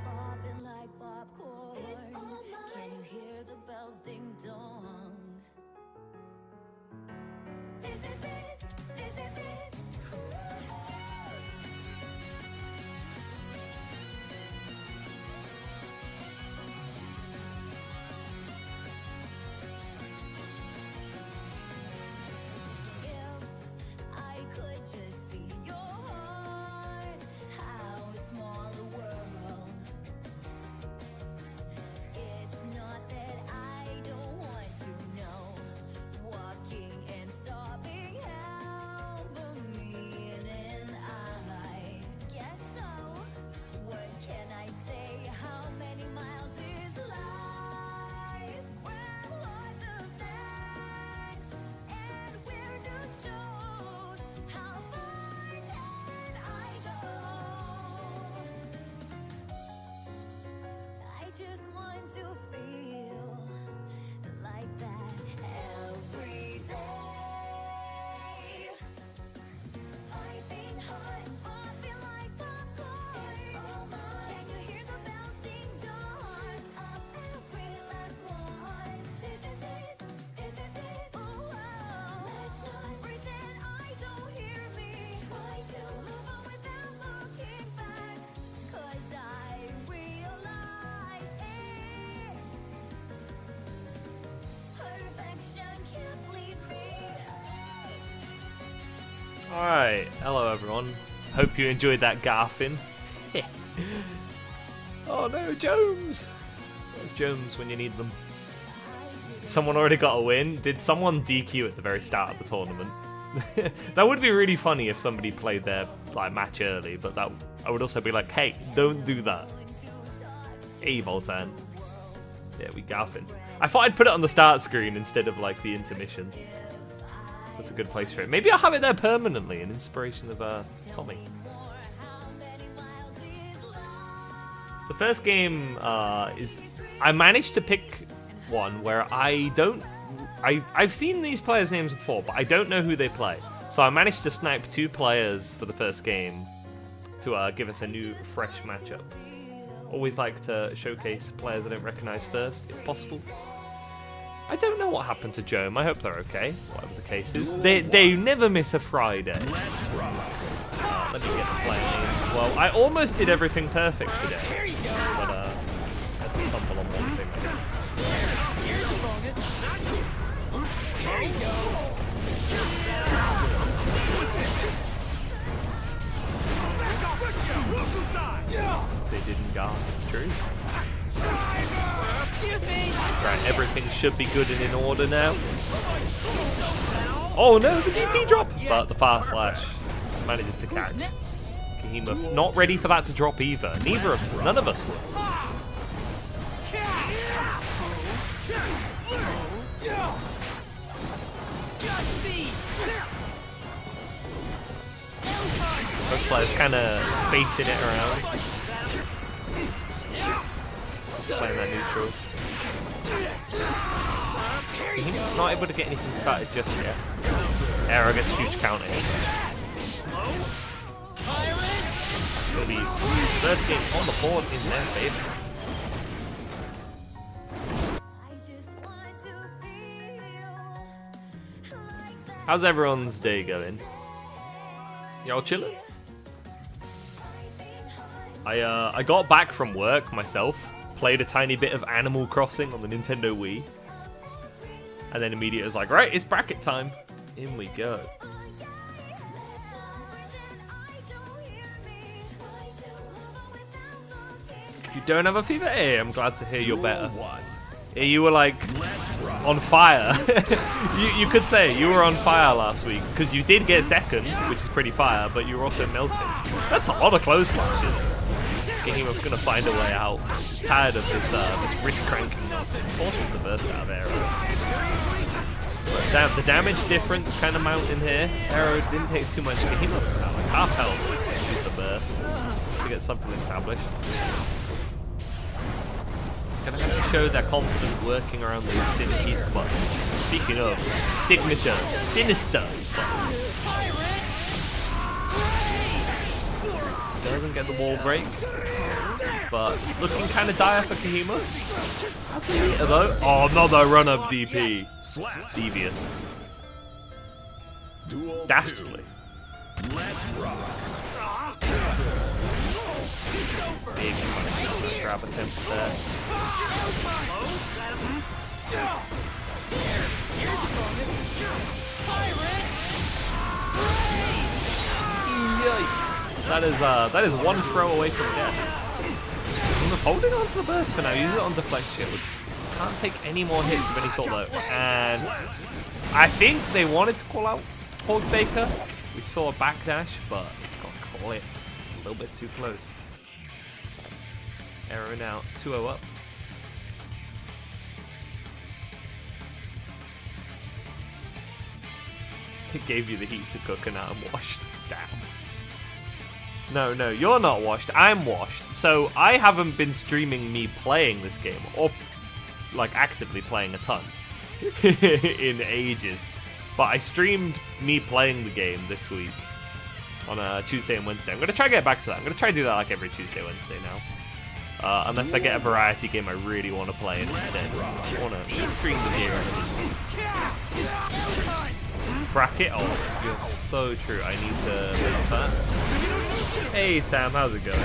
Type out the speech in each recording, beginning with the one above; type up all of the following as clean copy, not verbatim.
Popping like popcorn. Can you hear the bells ding dong? This is it. This is it. If I could just see your heart, how small the world. It's not that I don't want to know. Walking and stopping hell for me, and I guess so. What can I say? How many miles is life? When lots of facts and we're not shown. How far can I go? I just want to feel like that every day. Piping hot, popping like popcorn. Can you hear the bells ding dong? Of every last one. This is it. This is it. Oh, let's not pretend I don't hear me. Try to move on without looking back. 'Cause I realize it. Perfection can't please me. Alright, hello everyone. Hope you enjoyed that garfing. Oh no, Jones! Where's Jones when you need them? Someone already got a win. Did someone DQ at the very start of the tournament? That would be really funny if somebody played their match early, but that I would also be like, hey, don't do that. Hey, Voltan. Yeah, we garfing. I thought I'd put it on the start screen instead of the intermission. That's a good place for it. Maybe I'll have it there permanently, an inspiration of Tommy. The first game is... I managed to pick one where I've seen these players' names before, but I don't know who they play. So I managed to snipe 2 players for the first game to give us a new, fresh matchup. Always like to showcase players I don't recognise first, if possible. I don't know what happened to Joe. I hope they're okay, whatever the case is. They never miss a Friday. Let me get the player names as well. I almost did everything perfect today, but I had to stumble on one thing. They didn't guard, it's true. Excuse me. Right, everything should be good and in order now. Oh no, the DP drop! But the fast slash manages to catch. Kahima not ready for that to drop either. None of us were. Most players kind of spacing it around. Just playing that neutral. He's not able to get anything started just yet. Arrow gets huge counter hit. It's going to be first game on the board in their favour. How's everyone's day going? Y'all chilling? I got back from work myself, played a tiny bit of Animal Crossing on the Nintendo Wii, and then immediately was like, right, it's bracket time. In we go. You don't have a fever? Hey, I'm glad to hear you're better. You were on fire. you could say you were on fire last week because you did get second, which is pretty fire, but you were also melting. That's a lot of close slashes. Game's gonna find a way out. He's tired of this wrist cranking nonsense. Forces the burst out of Arrow. The damage difference kind of mounting here. Arrow didn't take too much. He was half health. Use the burst to get something established. Gonna have to show their confidence working around these keys buttons. Speaking of, signature, sinister buttons. Doesn't get the wall break. but looking kind of dire for Kahima. That's the meter though. Oh, another run-up DP. Devious. Dastardly. Let's rock. Big grab attempt there. Yikes. That is one throw away from death. I'm holding on to the burst for now. Use it on deflect shield. Can't take any more hits of any sort though. And I think they wanted to call out Hulk Baker. We saw a backdash, but got clipped. A little bit too close. Arrow now, 2-0 up. It gave you the heat to cook and now I'm washed. Damn. No, you're not washed. I'm washed. So I haven't been streaming me playing this game, or like actively playing a ton, in ages. But I streamed me playing the game this week on a Tuesday and Wednesday. I'm going to try to get back to that. I'm going to try to do that like every Tuesday, Wednesday now. Unless I get a variety game I really want to play instead. I want to stream the game. Bracket? Oh, you're so true. I need to make that. Hey Sam, how's it going?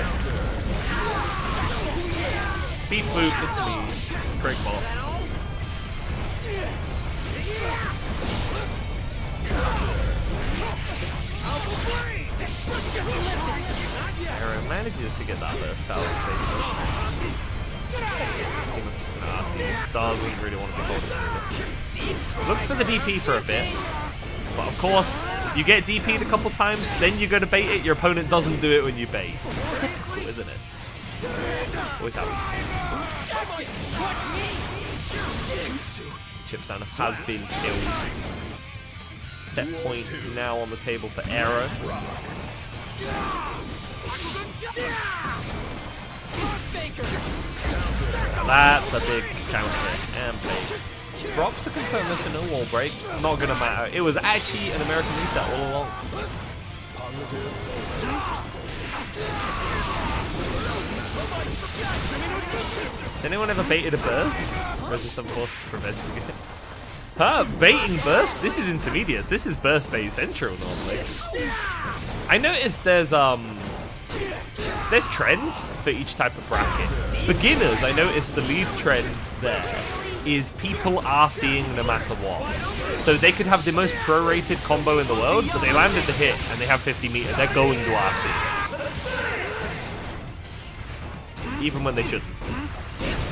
Beep boop, it's me. Craig Ball. Arrow manages to get that burst out. Doesn't really want to be holding this. Look for the DP for a bit. But of course, you get DP'd a couple times, then you go to bait it, your opponent doesn't do it when you bait. It's typical, isn't it? Always happens. Chip Sound has been killed. Set point now on the table for Arrow. That's a big counter and bait. Drops a confirm mission, no wall break. Not gonna matter. It was actually an American reset all along. Has anyone ever baited a burst? Or is this of course preventing it? Huh, baiting burst? This is intermediates. This is burst bait central normally. I noticed there's trends for each type of bracket. Beginners, I noticed the lead trend there is people are seeing no matter what. So they could have the most prorated combo in the world, but they landed the hit and they have 50 meters. They're going to RC. Even when they shouldn't.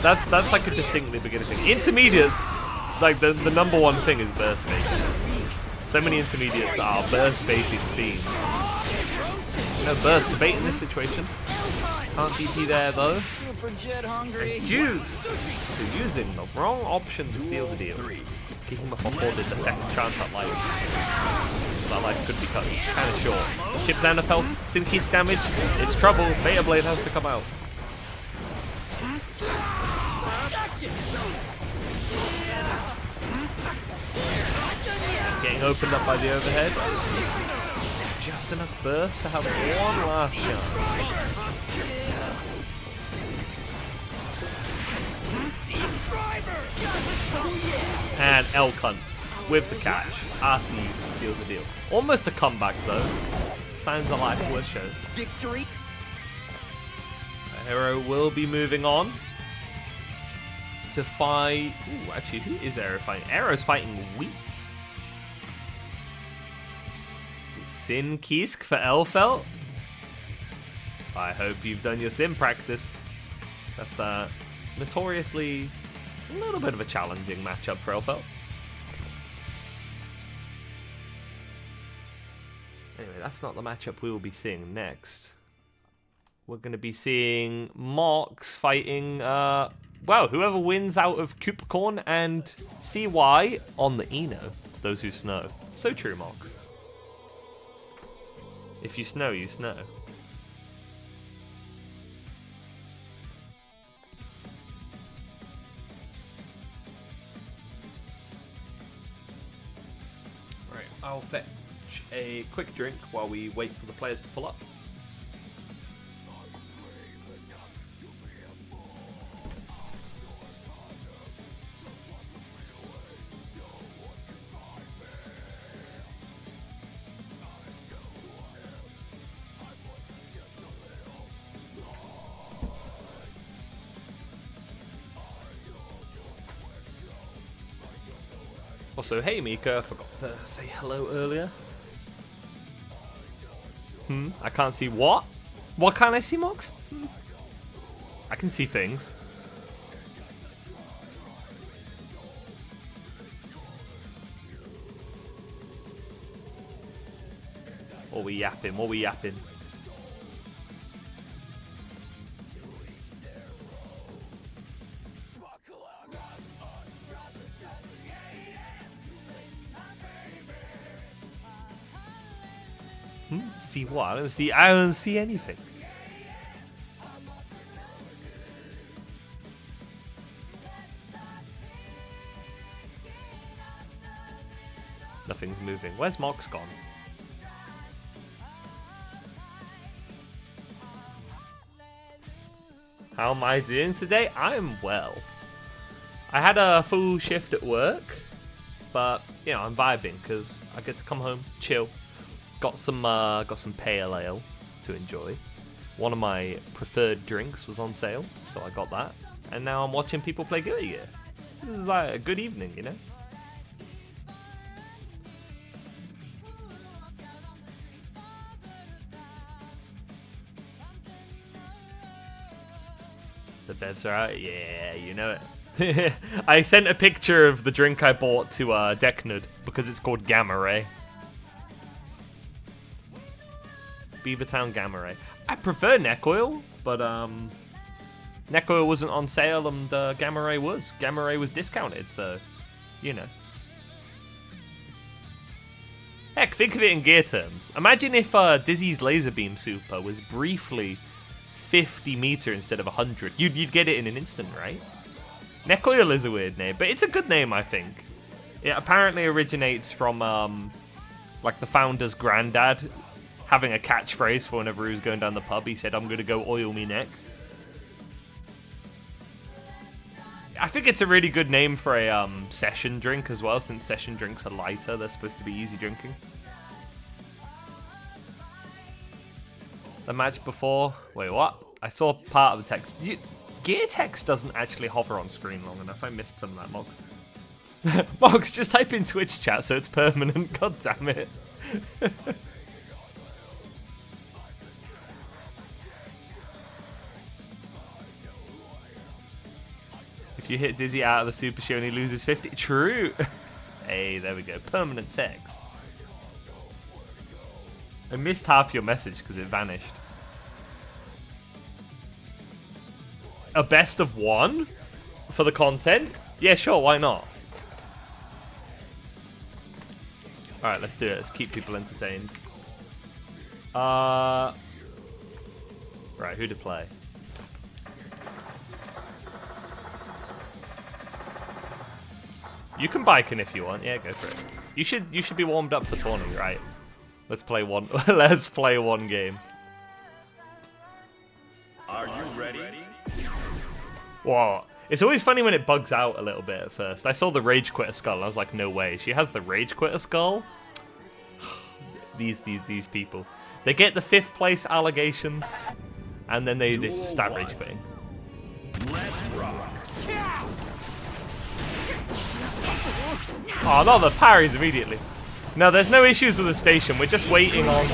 That's like a distinctly beginner thing. Intermediates, like the number one thing is burst baiting. So many intermediates are burst baiting fiends. No burst bait in this situation. Can't DP there though. Using the wrong option to seal the deal. Keeping up afforded the second chance at life. That life could be cut. It's kind of short. Chips and a health, Sinki's damage. It's trouble. Beta Blade has to come out. Getting opened up by the overhead. Just enough burst to have one last chance. And El Cunt with the catch. RC seals the deal. Almost a comeback though. Signs of life were shown. Victory. Arrow will be moving on to fight. Ooh, actually, who is Arrow fighting? Arrow's fighting Wheat. Sin Kisk for Elfelt. I hope you've done your sim practice. That's notoriously a little bit of a challenging matchup for Elfelt. Anyway, that's not the matchup we will be seeing next. We're going to be seeing Mox fighting, well, whoever wins out of Coopcorn and CY on the Eno. Those who snow. So true, Mox. If you snow, you snow. Right, I'll fetch a quick drink while we wait for the players to pull up. Also, hey Mika, I forgot to say hello earlier. I can't see what? What can't I see, Mox? I can see things. What we yapping? What we yapping? See what? I don't see anything. Nothing's moving. Where's Mox gone? How am I doing today? I am well. I had a full shift at work, but you know I'm vibing because I get to come home, chill. Got some pale ale to enjoy. One of my preferred drinks was on sale, so I got that. And now I'm watching people play Guilty Gear. This is like a good evening, you know? The bevs are out? Yeah, you know it. I sent a picture of the drink I bought to Decknud because it's called Gamma Ray. Beavertown Gamma Ray. I prefer Neck Oil, but Neck Oil wasn't on sale and Gamma Ray was. Gamma Ray was discounted, so you know. Heck, think of it in gear terms. Imagine if Dizzy's Laser Beam Super was briefly 50 meter instead of 100. You'd get it in an instant, right? Neck Oil is a weird name, but it's a good name, I think. It apparently originates from like the founder's granddad having a catchphrase for whenever he was going down the pub. He said, "I'm going to go oil me neck." I think it's a really good name for a session drink as well, since session drinks are lighter. They're supposed to be easy drinking. The match before... Wait, what? I saw part of the text. Gear text doesn't actually hover on screen long enough. I missed some of that, Mox. Mox, just type in Twitch chat so it's permanent. God damn it. If you hit Dizzy out of the Super Show and he loses 50... True! Hey, there we go. Permanent text. I missed half your message because it vanished. A best of one? For the content? Yeah, sure, why not? Alright, let's do it. Let's keep people entertained. Right, who to play? You can biken if you want. Yeah, go for it. You should be warmed up for Tawny, right? Let's play one. Let's play one game. Are you ready? Whoa. It's always funny when it bugs out a little bit at first. I saw the Rage Quitter skull and I was like, no way. She has the Rage Quitter skull? These people. They get the 5th place allegations and then they just start rage quitting. Let's rock. Oh, not the parries immediately. No, there's no issues with the station. We're just waiting on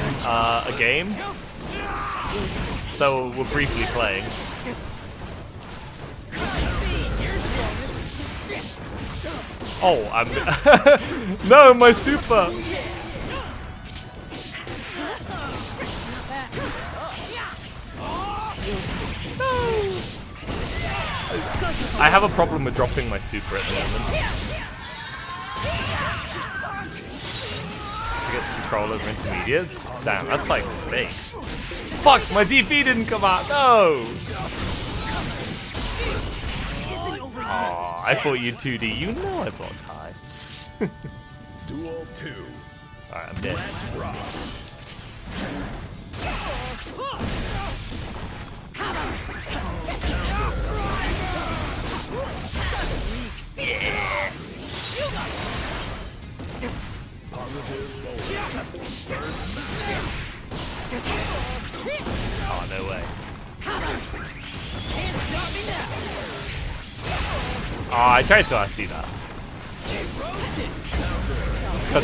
a game. So we're briefly playing. Oh, I'm... No, my super! I have a problem with dropping my super at the moment. To get control over intermediates? Damn, that's like stakes. Fuck, my DP didn't come out, no! Oh, I thought you'd 2D. You know I blocked high. Duel 2. Alright, I'm dead. Let's rock. Yeah. Oh, no way. Oh, I tried to see that. God.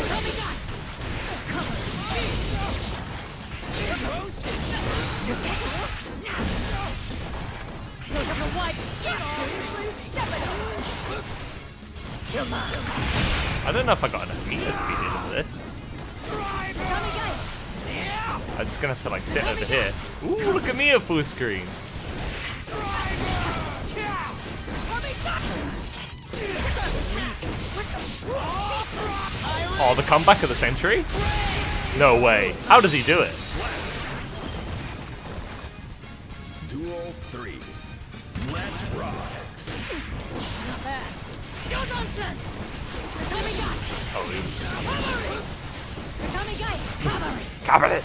I don't know if I got enough meter to beat into this. I'm just gonna have to like sit over here. Ooh, look at me at full screen. Oh, the comeback of the century? No way. How does he do it? Duel 3. Let's rock. Oh, oops. Cover Cover it.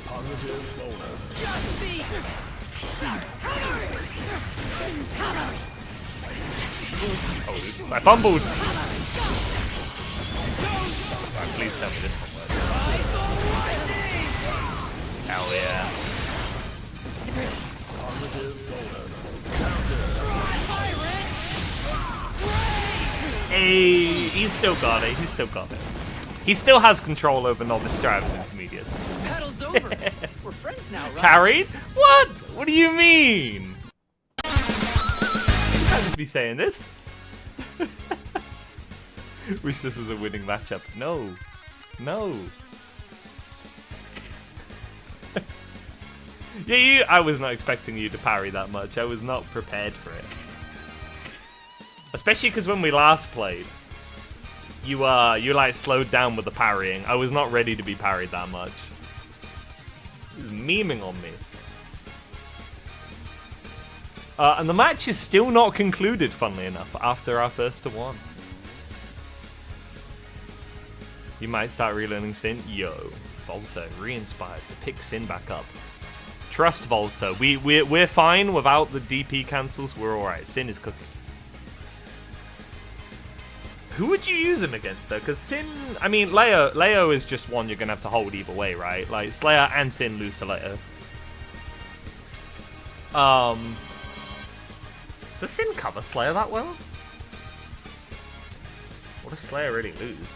Positive bonus. Oh, oops. I fumbled. Right, please tell me this one works. Hell yeah. Positive bonus. Hey, he's still got it. He's still got it. He still has control over novice drivers intermediates. Battle's over. We're friends now, right? Carried? What? What do you mean? You can't just be saying this. Wish this was a winning matchup. No. No. Yeah, I was not expecting you to parry that much. I was not prepared for it. Especially because when we last played, you like slowed down with the parrying. I was not ready to be parried that much. He was memeing on me. And the match is still not concluded, funnily enough, after our first to one. You might start relearning Sin. Yo, Volta, re-inspired to pick Sin back up. Trust Volta. We're fine without the DP cancels. We're alright. Sin is cooking. Who would you use him against, though? Because Sin... I mean, Leo is just one you're going to have to hold either way, right? Like, Slayer and Sin lose to Leo. Does Sin cover Slayer that well? What does Slayer really lose?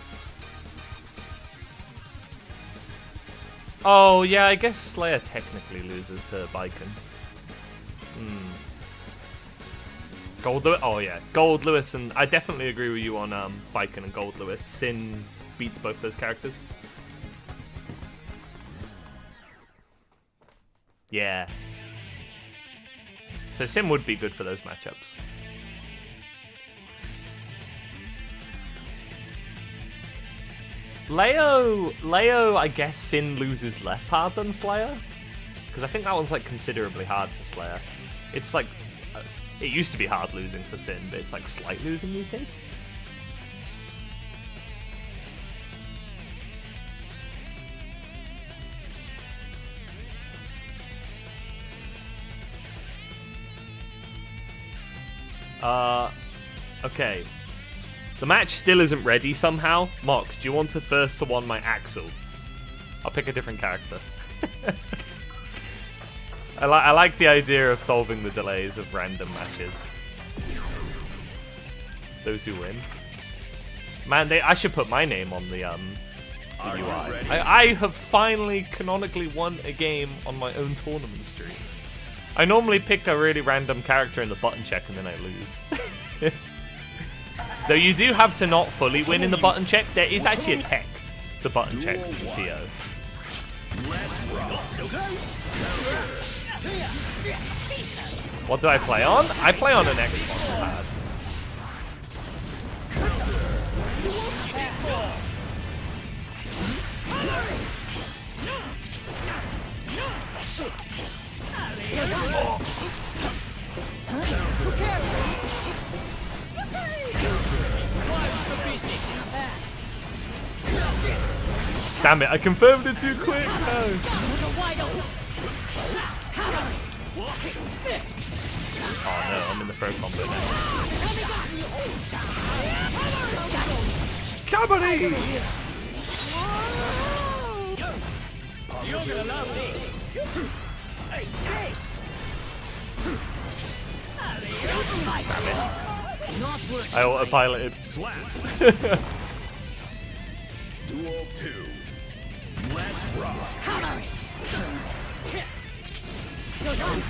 Oh, yeah, I guess Slayer technically loses to Viken. Gold Lewis. Oh yeah, Gold Lewis, and I definitely agree with you on Viken and Gold Lewis. Sin beats both those characters. Yeah. So Sin would be good for those matchups. Leo, I guess Sin loses less hard than Slayer, because I think that one's like considerably hard for Slayer. It's like. It used to be hard losing for Sin, but it's like slight losing these days. Okay. The match still isn't ready somehow. Mox, do you want to first to one my Axel? I'll pick a different character. I like the idea of solving the delays of random matches. Those who win. Man, I should put my name on the UI. I have finally canonically won a game on my own tournament stream. I normally pick a really random character in the button check and then I lose. Though you do have to not fully win in the button check. There is actually a tech to button checks in TO. What do I play on? I play on an Xbox pad. Damn it, I confirmed it too quick. No. Oh no, I'm in the throw combo now. Kabadee! You're gonna love this. This. Damn it. Nice work. I autopiloted. Slap. Duel 2. Let's rock. Hammer. Goes on.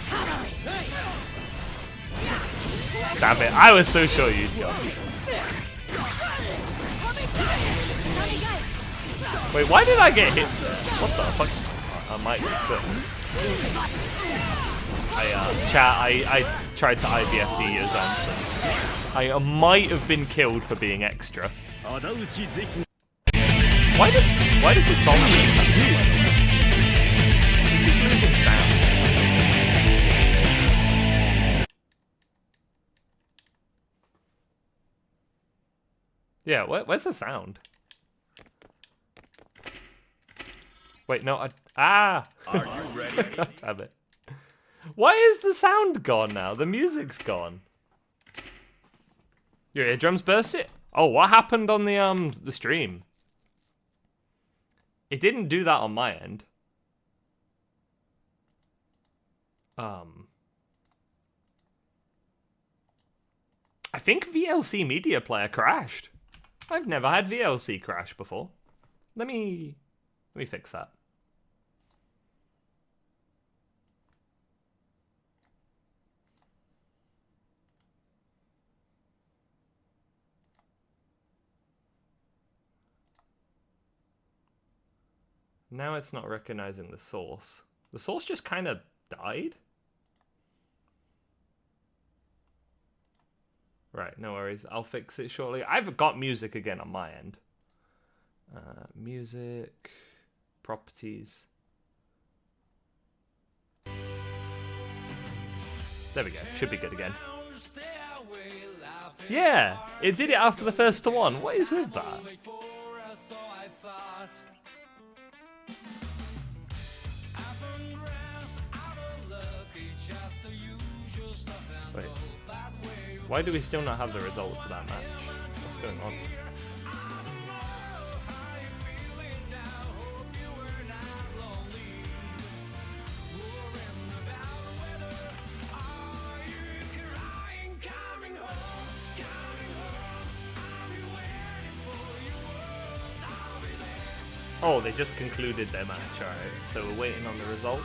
Hammer. Damn it, I was so sure you'd go. Wait, why did I get hit there? What the fuck? I might but I tried to IBFD your Zanson. I might have been killed for being extra. Why does this song keep losing sound? Yeah, where's the sound? Wait, no, Are you ready? God damn it. Why is the sound gone now? The music's gone. Your eardrums bursted? Oh, what happened on the stream? It didn't do that on my end. I think VLC Media Player crashed. I've never had VLC crash before. Let me fix that. Now it's not recognizing the source. The source just kind of died? Right, no worries. I'll fix it shortly. I've got music again on my end. Music, properties. There we go. Should be good again. Yeah, it did it after the first one. What is with that? Wait. Why do we still not have the results of that match? What's going on? Oh, they just concluded their match, alright. So we're waiting on the results.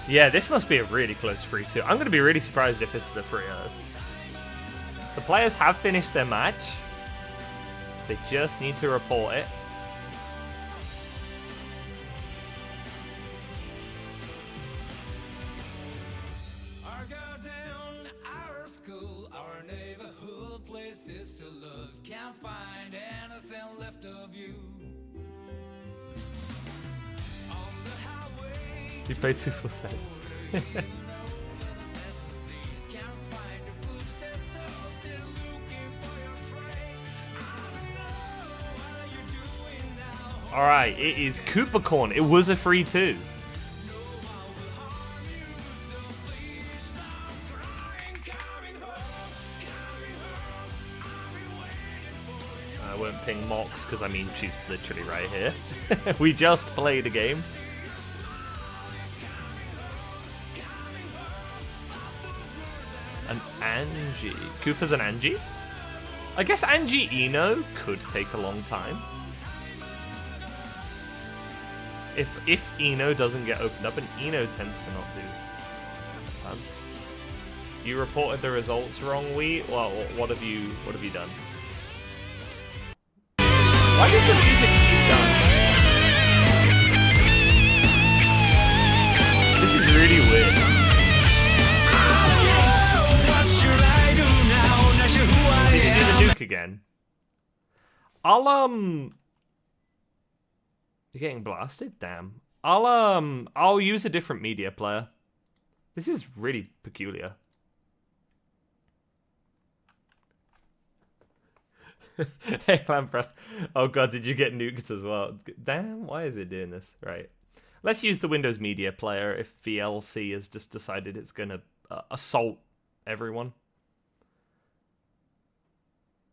Yeah, this must be a really close 3-2. I'm going to be really surprised if this is a 3-0. The players have finished their match. They just need to report it. You played 2 full sets. Alright, it is Coopercorn. It was a 3-2. I won't ping Mox because I mean she's literally right here. We just played a game. An Angie. Cooper's an Angie? I guess Angie Eno could take a long time. If Eno doesn't get opened up, and Eno tends to not do. You reported the results wrong, Well, what have you done? Why does the music keep going? This is really weird. Did you do the nuke again? You're getting blasted? Damn. I'll use a different media player. This is really peculiar. Hey, Lampreth. Oh god, did you get nuked as well? Damn, why is it doing this? Right. Let's use the Windows Media Player if VLC has just decided it's going to assault everyone.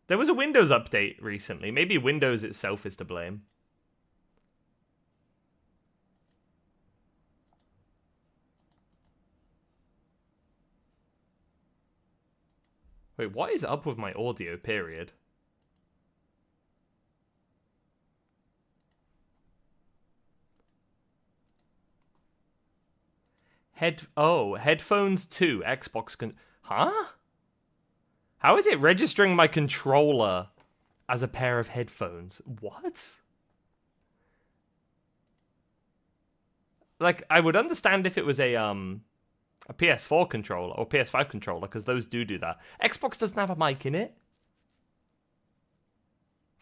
There was a Windows update recently. Maybe Windows itself is to blame. Wait, what is up with my audio, period? Headphones 2, Xbox Huh? How is it registering my controller as a pair of headphones? What? Like, I would understand if it was a PS4 controller or PS5 controller, because those do that. Xbox doesn't have a mic in it.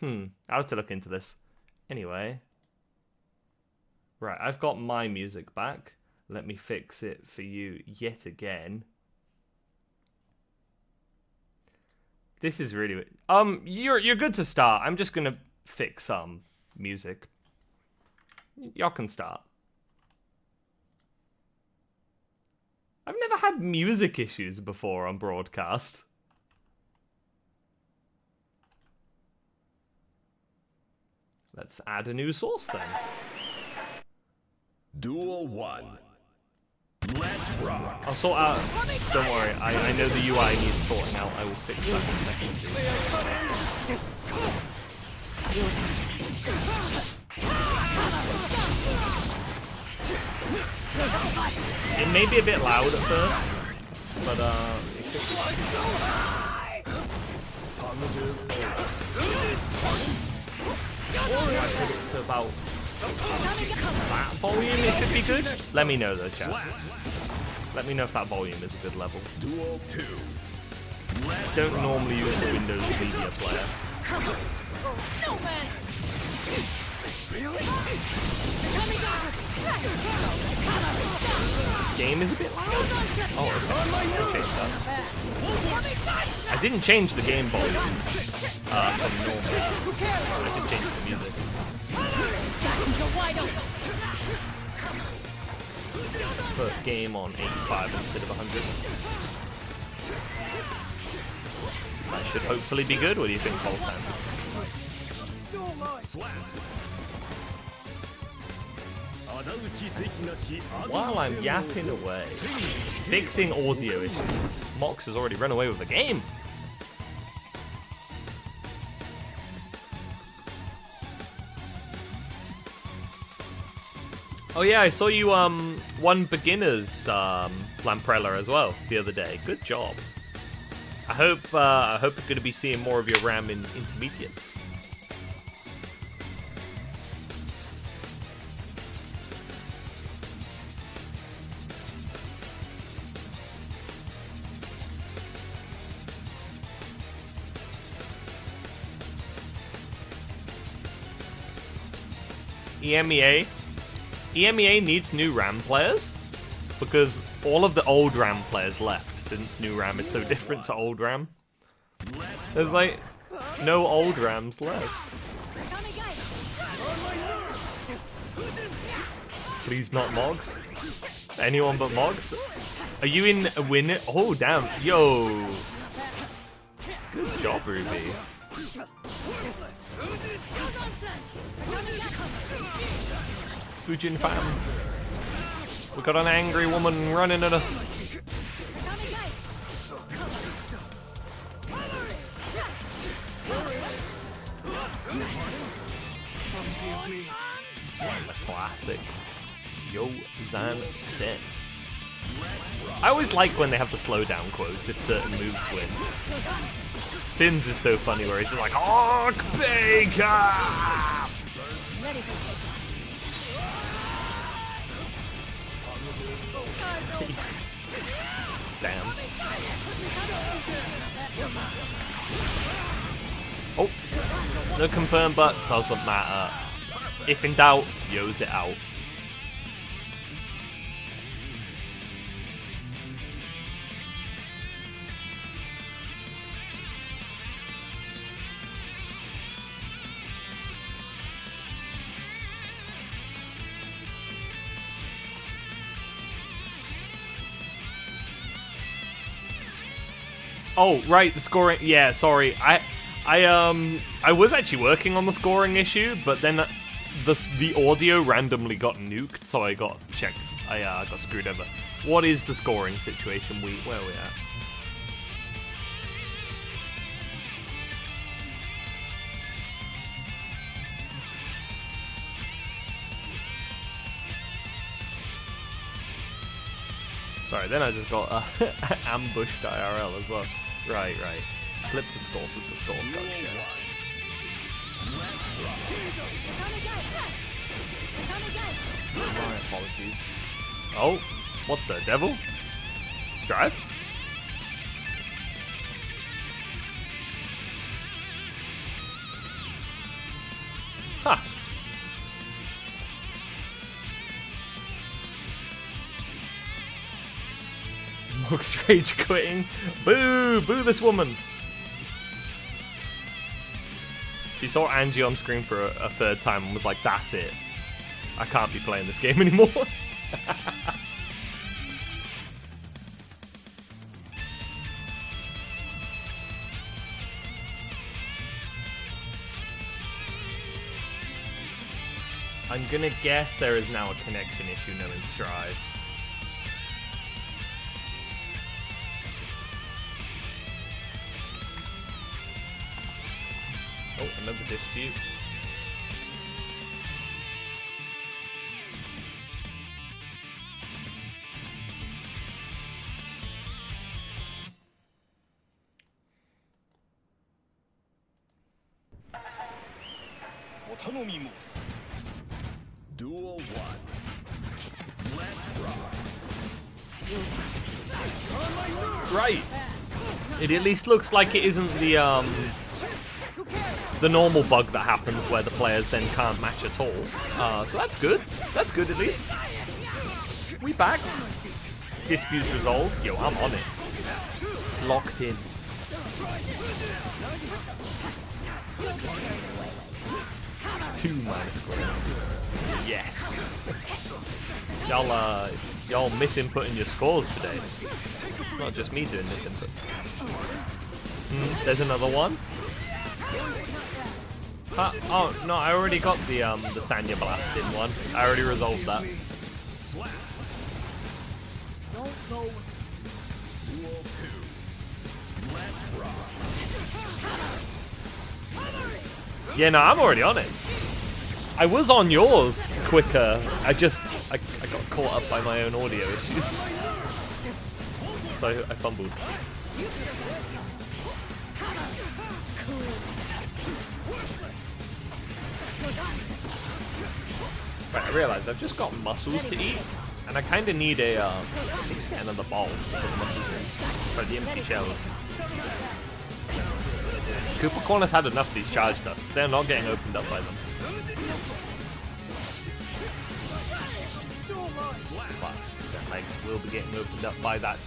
I'll have to look into this. Anyway. Right, I've got my music back. Let me fix it for you yet again. This is really... you're good to start. I'm just gonna fix some music. Y'all can start. I've never had music issues before on broadcast. Let's add a new source then. Duel 1. Let's rock. I'll sort out... Don't worry, I know the UI needs sorting out. I will fix that in a second. It may be a bit loud at first, but if I put it to about that volume, it should be good. Let me know though, chat. Let me know if that volume is a good level. Duel 2. I don't normally use the Windows Media Player. No, man. Really? Game is a bit loud. Oh, okay. I didn't change the game volume from normal. I just changed the music. Put game on 85 instead of 100. That should hopefully be good. What do you think, Voltan? While I'm yapping away, fixing audio issues, Mox has already run away with the game. Oh yeah, I saw you won beginners Lamprella as well the other day. Good job. I hope we're going to be seeing more of your RAM in intermediates. EMEA needs new RAM players because all of the old RAM players left since new RAM is so different to old RAM. There's like no old RAMs left. Please not Mogs. Anyone but Mogs. Are you in a win? Oh damn. Yo. Good job, Ruby. Fujin fam. We got an angry woman running at us. Classic. Yo Zan Sen. I always like when they have the slowdown quotes if certain moves win. Sins is so funny where he's just like, Arc Baker! Damn. Oh, no confirm, but doesn't matter. If in doubt, use it out. Oh, right, the scoring. Yeah, sorry. I was actually working on the scoring issue, but then the audio randomly got nuked, so I got checked. I got screwed over. What is the scoring situation? Where are we at? Sorry, then I just got ambushed IRL as well. Right. Flip the score. Gotcha. My apologies. Oh, what the devil? Strive? Huh. Mox rage quitting. Boo! Boo this woman! She saw Angie on screen for a third time and was like, that's it. I can't be playing this game anymore. I'm gonna guess there is now a connection issue knowing Strive. Oh, another dispute. Duel 1. Let's rock. Right. It at least looks like it isn't the normal bug that happens where the players then can't match at all. So that's good. That's good at least. We back. Disputes resolved. Yo, I'm on it. Locked in. Two minus squares. Yes. Y'all misinputting your scores today. It's not just me doing misinputs. There's another one. Oh no, I already got the Sanya Blast in one. I already resolved that. Duel 2. Let's rock. Yeah, no, I'm already on it. I was on yours quicker. I got caught up by my own audio issues. So I fumbled. Right, I realized I've just got muscles to eat, and I kind of need a need to get another bowl to put the muscles in. For the empty shells. Cooper Corner's had enough of these charge dusts. They're not getting opened up by them. But their legs will be getting opened up by that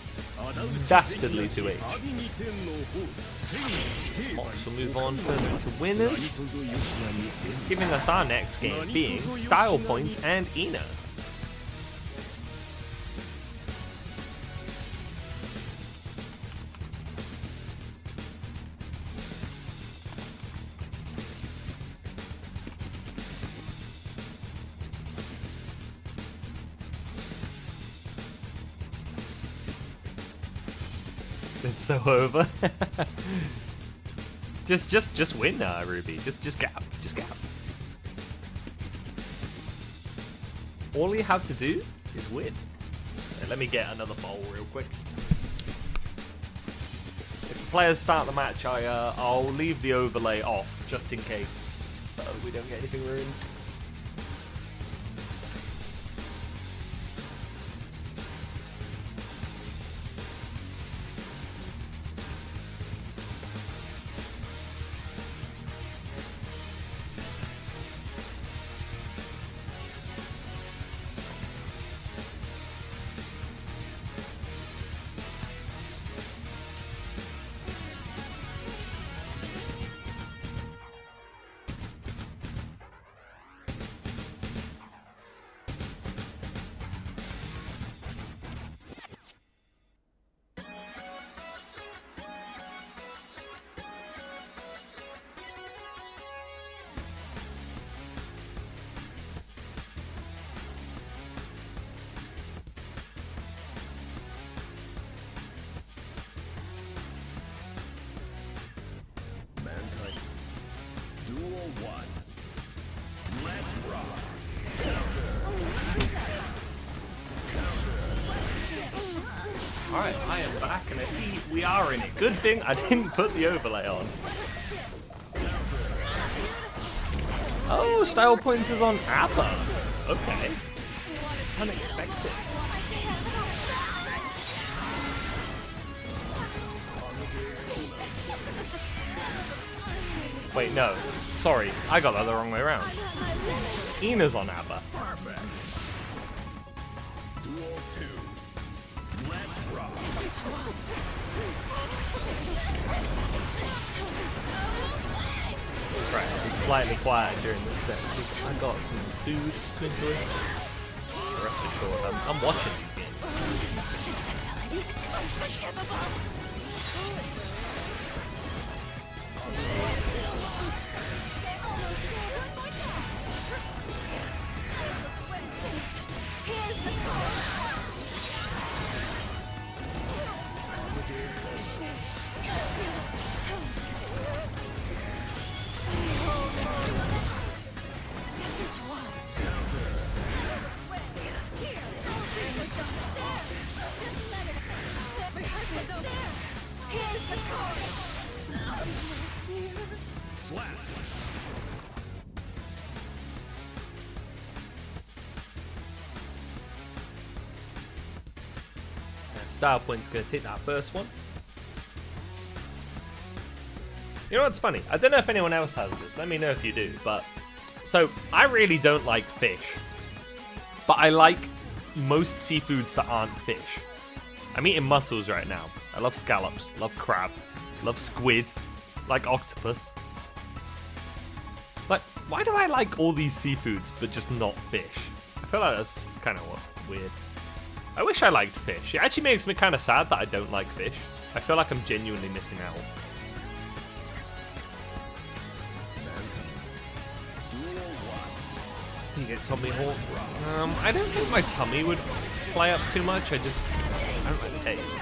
dastardly 2H. So move on further to winners, giving us our next game being Style Points and Ina. It's so over. just win, Ruby. Just gap. All you have to do is win. Okay, let me get another bowl real quick. If the players start the match, I'll leave the overlay off just in case, so we don't get anything ruined. getting back, and I see we are in it. Good thing I didn't put the overlay on. Oh, style points is on ABBA. Okay. Unexpected. Wait, no. Sorry, I got that the wrong way around. Ina's on ABBA. Perfect. Duel 2. Let's rock. Right, I'll be slightly quiet during this set because I got some food to enjoy. Rest assured, I'm watching these games. Slap. Style point's gonna take that first one. You know what's funny? I don't know if anyone else has this. Let me know if you do. But so I really don't like fish, but I like most seafoods that aren't fish. I'm eating mussels right now. I love scallops, love crab, love squid, like octopus. Like, why do I like all these seafoods but just not fish? I feel like that's kind of weird. I wish I liked fish. It actually makes me kind of sad that I don't like fish. I feel like I'm genuinely missing out. You get tummy hawk. I don't think my tummy would play up too much. I don't like the taste.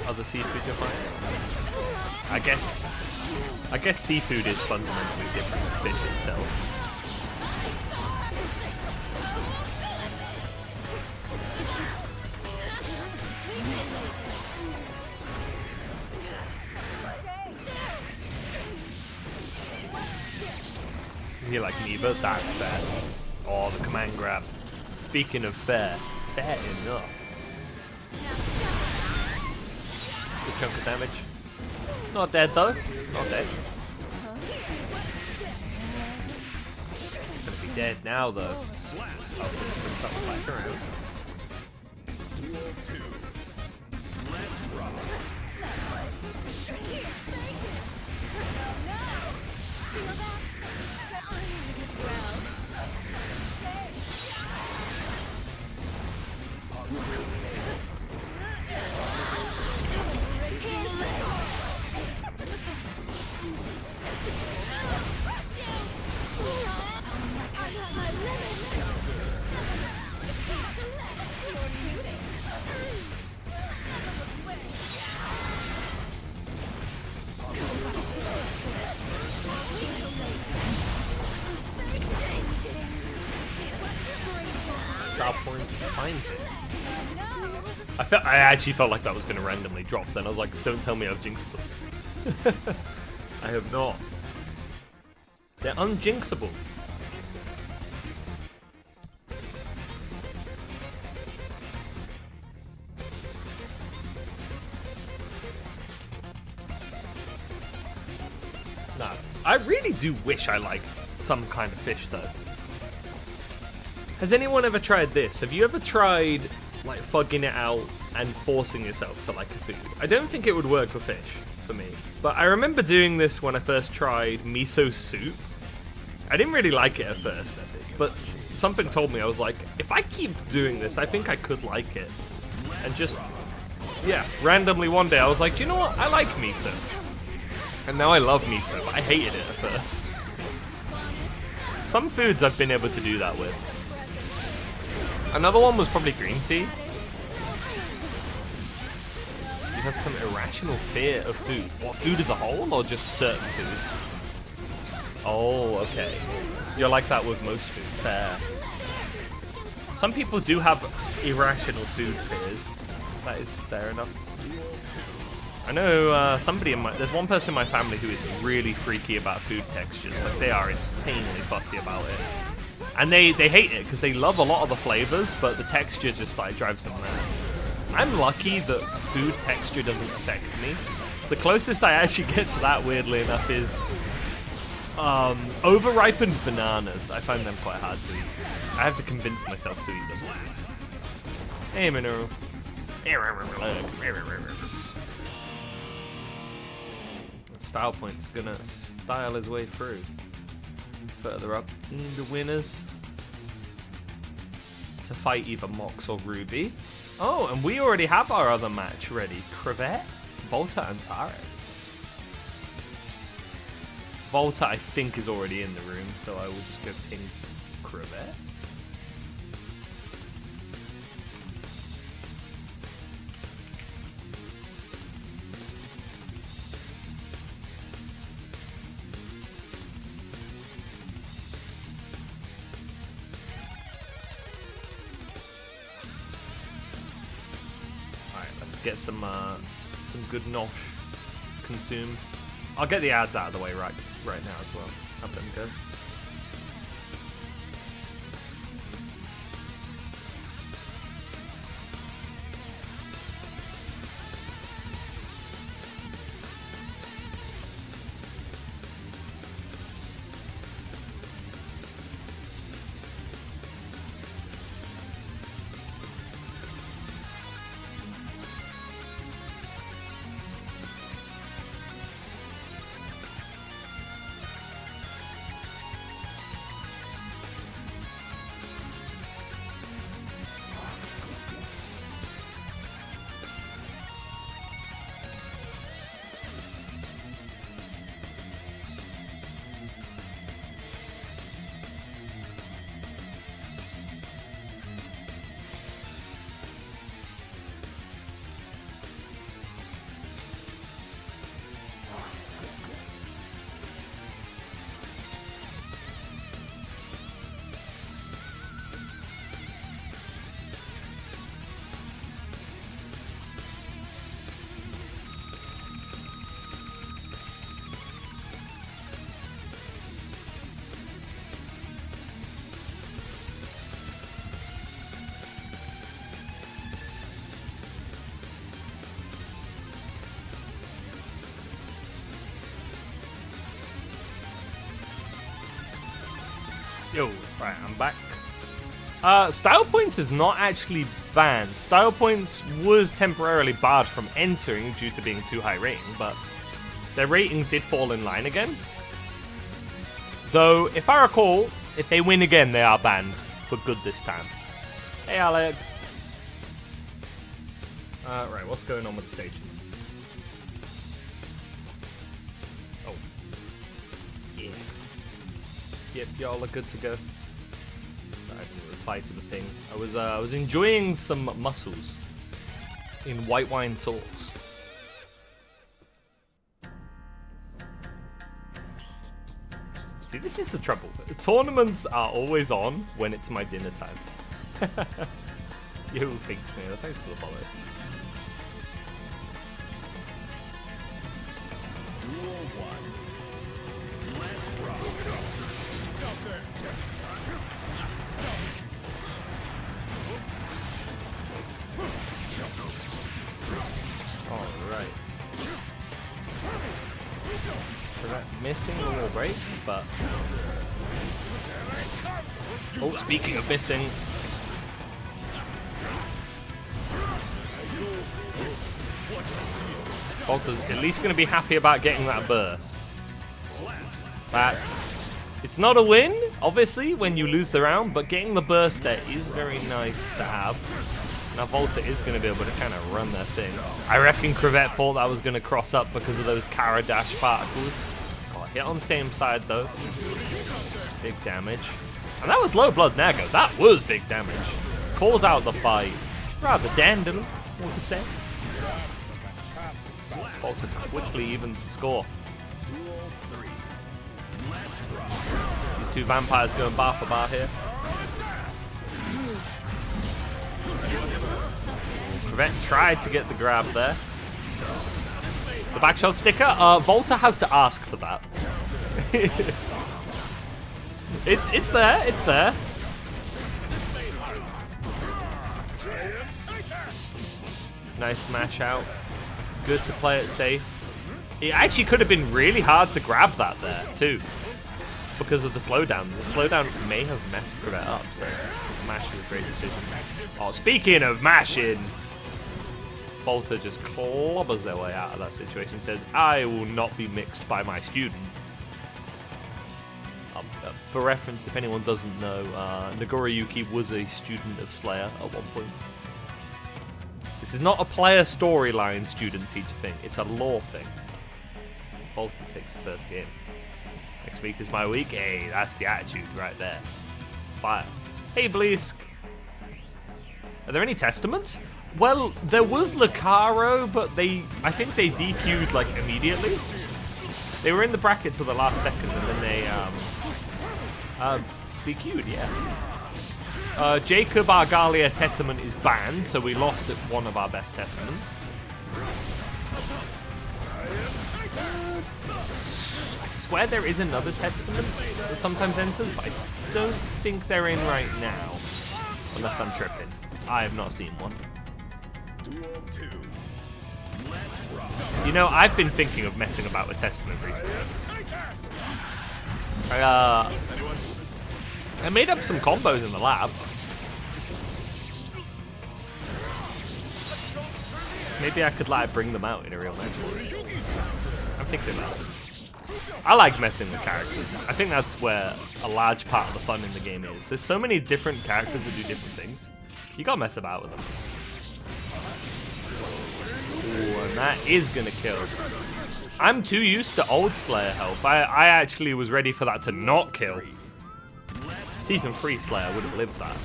Other seafood you're fine? I guess seafood is fundamentally different to fish itself. You like me, but that's fair. Oh, the command grab. Speaking of fair, fair enough. Good chunk of damage. Not dead though. Not dead. Gonna be dead now though. Oh, brings up back around. Duel 2. Let's rock. Style point finds it. I actually felt like that was going to randomly drop. Then I was like, don't tell me I've jinxed them. I have not. They're unjinxable. No, I really do wish I liked some kind of fish though. Has anyone ever tried this? Have you ever tried like fugging it out and forcing yourself to like a food? I don't think it would work for fish for me, but I remember doing this when I first tried miso soup. I didn't really like it at first, but something told me, I was like, if I keep doing this, I think I could like it. And just, yeah, randomly one day I was like, do you know what? I like miso. And now I love miso, but I hated it at first. Some foods I've been able to do that with. Another one was probably green tea. You have some irrational fear of food. What, food as a whole or just certain foods? Oh, okay. You're like that with most food. Fair. Some people do have irrational food fears. That is fair enough. I know somebody in my... There's one person in my family who is really freaky about food textures. Like, they are insanely fussy about it. And they hate it because they love a lot of the flavors, but the texture just, like, drives them mad. I'm lucky that food texture doesn't affect me. The closest I actually get to that, weirdly enough, is over-ripened bananas. I find them quite hard to eat. I have to convince myself to eat them. Hey, Mineral. Style Point's gonna style his way through. Further up in the winners to fight either Mox or Ruby. Oh, and we already have our other match ready. Crevette, Volta, and Tarek. Volta, I think, is already in the room, so I will just go ping Crevette. Get some good nosh consumed. I'll get the ads out of the way right now as well. Have them go. Yo, right, I'm back. Style Points is not actually banned. Style Points was temporarily barred from entering due to being too high rating, but their rating did fall in line again. Though, if I recall, if they win again, they are banned for good this time. Hey, Alex. Right, what's going on with the stations? Oh. Yeah. Yep, y'all are good to go. I didn't reply to the thing. I was enjoying some mussels in white wine sauce. See, this is the trouble. The tournaments are always on when it's my dinner time. You thanks, Neil. Thanks for the follow. Alright. Missing the wall break, but... Oh, speaking of missing... Bolter's at least going to be happy about getting that burst. That's... It's not a win, obviously, when you lose the round, but getting the burst there is very nice to have. Now Volta is going to be able to kind of run their thing. I reckon Crevette thought that was going to cross up because of those Kara Dash particles. Got hit on the same side though. Big damage. And that was low blood Nago. That was big damage. Calls out the fight. Rather dandem, one could say. Volta quickly evens the score. These two vampires going bar for bar here. Crevet tried to get the grab there. The back shot sticker. Volta has to ask for that. it's there. It's there. Nice mash out. Good to play it safe. It actually could have been really hard to grab that there too, because of the slowdown. The slowdown may have messed Crevet up. So mash is a great decision. Oh, speaking of mashing. Volta just clobbers their way out of that situation. Says, I will not be mixed by my student. For reference, if anyone doesn't know, Nagoriyuki was a student of Slayer at one point. This is not a player storyline student-teacher thing. It's a lore thing. Volta takes the first game. Next week is my week. Hey, that's the attitude right there. Fire. Hey, Bleask. Are there any testaments? Well, there was Lucaro, but I think they DQ'd like immediately. They were in the bracket till the last second, and then they DQ'd, yeah. Jacob Argalia Testament is banned, so we lost at one of our best testaments. I swear there is another testament that sometimes enters, but I don't think they're in right now. Unless I'm tripping. I have not seen one. You know, I've been thinking of messing about with Testament recently. I made up some combos in the lab. Maybe I could like bring them out in a real match. I'm thinking about it. I like messing with characters. I think that's where a large part of the fun in the game is. There's so many different characters that do different things. You gotta mess about with them. Ooh, and that is gonna kill. I'm too used to old Slayer health. I actually was ready for that to not kill. Season 3 Slayer would have lived that.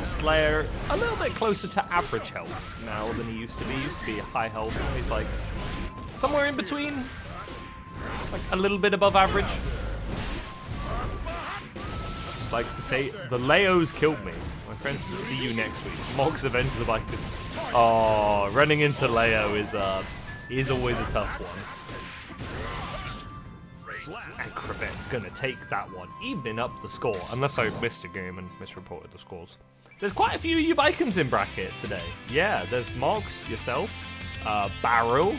Slayer a little bit closer to average health now than he used to be. He used to be high health. Now he's like somewhere in between, like a little bit above average. Like to say, the Leos killed me. My friends, see you next week. Mogs Avenge the Viking. Oh, running into Leo is always a tough one. And Crevet's gonna take that one, evening up the score, unless I missed a game and misreported the scores. There's quite a few U-Bikons in bracket today. Yeah, there's Mogs, yourself, Barrel,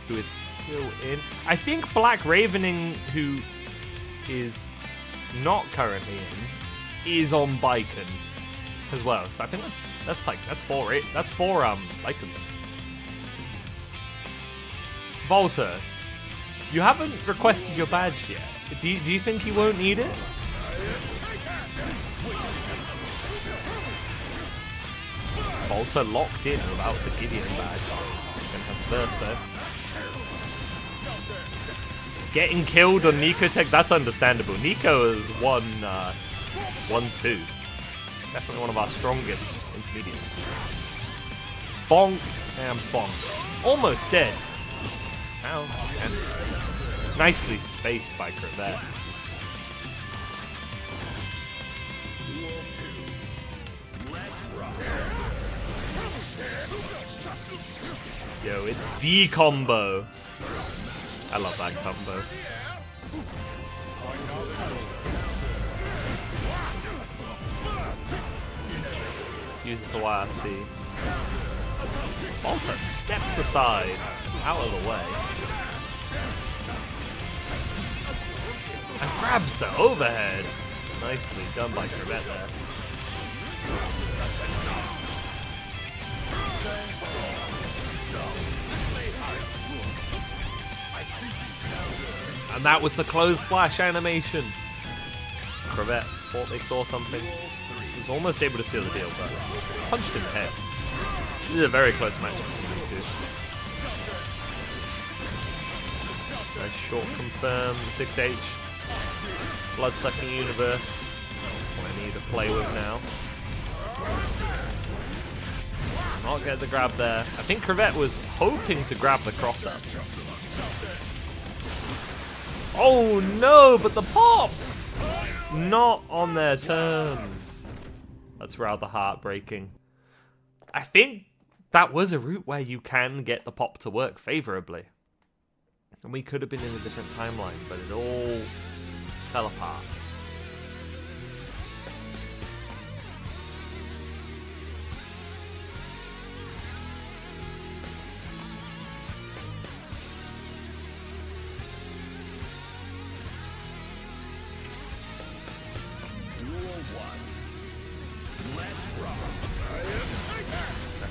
who is still in. I think Black Ravening, who is not currently in, is on Bicon as well. So I think that's four Bicons. Volta, you haven't requested your badge yet. Do you think he won't need it? Volta locked in without the Gideon badge. Gonna have first though. Getting killed on Nico Tech, that's understandable. Nico has won 1-2. Definitely one of our strongest intermediates. Bonk and bonk. Almost dead. Ow. And nicely spaced by Crevet. Yo, it's the combo. I love that combo. Uses the YRC. Volta steps aside, out of the way. And grabs the overhead. Nicely done by Crevet there. And that was the close slash animation. Crevet thought they saw something. He was almost able to seal the deal, but punched in the head. This is a very close match between these two. Nice short confirm, 6H. Blood-sucking universe. What I need to play with now. Not get the grab there. I think Crevet was hoping to grab the cross-up. Oh no, but the pop! Not on their terms. That's rather heartbreaking. I think that was a route where you can get the pop to work favorably. And we could have been in a different timeline, but it all fell apart.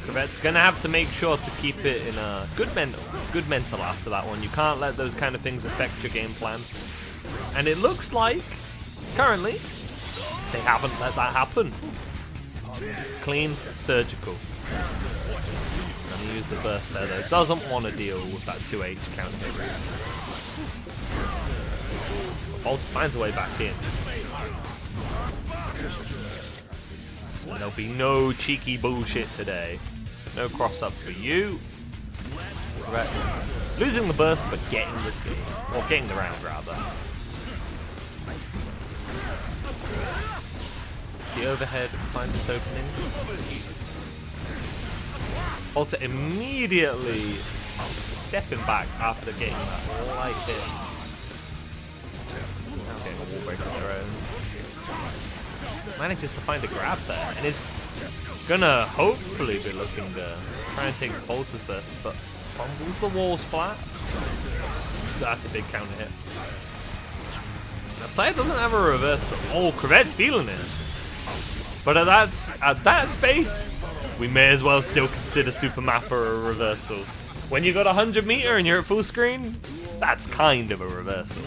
Crevette's gonna have to make sure to keep it in a good mental after that one. You can't let those kind of things affect your game plan. And it looks like, currently, they haven't let that happen. Clean, surgical. Gonna use the burst there though. Doesn't want to deal with that 2H counter hit. Volta finds a way back in. And there'll be no cheeky bullshit today. No cross-ups for you. Right. Losing the burst, but getting the game. Or getting the round, rather. The overhead finds its opening. Volta immediately stepping back after getting that light hit. Now getting a wall break of their own. Manages to find a grab there, and is gonna hopefully be looking to try and take Volta's burst, but fumbles the wall splat. That's a big counter hit. Now Slayer doesn't have a reversal. Oh, Crevette's feeling it. But at that space, we may as well still consider Super Mapper a reversal. When you got 100 meter and you're at full screen, that's kind of a reversal.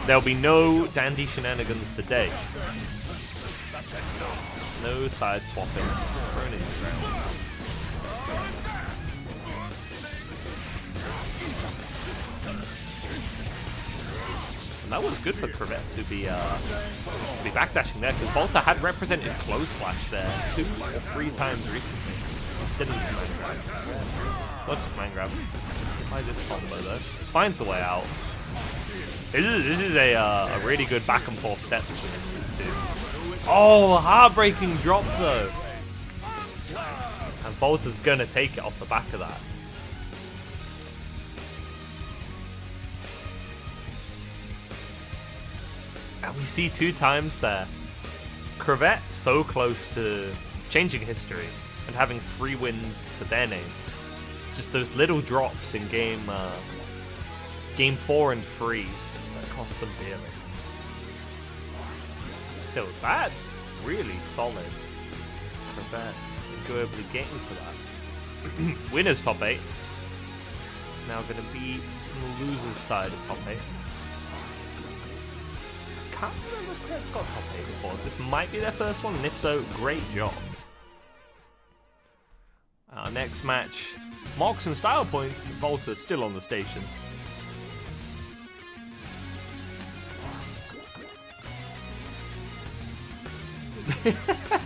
There'll be no dandy shenanigans today. No side swapping. Thrown in the ground. And that was good for Crevette to be backdashing there, because Volta had represented close slash there 2 or 3 times recently instead of the command grab. Not just command grab. Let's get by this combo though. Finds the way out. This is a really good back and forth set between these two. Oh, heartbreaking drop though. And Volta's gonna take it off the back of that. And we see 2 times there. Crevette so close to changing history and having 3 wins to their name. Just those little drops in game 4 and 3 that cost them dearly. Still, that's really solid. Crevette enjoyably getting to that. Winners top 8. Now going to be on the losers side of top 8. Can't remember if Crevette's got top 8 before. This might be their first one, and if so, great job. Our next match, Mox and Style Points. Volta still on the station.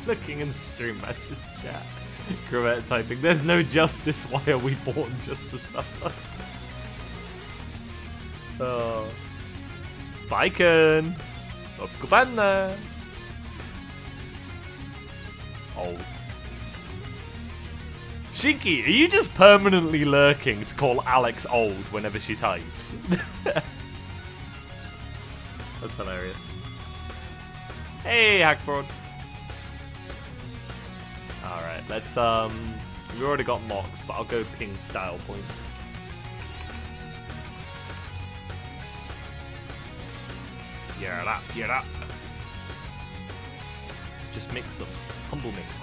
Looking in the stream matches chat. Crevette typing, there's no justice, why are we born just to suffer? Oh. Baiken! Uppgående! Oh. Shinky, are you just permanently lurking to call Alex old whenever she types? That's hilarious. Hey, Hackford. Alright, let's, we've already got Mox, but I'll go ping Style Points. Gear up. Just mix them. Humble mix.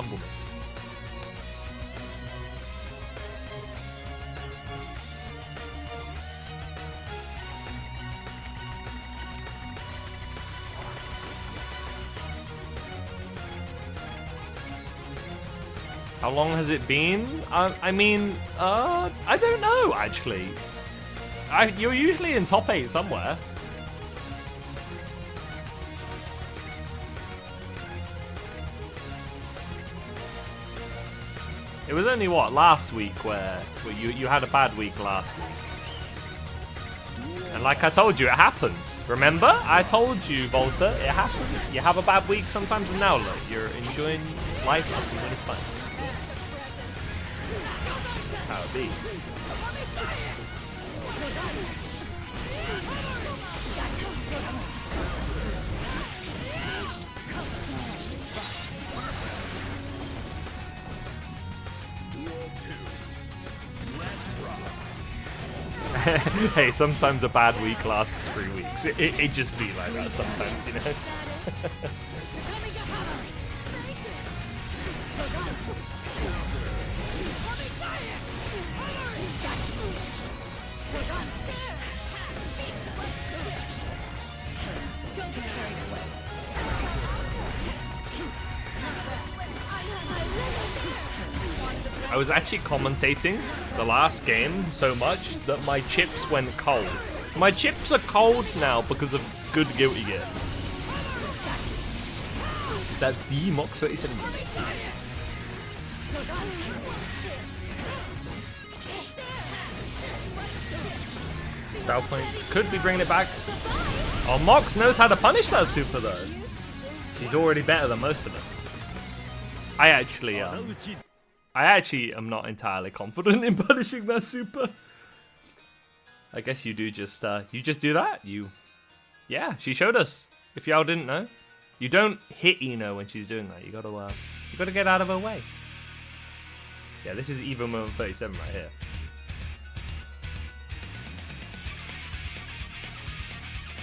How long has it been? I don't know, actually. You're usually in top 8 somewhere. It was only, what, last week where you had a bad week last week. And And like I told you, it happens. Remember? I told you, Volta, it happens. You have a bad week sometimes, and now look, you're enjoying life up and it's fine. That's how it be. Hey, sometimes a bad week lasts 3 weeks. It just be like that sometimes, you know? I was actually commentating the last game so much that my chips went cold. My chips are cold now because of good Guilty Gear. Is that the Mox 37? Style points could be bringing it back. Oh, Mox knows how to punish that super though. He's already better than most of us. I actually am not entirely confident in punishing that super. I guess you do just do that. Yeah, she showed us. If y'all didn't know, you don't hit Ino when she's doing that. You gotta get out of her way. Yeah, this is Evo Moment 37 right here.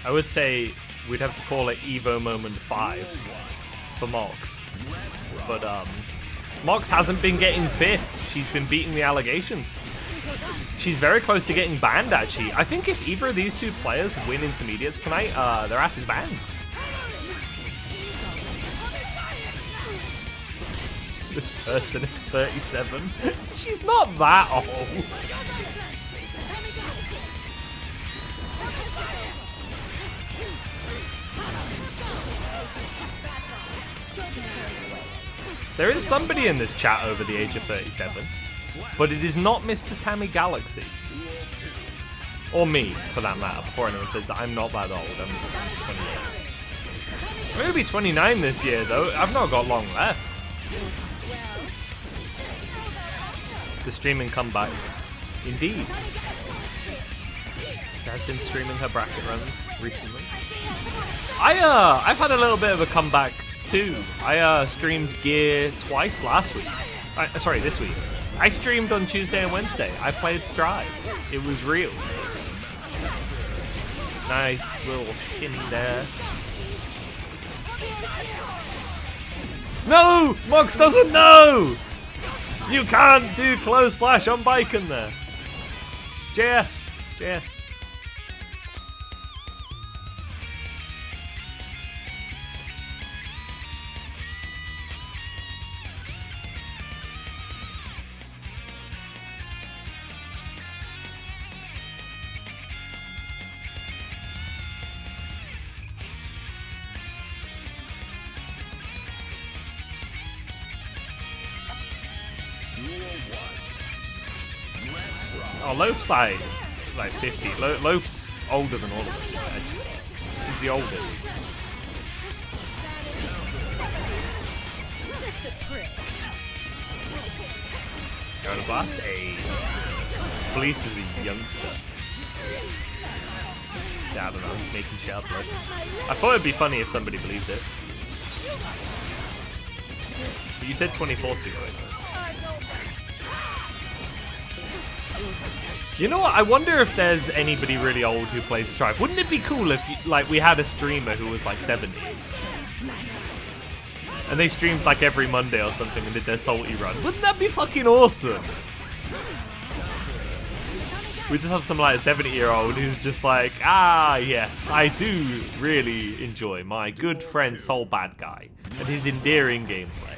I would say we'd have to call it Evo Moment 5 for Mox, but Mox hasn't been getting 5th. She's been beating the allegations. She's very close to getting banned, actually. I think if either of these two players win intermediates tonight, their ass is banned. This person is 37. She's not that old. There is somebody in this chat over the age of 37, but it is not Mr. Tammy Galaxy. Or me, for that matter, before anyone says that I'm not that old. I'm 28. I'm going to be 29 this year, though. I've not got long left. The streaming comeback. Indeed. She has been streaming her bracket runs recently. I've had a little bit of a comeback too. I streamed Gear twice last week. Sorry, this week. I streamed on Tuesday and Wednesday. I played Stride. It was real. Nice little skin there. No! Mox doesn't know! You can't do close slash on Bacon there. JS. JS. Oh, Loaf's like 50. Loaf's older than all of us, actually. He's the oldest. Just a prick. Going to blast? Hey. Police is a youngster. Yeah, I don't know, I'm just making shit up. Like. I thought it'd be funny if somebody believed it. But you said 2040, right? You know what? I wonder if there's anybody really old who plays Strife. Wouldn't it be cool if, like, we had a streamer who was like 70, and they streamed like every Monday or something and did their salty run? Wouldn't that be fucking awesome? We just have some like 70-year-old who's just like, ah, yes, I do really enjoy my good friend Soul Bad Guy and his endearing gameplay.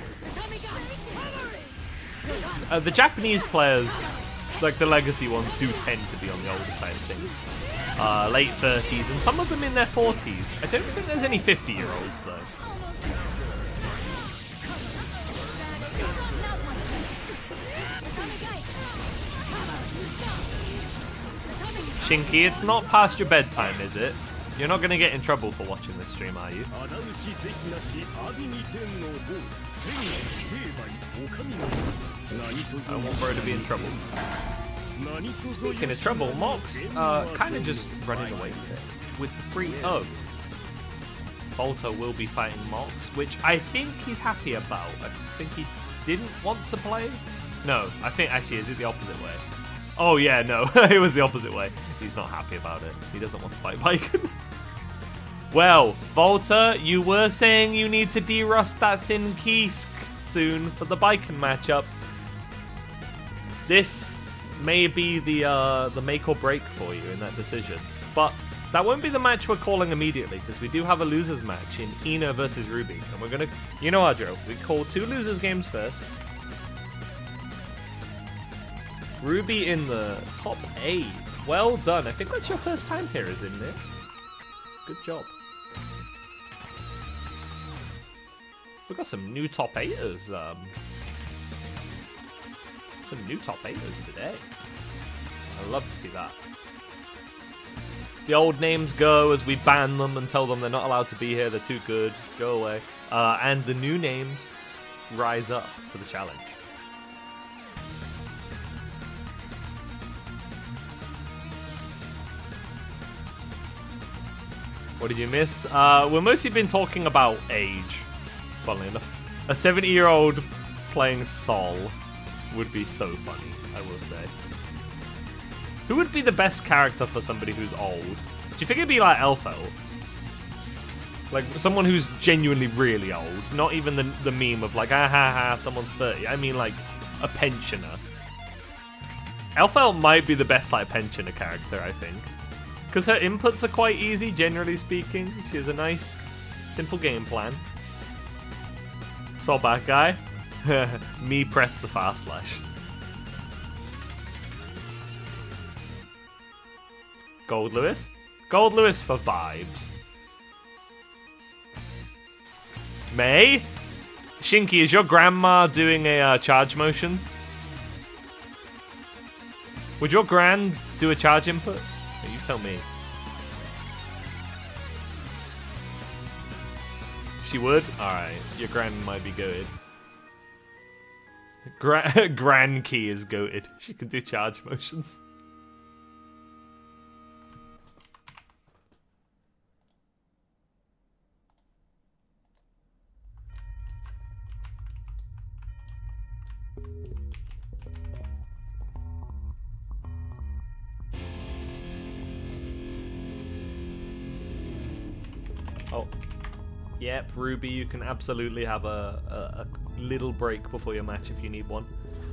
The Japanese players, like the legacy ones, do tend to be on the older side of things. Late 30s, and some of them in their 40s. I don't think there's any 50-year-olds, though. Shinky, it's not past your bedtime, is it? You're not gonna get in trouble for watching this stream, are you? 仇討ち是非なし阿ビ二天のボス千成敗お上のボス何と I don't want Bro to be in trouble. 何とぞ Speaking of trouble, Mox kind of just running away with it. With the free O's. Volta will be fighting Mox, which I think he's happy about. I think he didn't want to play. No, I think actually, is it the opposite way? Oh yeah, no, it was the opposite way. He's not happy about it. He doesn't want to fight Baiken. Well, Volta, you were saying you need to de-rust that Sin Kisk soon for the Baiken matchup. This may be the make or break for you in that decision, but that won't be the match we're calling immediately because we do have a losers match in Ina versus Ruby, and we're gonna, you know our drill. We call 2 losers games first. Ruby in the top 8. Well done. I think that's your first time here, isn't it? Good job. We've got some new top 8ers. Some new top 8ers today. I love to see that. The old names go as we ban them and tell them they're not allowed to be here. They're too good. Go away. And the new names rise up to the challenge. What did you miss? We've mostly been talking about age, funnily enough. A 70-year-old playing Sol would be so funny, I will say. Who would be the best character for somebody who's old? Do you think it'd be like Elfo? Like someone who's genuinely really old. Not even the meme of like, ah ha ha, someone's 30. I mean like a pensioner. Elfo might be the best like pensioner character, I think. Because her inputs are quite easy, generally speaking. She has a nice, simple game plan. So bad guy. Me press the fast slash. Gold Lewis? Gold Lewis for vibes. May? Shinky, is your grandma doing a charge motion? Would your gran do a charge input? You tell me. She would? Alright, your gran might be goated. Gran Key is goated. She can do charge motions. Oh, yep, Ruby, you can absolutely have a little break before your match if you need one.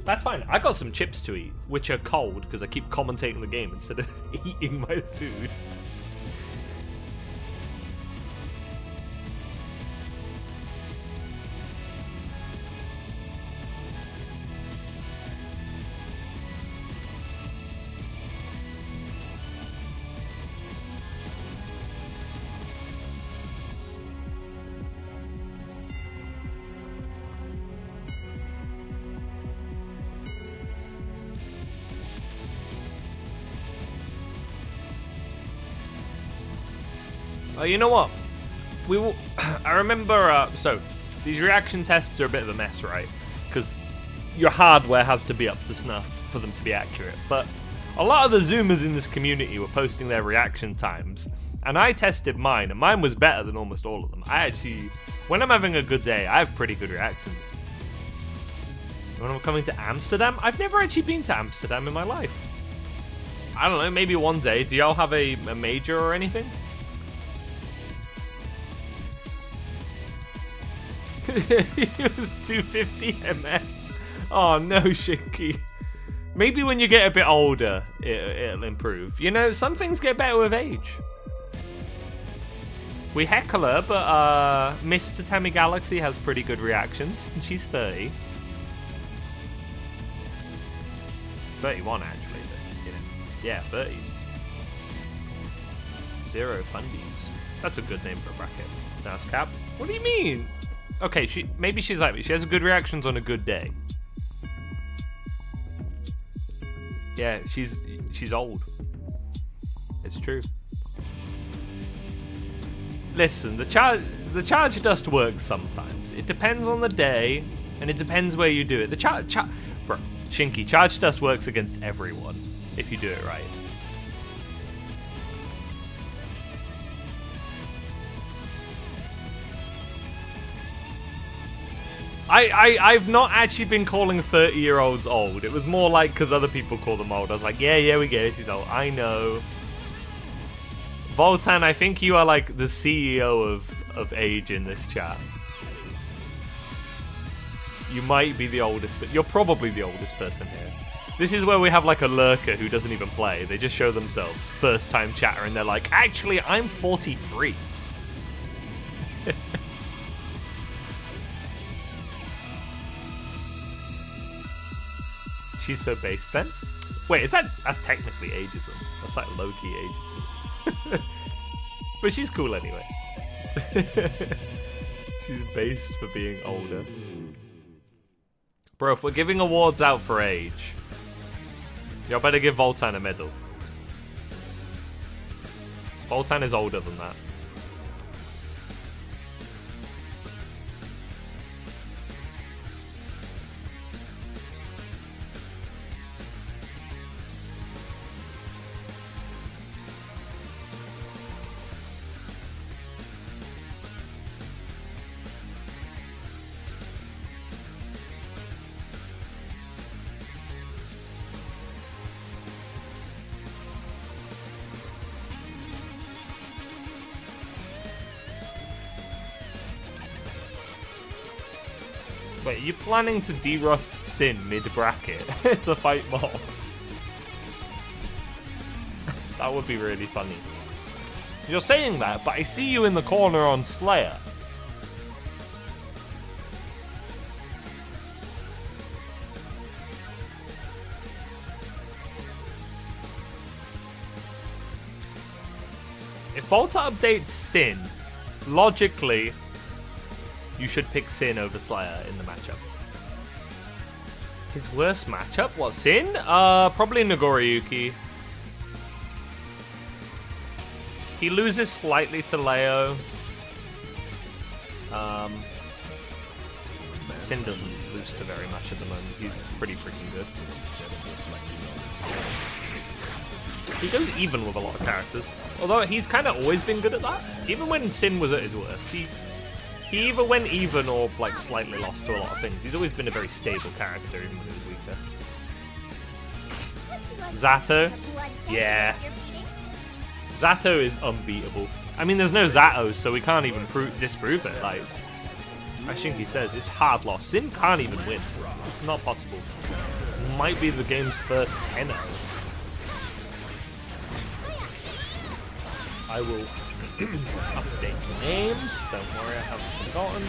That's fine. I got some chips to eat, which are cold because I keep commentating the game instead of eating my food. You know what? I remember. So these reaction tests are a bit of a mess, right? Because your hardware has to be up to snuff for them to be accurate. But a lot of the Zoomers in this community were posting their reaction times, and I tested mine, and mine was better than almost all of them. I actually, when I'm having a good day, I have pretty good reactions. When I'm coming to Amsterdam, I've never actually been to Amsterdam in my life. I don't know, maybe one day. Do y'all have a major or anything? It was 250 MS. Oh no, Shinky. Maybe when you get a bit older, it'll improve. You know, some things get better with age. We heckle her, but Miss Tatami Galaxy has pretty good reactions, and she's 30. 31 actually, but, you know. Yeah, 30s. Zero Fundies. That's a good name for a bracket. That's cap. What do you mean? Okay, maybe she's like me. She has good reactions on a good day. Yeah, she's old. It's true. Listen, the charge dust works sometimes. It depends on the day, and it depends where you do it. Bro, Shinky, charge dust works against everyone if you do it right. I've not actually been calling 30-year-olds old. It was more like because other people call them old. I was like, yeah, we get it. She's old. I know. Voltan, I think you are like the CEO of age in this chat. You might be the oldest, but you're probably the oldest person here. This is where we have like a lurker who doesn't even play. They just show themselves. First time chatter, and they're like, actually, I'm 43. She's so based then? Wait, that's technically ageism. That's like low-key ageism. But she's cool anyway. She's based for being older. Bro, if we're giving awards out for age, y'all better give Voltan a medal. Voltan is older than that. Wait, are you planning to derust Sin mid-bracket to fight mobs? That would be really funny. You're saying that, but I see you in the corner on Slayer. If Volta updates Sin, logically, you should pick Sin over Slayer in the matchup. His worst matchup? What, Sin? Probably Nagoriyuki. He loses slightly to Leo. Sin doesn't lose to very much at the moment. He's pretty freaking good. He goes even with a lot of characters. Although he's kind of always been good at that. Even when Sin was at his worst, he either went even or like slightly lost to a lot of things. He's always been a very stable character, even when he was weaker. Zato? Yeah. Zato is unbeatable. I mean, there's no Zato, so we can't even disprove it. Like, I think he says, it's hard loss. Sin can't even win. It's not possible. Might be the game's first 10-0. I will update names. Don't worry, I haven't forgotten.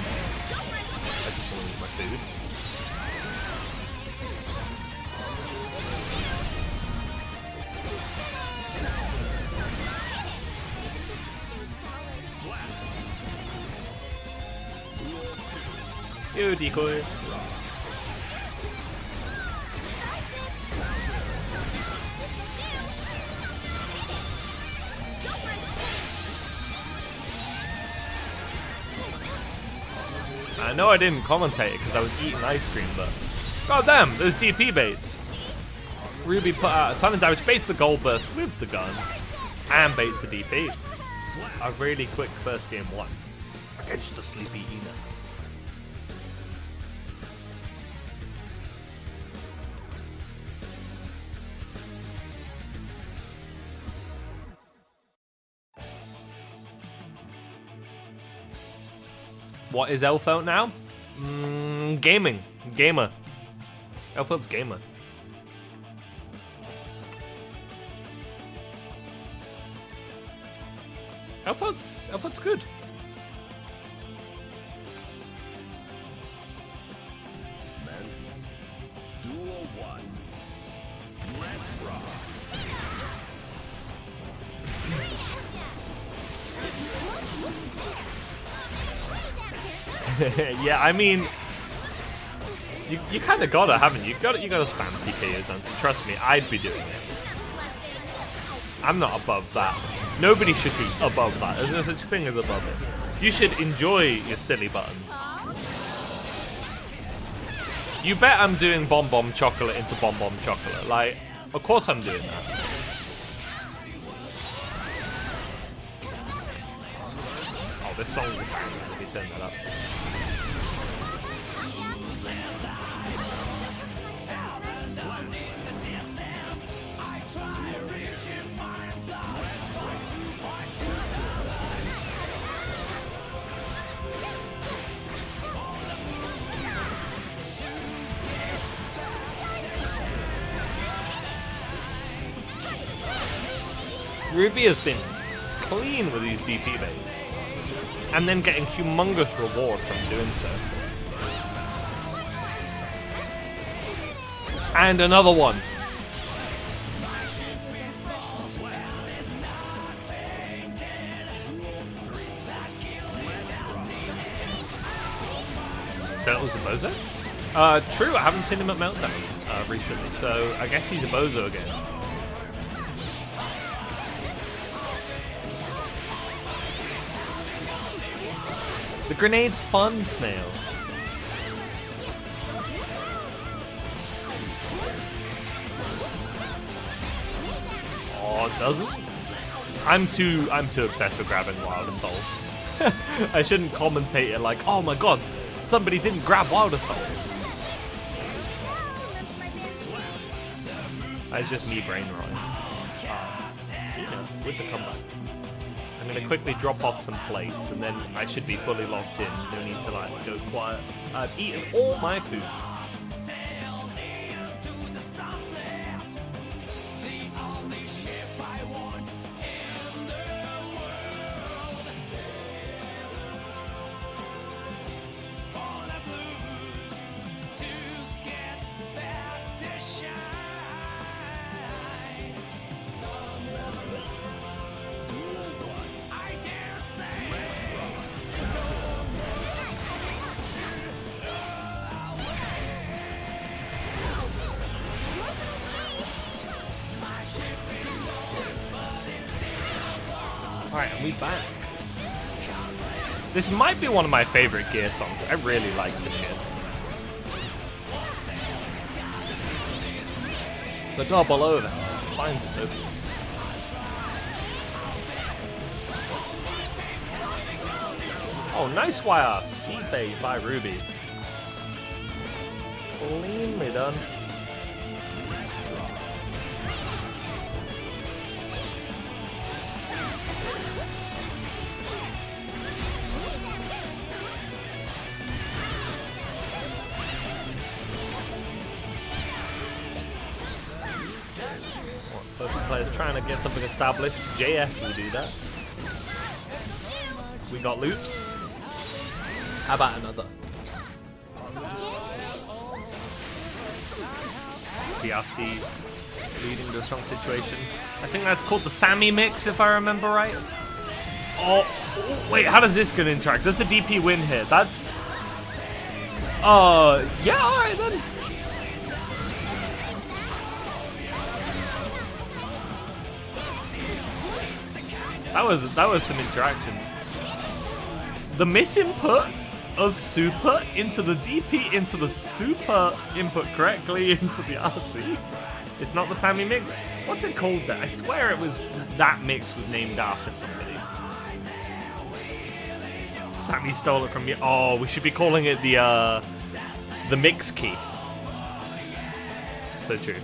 I just want to eat my food. Yo, decoy. I know I didn't commentate it because I was eating ice cream, but god damn, those DP baits. Ruby put out a ton of damage, baits the gold burst with the gun, and baits the DP. A really quick first game one against the Sleepy Ina. What is Elfelt now? Gaming. Gamer. Elfelt's gamer. Elfelt's good. Duel 1. Let's rock. Yeah, I mean, you kind of gotta, haven't you? You gotta spam TK Zanti. Trust me, I'd be doing it. I'm not above that. Nobody should be above that. There's no such thing as above it. You should enjoy your silly buttons. You bet I'm doing Bomb Bomb Chocolate into Bomb Bomb Chocolate. Like, of course I'm doing that. Oh, this song is banging. Let me turn that up. Ruby has been clean with these DP baits, and then getting humongous reward from doing so. And another one. So that was a bozo? True, I haven't seen him at Meltdown recently, so I guess he's a bozo again. The grenade's fun, Snail. Oh, it doesn't? I'm too obsessed with grabbing Wild Assault. I shouldn't commentate it like, oh my god, somebody didn't grab Wild Assault. That's just me brain rotting. With the comeback. I'm gonna quickly drop off some plates and then I should be fully locked in. No need to like go quiet. I've eaten all my food. Alright, and we back. This might be one of my favorite Gear songs. I really like the shit. The double over. Finds it open. Oh, nice wire. C-bait by Ruby. Cleanly done. Both the players trying to get something established. JS will do that. We got loops. How about another? DRC leading to a strong situation. I think that's called the Sammy mix, if I remember right. Oh, wait, how does this gonna interact? Does the DP win here? That's... yeah, alright then. That was some interactions. The misinput of super into the DP into the super input correctly into the RC. It's not the Sammy mix. What's it called there? I swear it was that mix was named after somebody. Sammy stole it from me. Oh, we should be calling it the mix key. So true.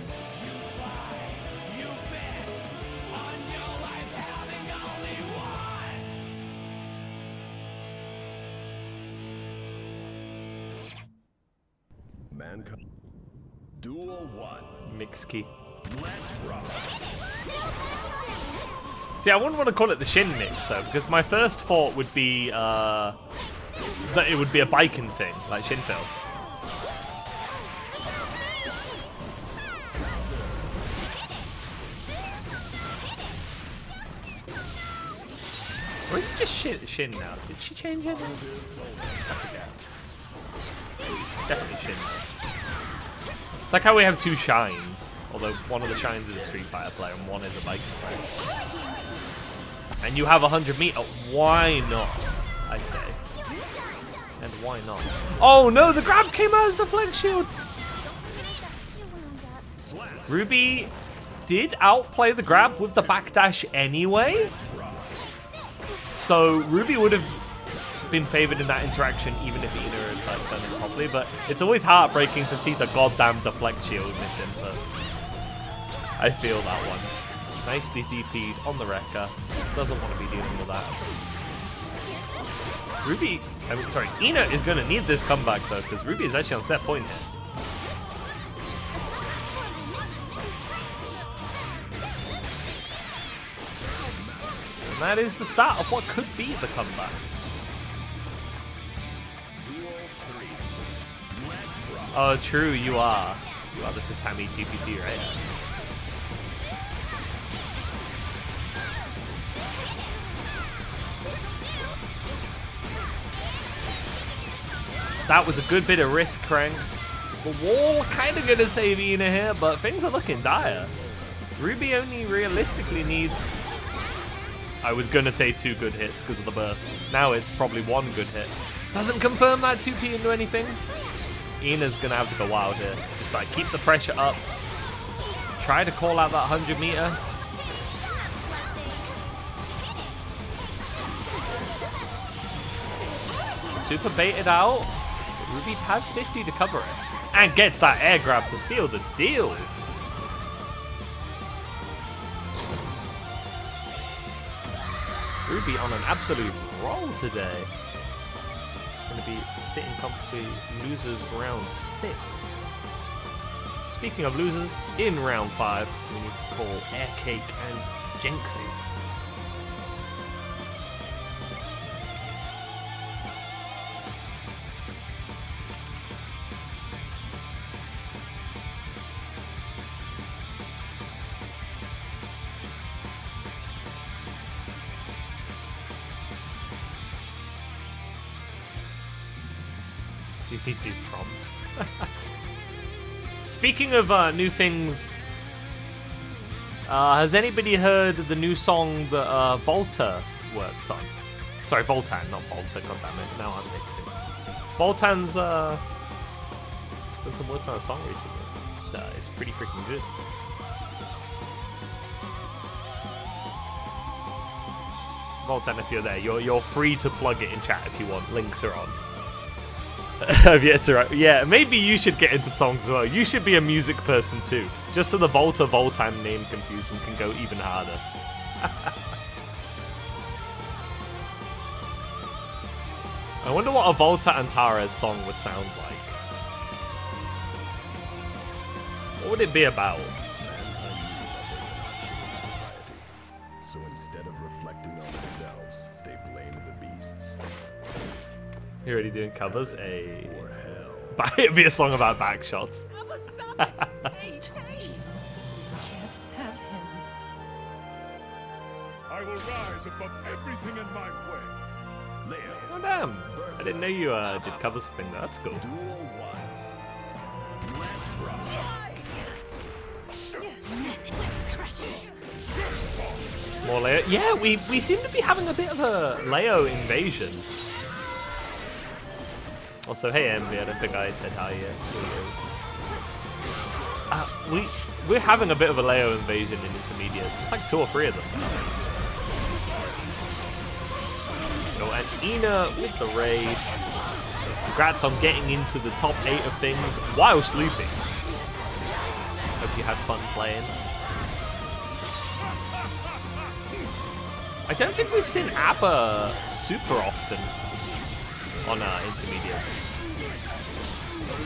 Mankind. Duel 1. Mix key. Let's rock. See, I wouldn't want to call it the Shin mix though, because my first thought would be that it would be a biking thing, like Shinfil. Or is it just Shin now? Did she change it? I forget. Definitely Shin. It's like how we have two shines, Although one of the Shines is a Street Fighter player and one is a Viking player. And you have 100 meter. Why not? I say. And why not? Oh no, the grab came out as the flex shield. Ruby did outplay the grab with the backdash anyway. So Ruby would have been favored in that interaction even if Ina had like done it properly, but it's always heartbreaking to see the goddamn deflect shield missing, but I feel that one. Nicely DP'd on the Rekka. Doesn't want to be dealing with that. Ruby, Ina is going to need this comeback though, because Ruby is actually on set point here. And that is the start of what could be the comeback. Oh, true, you are. You are the Tatami GPT, right? That was a good bit of risk cranked. The wall kind of going to save Ina here, but things are looking dire. Ruby only realistically needs... I was going to say 2 good hits because of the burst. Now it's probably 1 good hit. Doesn't confirm that 2P into anything. Ina's going to have to go wild here. Just like keep the pressure up. Try to call out that 100 meter. Super baited out. Ruby has 50 to cover it. And gets that air grab to seal the deal. Ruby on an absolute roll today. Going to be sitting comfortably losers round 6. Speaking of losers, in round 5, we need to call Air Cake and Jinxie. DPP proms. Speaking of new things, has anybody heard the new song that Volta worked on? Sorry, Voltan, not Volta, goddammit. Now I'm mixing. Voltan's done some work on a song recently. It's pretty freaking good. Voltan, if you're there, you're free to plug it in chat if you want. Links are on. I've yet to write. Yeah, maybe you should get into songs as well. You should be a music person too, just so the Voltan name confusion can go even harder. I wonder what a Volta and Tara's song would sound like. What would it be about? So instead of reflecting on themselves, they blame the beasts. You're already doing covers? But it'd be a song about back shots. Abba, stop it! Hey, hey! Can't have him. I will rise above everything in my way. Leo. Oh damn! I didn't know you did covers for things. That's cool. Duel 1. Let's rock. More Leo. Yeah, we seem to be having a bit of a Leo invasion. Also, hey Envy, I don't think I said hi yet. We're having a bit of a Leo invasion in intermediates. It's like 2 or 3 of them. Oh, and Ina with the raid. So congrats on getting into the top 8 of things while sleeping. Hope you had fun playing. I don't think we've seen Abba super often on intermediates.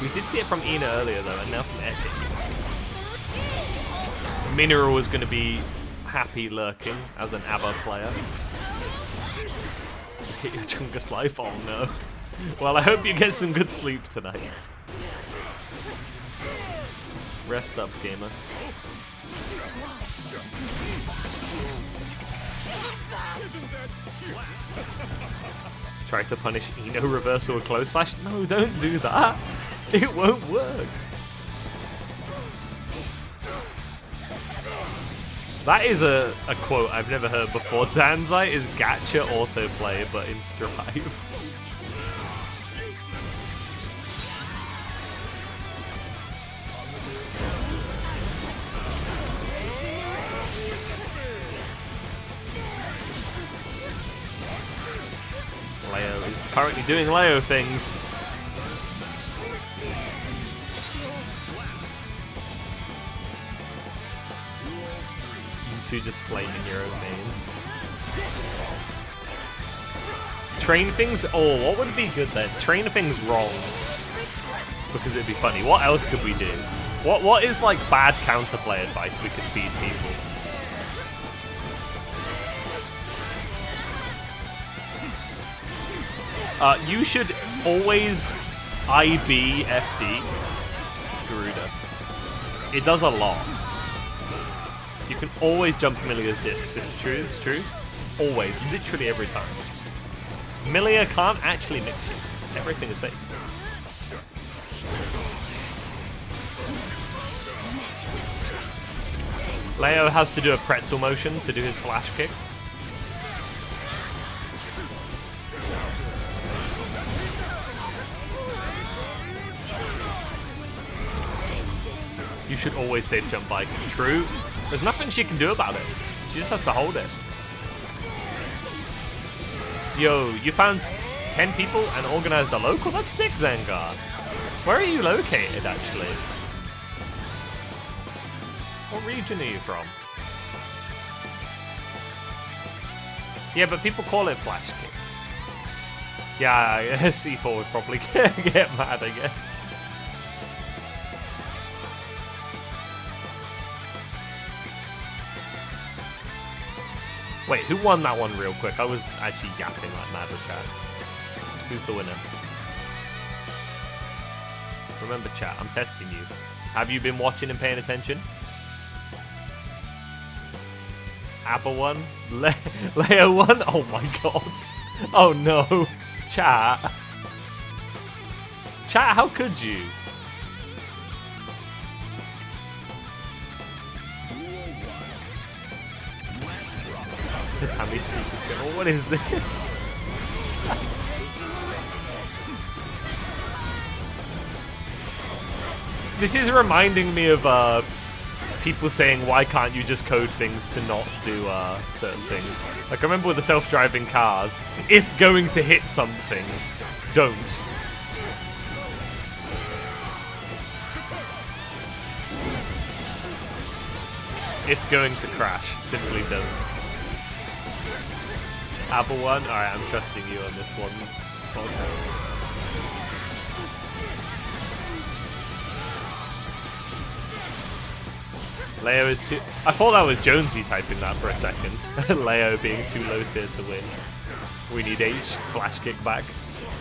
We did see it from Ina earlier though, and now from Epic. Mineral is going to be happy lurking as an ABBA player. Hit your Chungus life? Oh no. Well, I hope you get some good sleep tonight. Rest up, gamer. Try to punish Ino reversal with close slash? No, don't do that. It won't work. That is a quote I've never heard before. Danzai is gacha autoplay, but in Strive. Leo is currently doing Leo things. You two just flaming your own mains. Train things? Oh, what would be good then? Train things wrong. Because it'd be funny. What else could we do? What is like bad counterplay advice we could feed people? You should always IB FD Garuda. It does a lot. You can always jump Milia's disc. This is true, it's true. Always, literally every time. Milia can't actually mix you. Everything is fake. Leo has to do a pretzel motion to do his flash kick. You should always safe jump bike. True. There's nothing she can do about it. She just has to hold it. Yo, you found 10 people and organized a local? That's sick, Zangar. Where are you located, actually? What region are you from? Yeah, but people call it flash kick. Yeah, C4 would probably get mad, I guess. Wait, who won that one real quick? I was actually yapping like mad with chat. Who's the winner? Remember chat, I'm testing you. Have you been watching and paying attention? Abba won? Leo won? Oh my god. Oh no. Chat. Chat, how could you? Tatami Seeker's Girl. What is this? This is reminding me of people saying, why can't you just code things to not do certain things? Like, I remember with the self-driving cars, if going to hit something, don't. If going to crash, simply don't. Apple one? Alright, I'm trusting you on this one. Okay. Leo is too... I thought that was Jonesy typing that for a second. Leo being too low tier to win. We need H, flash kick back.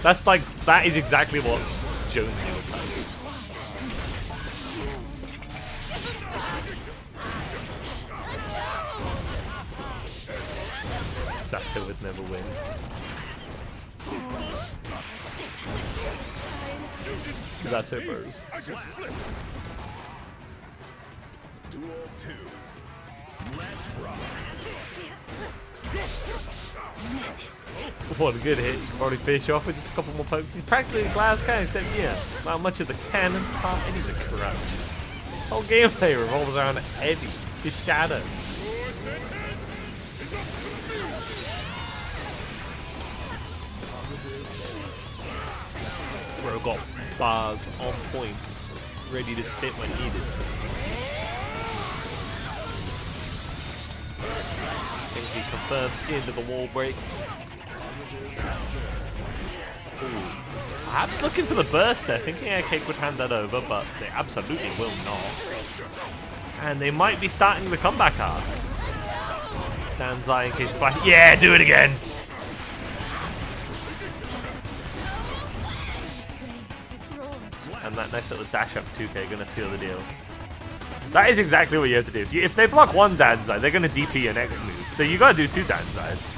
That's like... That is exactly what Jonesy would type. Sato would never win. Zato bros. Duel 2. Let's rock. What a good hit. Already finish off with just a couple more pokes. He's practically a glass cannon, except yeah, not much of the cannon part. Eddie's a crutch. Whole gameplay revolves around Eddie, his shadow. Bro got bars on point, ready to spit when needed. Thinks he confirms into the wall break. Ooh. Perhaps looking for the burst there, thinking Air Cake would hand that over, but they absolutely will not. And they might be starting the comeback arc. Danzai in case of flash. Yeah, do it again! And that nice little dash up 2K gonna seal the deal. That is exactly what you have to do. If they block one Danzai, they're gonna DP your next move. So you gotta do two Danzais.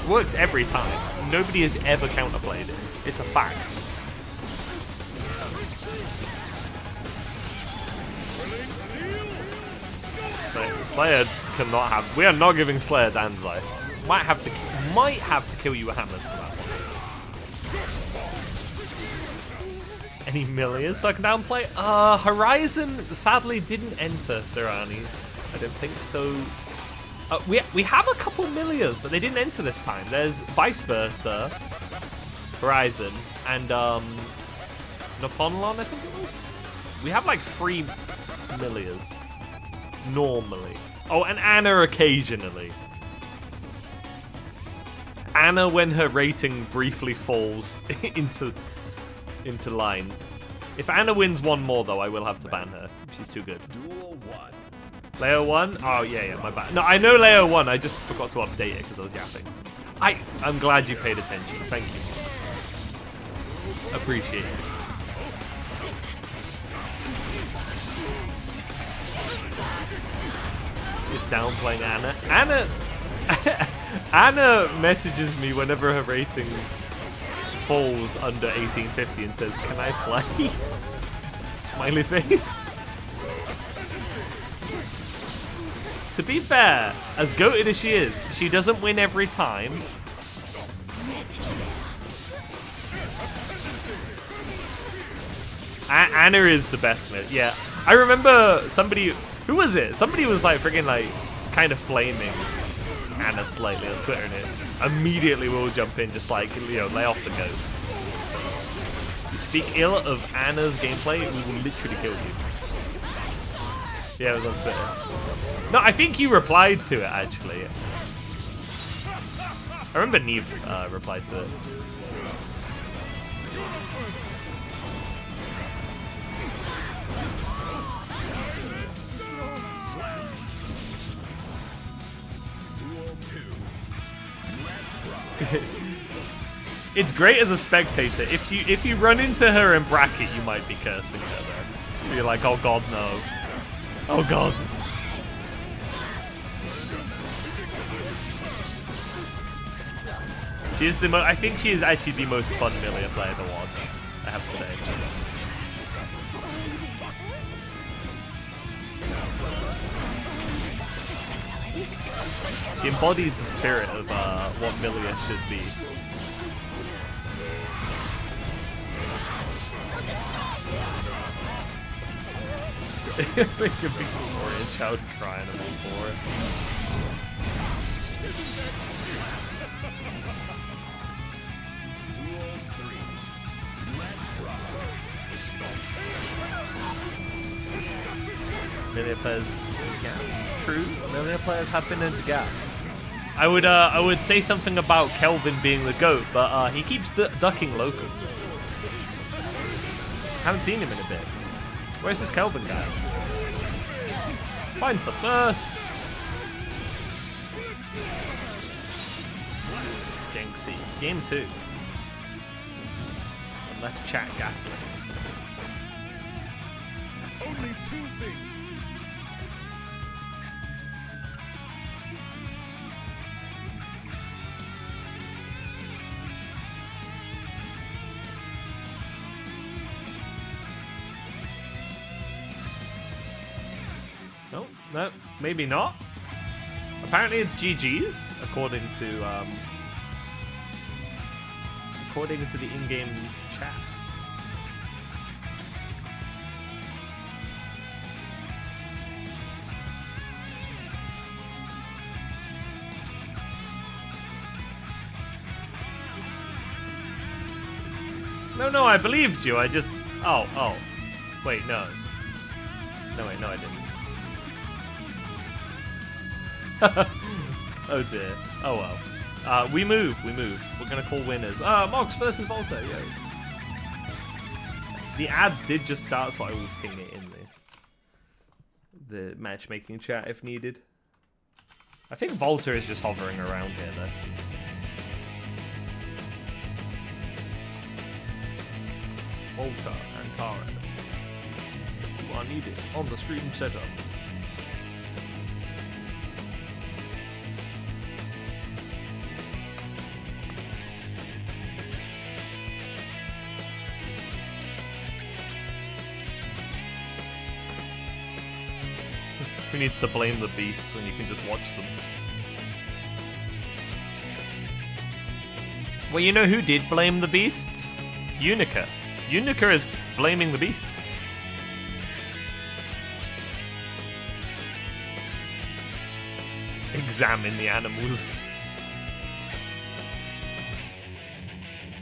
It works every time. Nobody has ever counterplayed it. It's a fact. Slayer cannot have. We are not giving Slayer Danzai. Might have to kill you with hammers for that one. Any millions so I can downplay? Horizon sadly didn't enter Sirani. I don't think so. We have a couple millions, but they didn't enter this time. There's vice versa, Horizon, and Naponlon, I think it was. We have like 3 millions normally. Oh, and Anna occasionally. Anna when her rating briefly falls into line. If Anna wins one more though, I will have to ban her. She's too good. Duel 1. Leo 1? Oh yeah, my bad. No, I know Leo 1, I just forgot to update it because I was yapping. I'm glad you paid attention. Thank you, Mox. Appreciate it. It's downplaying Anna. Anna messages me whenever her rating falls under 1850 and says, "Can I play?" Smiley face. To be fair, as goated as she is, she doesn't win every time. Anna is the best mid. Yeah, I remember somebody. Who was it? Somebody was like freaking like kind of flaming Anna slightly on Twitter, and it immediately we'll jump in, just like, you know, lay off the goat. You speak ill of Anna's gameplay, we will literally kill you. Yeah, it was on Twitter. No, I think you replied to it actually. I remember Neve replied to it. It's great as a spectator. If you run into her in bracket, you might be cursing her then. You're like, oh god, no. Oh god. She is I think she is actually the most fun Millia player to watch, I have to say. She embodies the spirit of what Millia should be. Like a Victorian child crying on the floor. Millia players, yeah, true. Millia players have been into gap. I would say something about Kelvin being the GOAT, but he keeps ducking local. Haven't seen him in a bit. Where's this Kelvin guy? Finds the first. Jinxie. Game 2. And let's chat Gasly. Only 2 things. No, maybe not. Apparently it's GG's, according to the in-game chat. No, I believed you. I just... Oh. Wait, no. No, wait, no, I didn't. Oh dear. Oh well. We move. We're gonna call winners. Mox versus Volta, yo. The ads did just start, so I will ping it in the matchmaking chat if needed. I think Volta is just hovering around here though. Volta and Tara. You are needed on the stream setup. Who needs to blame the beasts when you can just watch them? Well, you know who did blame the beasts? Unica. Unica is blaming the beasts. Examine the animals.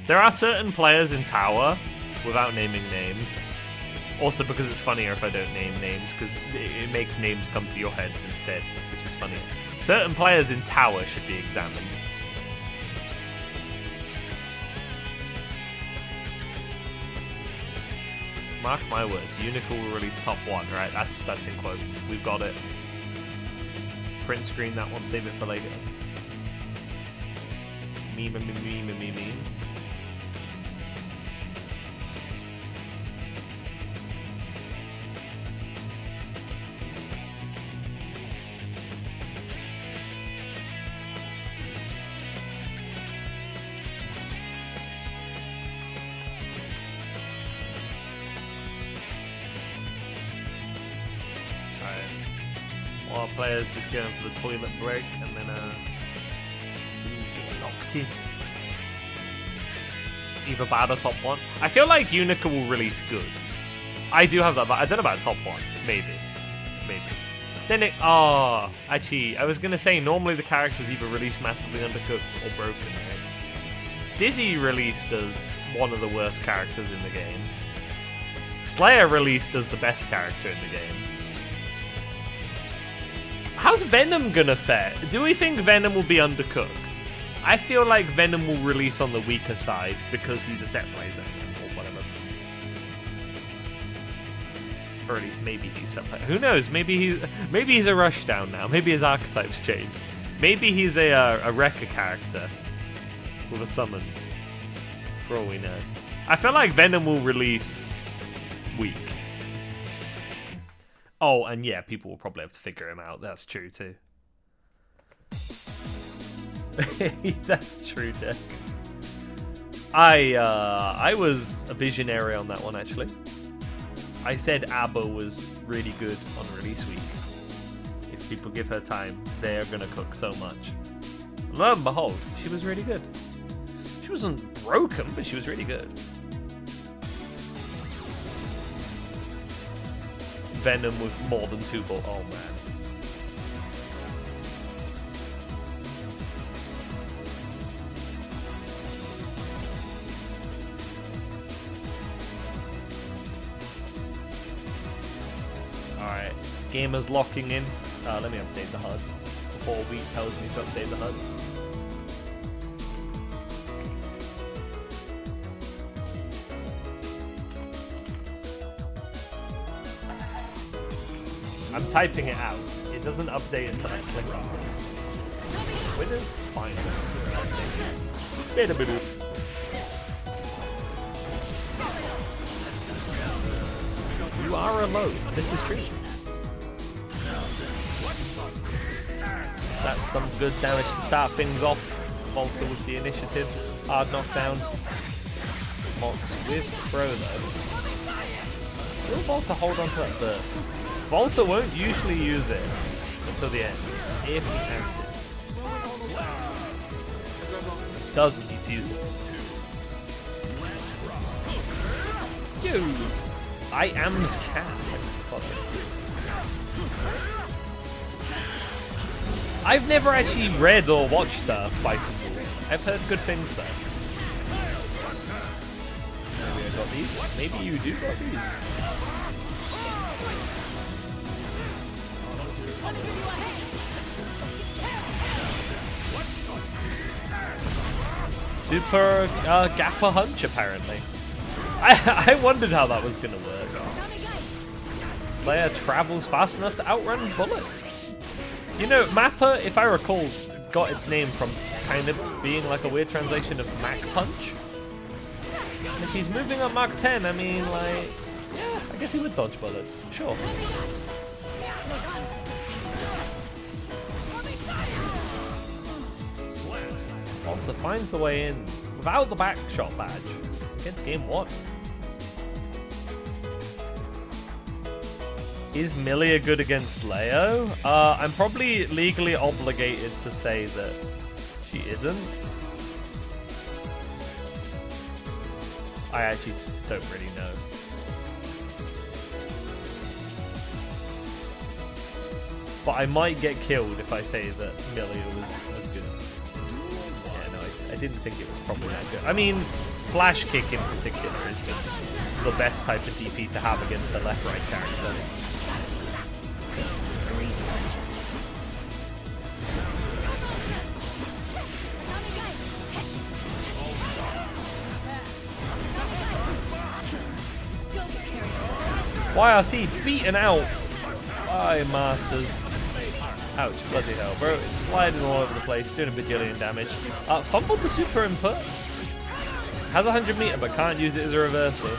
There are certain players in Tower, without naming names, also because it's funnier if I don't name names, because it makes names come to your heads instead, which is funnier. Certain players in Tower should be examined. Mark my words, Unica will release top 1, right? That's in quotes. We've got it. Print screen that one, save it for later. Meme. While players just going for the toilet break and then get locked in. Either bad or top 1. I feel like Unica will release good. I do have that, but I don't know about top 1. Maybe. Then it... Oh, actually, I was going to say normally the characters either release massively undercooked or broken, right? Dizzy released as one of the worst characters in the game. Slayer released as the best character in the game. How's Venom gonna fare? Do we think Venom will be undercooked? I feel like Venom will release on the weaker side because he's a set blazer or whatever. Or at least maybe he's set blazer. Who knows? Maybe he's a rushdown now. Maybe his archetype's changed. Maybe he's a Rekka character with a summon. For all we know. I feel like Venom will release weak. Oh, and yeah, people will probably have to figure him out. That's true, too. That's true, Dick. I was a visionary on that one, actually. I said ABBA was really good on release week. If people give her time, they're going to cook so much. Lo and behold, she was really good. She wasn't broken, but she was really good. Venom with more than 2 balls. Oh man. Alright, gamers locking in. Let me update the HUD before Wheat tells me to update the HUD. I'm typing it out. It doesn't update until I click on it. Windows? Fine. You are alone. This is true. That's some good damage to start things off. Volta with the initiative. Hard knockdown. Mox with throw though. Will Volta hold on to that burst? Volta won't usually use it until the end, if he has to. Doesn't need to use it. Yo! I am's cat. I've never actually read or watched Spice and Wolf. I've heard good things though. Maybe I got these. Maybe you do got these. Super Gapper Hunch, apparently. I wondered how that was going to work. Slayer travels fast enough to outrun bullets. You know, Mappa, if I recall, got its name from kind of being like a weird translation of Mach Punch. And if he's moving up Mach 10, I mean, like, yeah, I guess he would dodge bullets. Sure. Monster finds the way in without the back shot badge. Against game 1. Is Milia good against Leo? I'm probably legally obligated to say that she isn't. I actually don't really know. But I might get killed if I say that Milia was good. Yeah, no, I didn't think it was probably that good. I mean, Flash Kick in particular is just the best type of DP to have against a left-right character. YRC beaten out by Masters. Ouch, bloody hell, bro. It's sliding all over the place, doing a bajillion damage. Fumbled the super input. Has 100 meter, but can't use it as a reversal.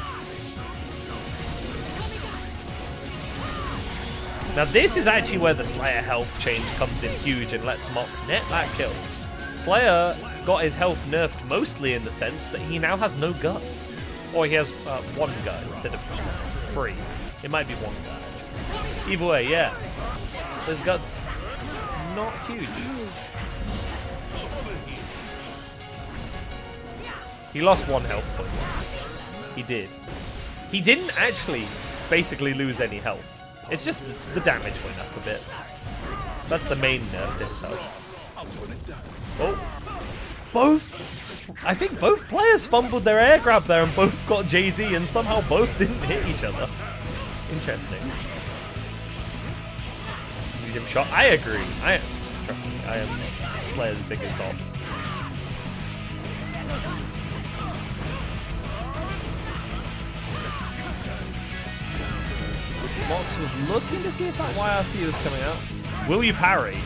Now this is actually where the Slayer health change comes in huge and lets Mox net that kill. Slayer got his health nerfed mostly in the sense that he now has no guts. Or he has one gut instead of 3. It might be one guy. Either way, yeah. His guts not huge. He lost 1 health point. He did. He didn't actually basically lose any health. It's just the damage went up a bit. That's the main nerf to his health. Oh. Both. I think both players fumbled their air grab there and both got JD and somehow both didn't hit each other. Interesting. Medium shot. I agree. Trust me, I am Slayer's biggest op. Mox was looking to see if that YRC was coming out. Will you parry?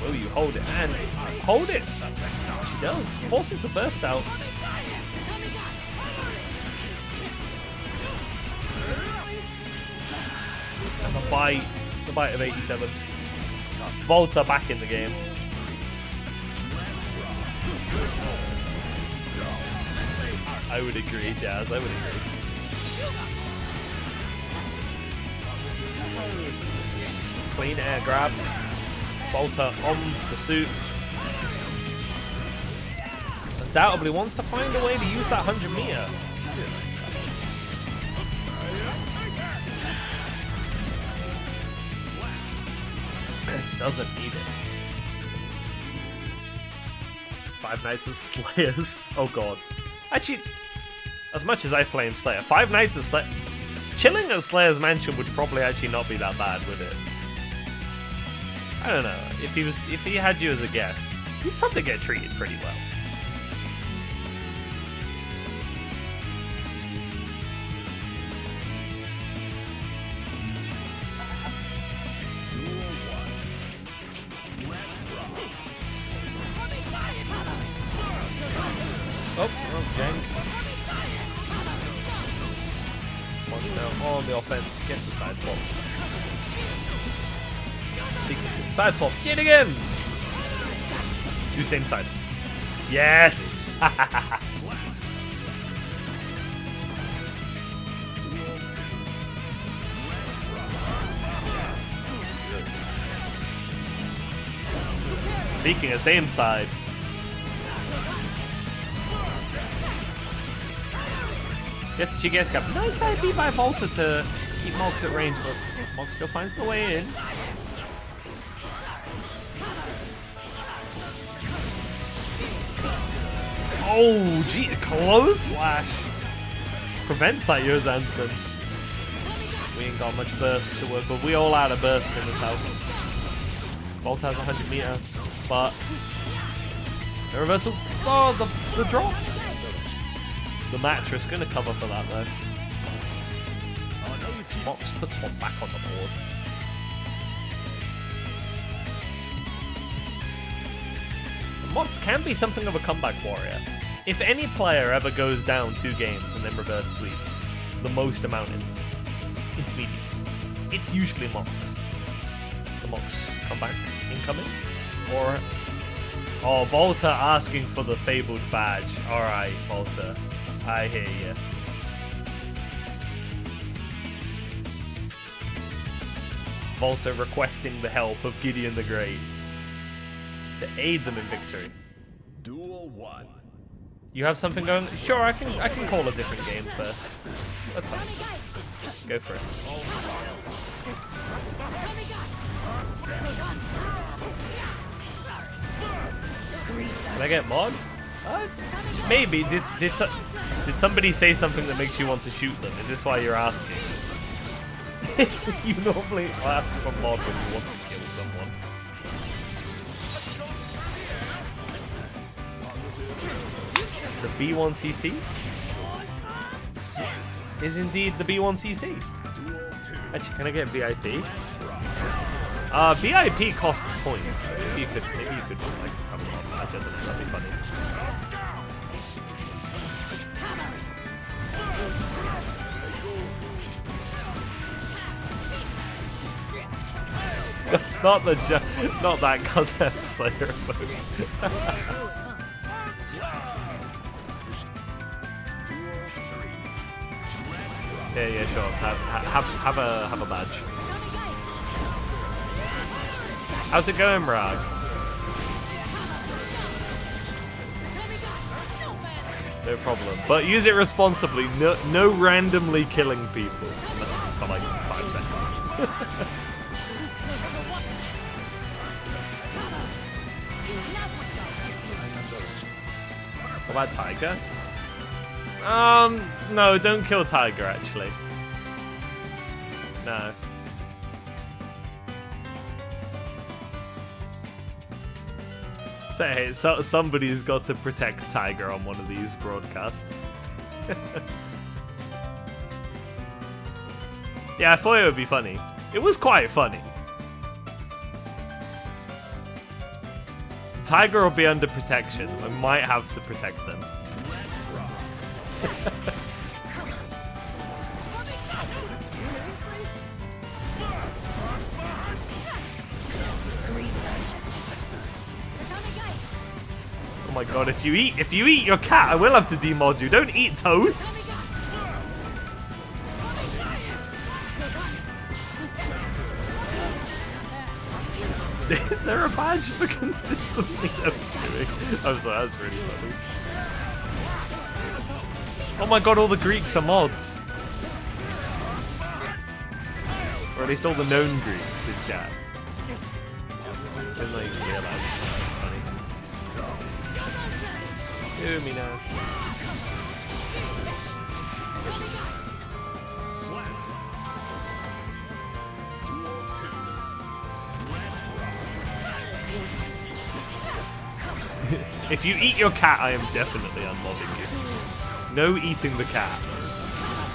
Or will you hold it? And hold it! She does. Forces the burst out. And the bite of 87. Volta back in the game. I would agree, Jazz. I would agree. Clean air grab. Volta on pursuit. Undoubtedly wants to find a way to use that 100 meter. Doesn't need it. 5 Nights of Slayers. Oh god. Actually, as much as I flame Slayer, 5 Nights of Slayer. Chilling at Slayer's mansion would probably actually not be that bad, would it? I don't know. If he had you as a guest, you'd probably get treated pretty well. Oh, jank. Once now on the offense, gets the side swap. Secret side swap yet again. Do same side. Yes. Speaking of same side. Yes, the GS cap. Nice IP by Volta to keep Mox at range, but Mox still finds the way in. Oh, gee, close slash. Prevents that Yozansen. We ain't got much burst to work, but we all out of burst in this house. Volta has 100 meter, but the reversal. Oh, the drop. The mattress gonna cover for that though. Mox puts one back on the board. Mox can be something of a comeback warrior. If any player ever goes down 2 games and then reverse sweeps the most amount in intermediates, it's usually Mox. The Mox comeback incoming? Or... oh, Volta asking for the fabled badge. Alright, Volta. I hear ya. Volta requesting the help of Gideon the Great to aid them in victory. Duel 1. You have something going? Sure, I can call a different game first. That's fine. Go for it. Can I get mod? Maybe. Did somebody say something that makes you want to shoot them? Is this why you're asking? You normally ask for mod when you want to kill someone. The B1CC is indeed the B1CC. Actually, can I get VIP? VIP costs points. Maybe you could like have a mod badge. I don't know, that'd be funny. Not that goddamn Slayer emote. Yeah, sure. Have a badge. How's it going, Rag? No problem. But use it responsibly. No randomly killing people. Unless it's for like 5 seconds. What about Tiger? No, don't kill Tiger, actually. No. Say, hey, somebody's got to protect Tiger on one of these broadcasts. Yeah, I thought it would be funny. It was quite funny. Tiger will be under protection. I might have to protect them. Oh my god, if you eat your cat, I will have to demod you. Don't eat toast. Is there a badge for consistently doing? I'm sorry, that's really funny. Oh my god, all the Greeks are mods. Or at least all the known Greeks in chat. Didn't know you could realize it. That's funny. Hear me now. If you eat your cat, I am definitely unmodding you. No eating the cat.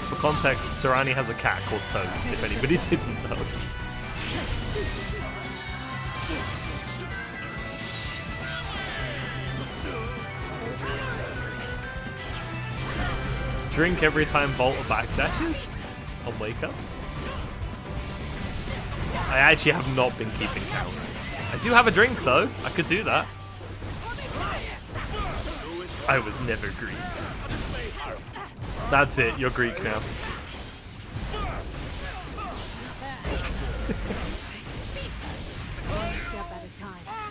For context, Sarani has a cat called Toast, if anybody didn't know. Drink every time Volta backdashes on Wake Up. I actually have not been keeping count. I do have a drink though, I could do that. I was never Greek. That's it, you're Greek now.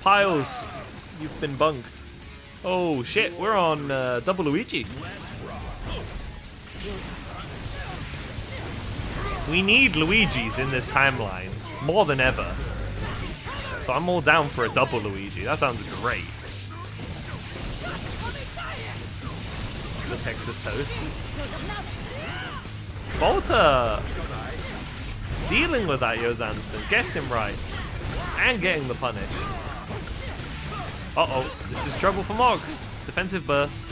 Piles, you've been bunked. Oh shit, we're on double Luigi. We need Luigis in this timeline, more than ever. So I'm all down for a double Luigi, that sounds great. The Texas Toast. Volta dealing with that Yozansen, guessing right, and getting the punish. Uh-oh, this is trouble for Mox. Defensive burst.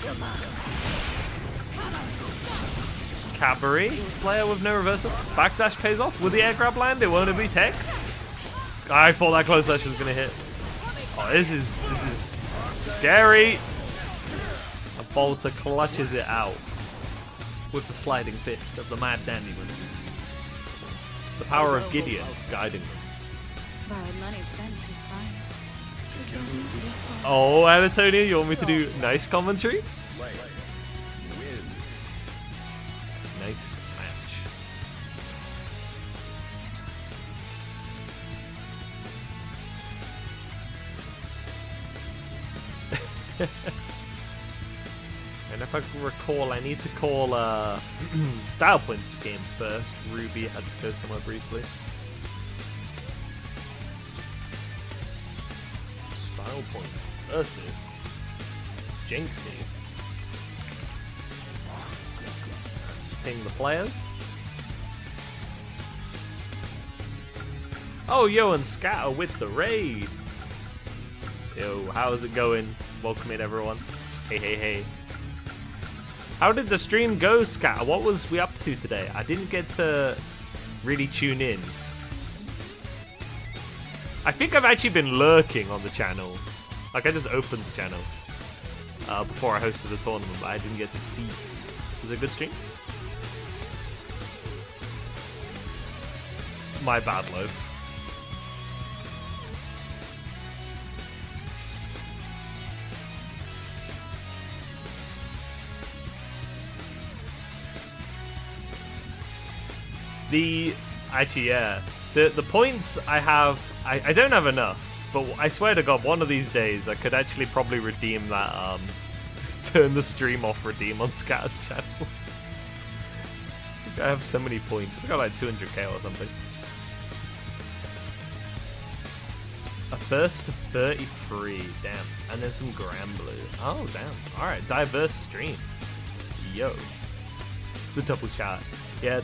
Cabaret, Slayer with no reversal. Backdash pays off. Will the air grab land? It won't be teched. I thought that close dash was gonna hit. Oh, this is scary. Volta clutches it out with the sliding fist of the Mad Dandyman. The power of Gideon guiding them. Borrowed money spent just fine. Oh, Anatolia, you want me to do nice commentary? Nice match. And if I can recall, I need to call Style Points game first. Ruby had to go somewhere briefly. Style Points versus Jinxie. Let's ping the players. Oh, yo, and Scatter with the raid. Yo, how's it going? Welcome in, everyone. Hey, hey, hey. How did the stream go, Scatter? What was we up to today? I didn't get to really tune in. I think I've actually been lurking on the channel. Like, I just opened the channel before I hosted the tournament, but I didn't get to see. Was it a good stream? My bad, Loaf. Actually, yeah. The points I have, I don't have enough, but I swear to God, one of these days I could actually probably redeem that, turn the stream off redeem on Scatter's channel. I think I have so many points. I got like 200k or something. A first to 33, damn. And then some Grand Blue. Oh, damn. Alright, diverse stream. Yo. The double chat. Yeah.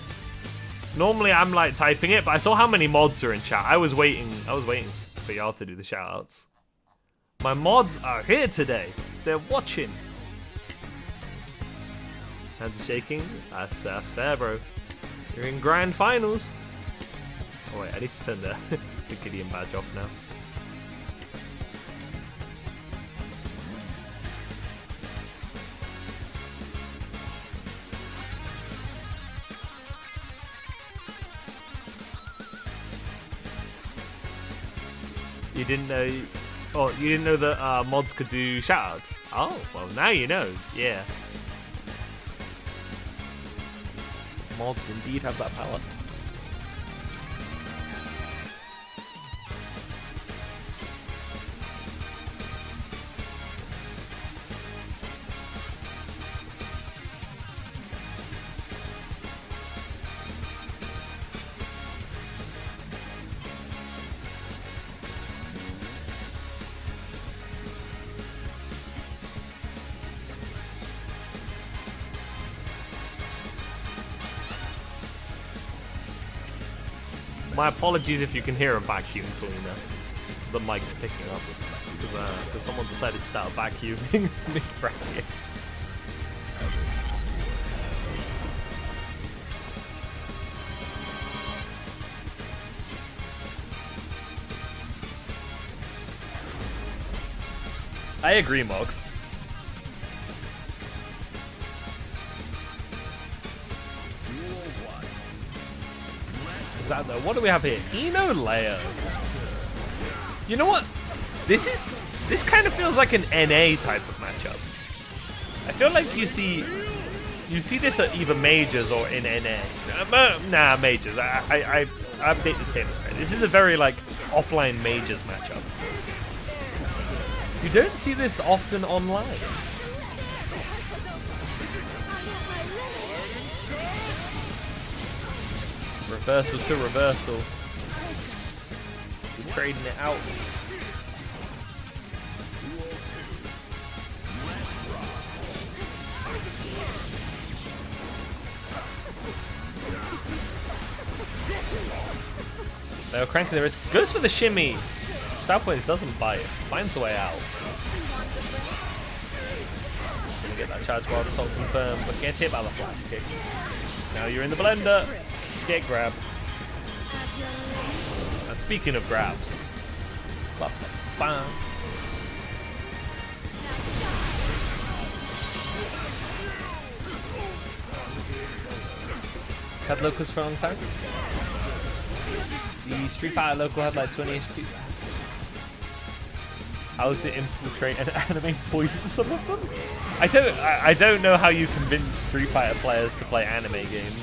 Normally I'm like typing it, but I saw how many mods are in chat. I was waiting for y'all to do the shoutouts. My mods are here today. They're watching. Hands are shaking. That's fair, bro. You're in grand finals. Oh wait, I need to turn the Gideon badge off now. You didn't know? Oh, you didn't know that mods could do shoutouts? Oh, well now you know. Yeah. Mods indeed have that power. My apologies if you can hear a vacuum cleaner. The mic's picking up because someone decided to start vacuuming mid-bracket. I agree, Mox. What do we have here? Eno Leo. You know what? This kind of feels like an NA type of matchup. I feel like you see this at either majors or in NA. Nah, majors. I update the status. This is a very like offline majors matchup. You don't see this often online. Reversal to reversal. We're trading it out. They're cranking the wrist. Goes for the shimmy. Style Points doesn't bite. Finds a way out. Gonna get that charge wild assault confirmed, but gets hit by the flat kick. Now you're in the blender. Get grab. And speaking of grabs, had locals for a long time. The Street Fighter local had like 20 HP. How to infiltrate and anime poison some of them? I don't know how you convince Street Fighter players to play anime games.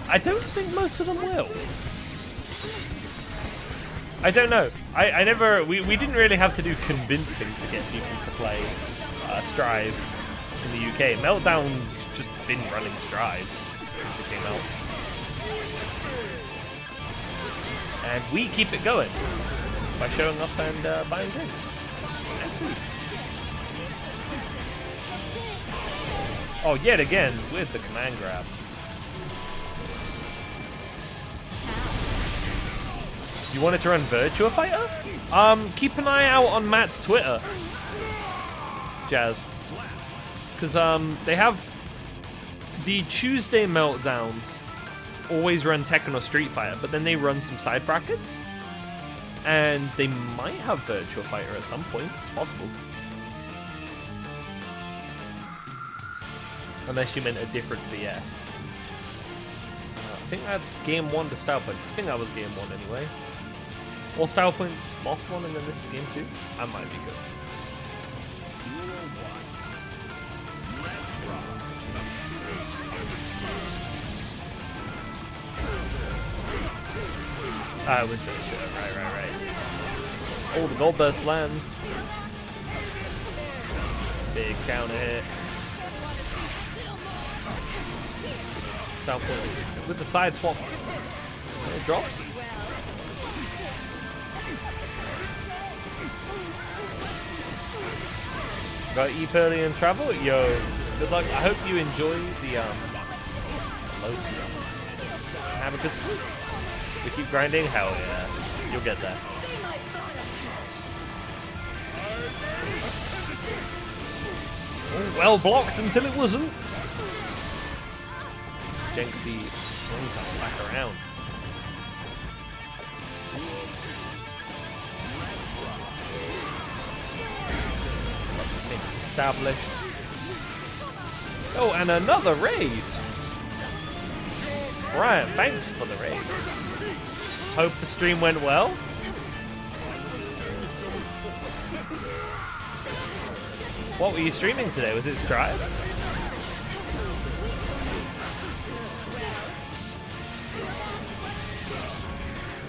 I don't think most of them will. I don't know. I never. We didn't really have to do convincing to get people to play Strive in the UK. Meltdown's just been running Strive since it came out. And we keep it going by showing up and buying drinks. And food. Oh, yet again, with the command grab. You wanted to run Virtua Fighter? Keep an eye out on Matt's Twitter, Jazz. Because they have the Tuesday Meltdowns always run Tekken or Street Fighter, but then they run some side brackets. And they might have Virtua Fighter at some point. It's possible. Unless you meant a different VF. I think that's game 1 to Style Points. I think that was game 1 anyway. Or Style Points lost one and then this is game 2. That might be good. I was pretty sure. Right. Oh, the gold burst lands. Big counter hit. Style Points with the side swap. It drops. Got to eat early and travel. Yo, good luck. I hope you enjoy the load. Have a good sleep. We keep grinding. Hell yeah, you'll get that. Oh, well blocked until it wasn't. Jenksy swings us back around. Mix established. Oh, and another raid. Brian, thanks for the raid. Hope the stream went well. What were you streaming today? Was it Strive?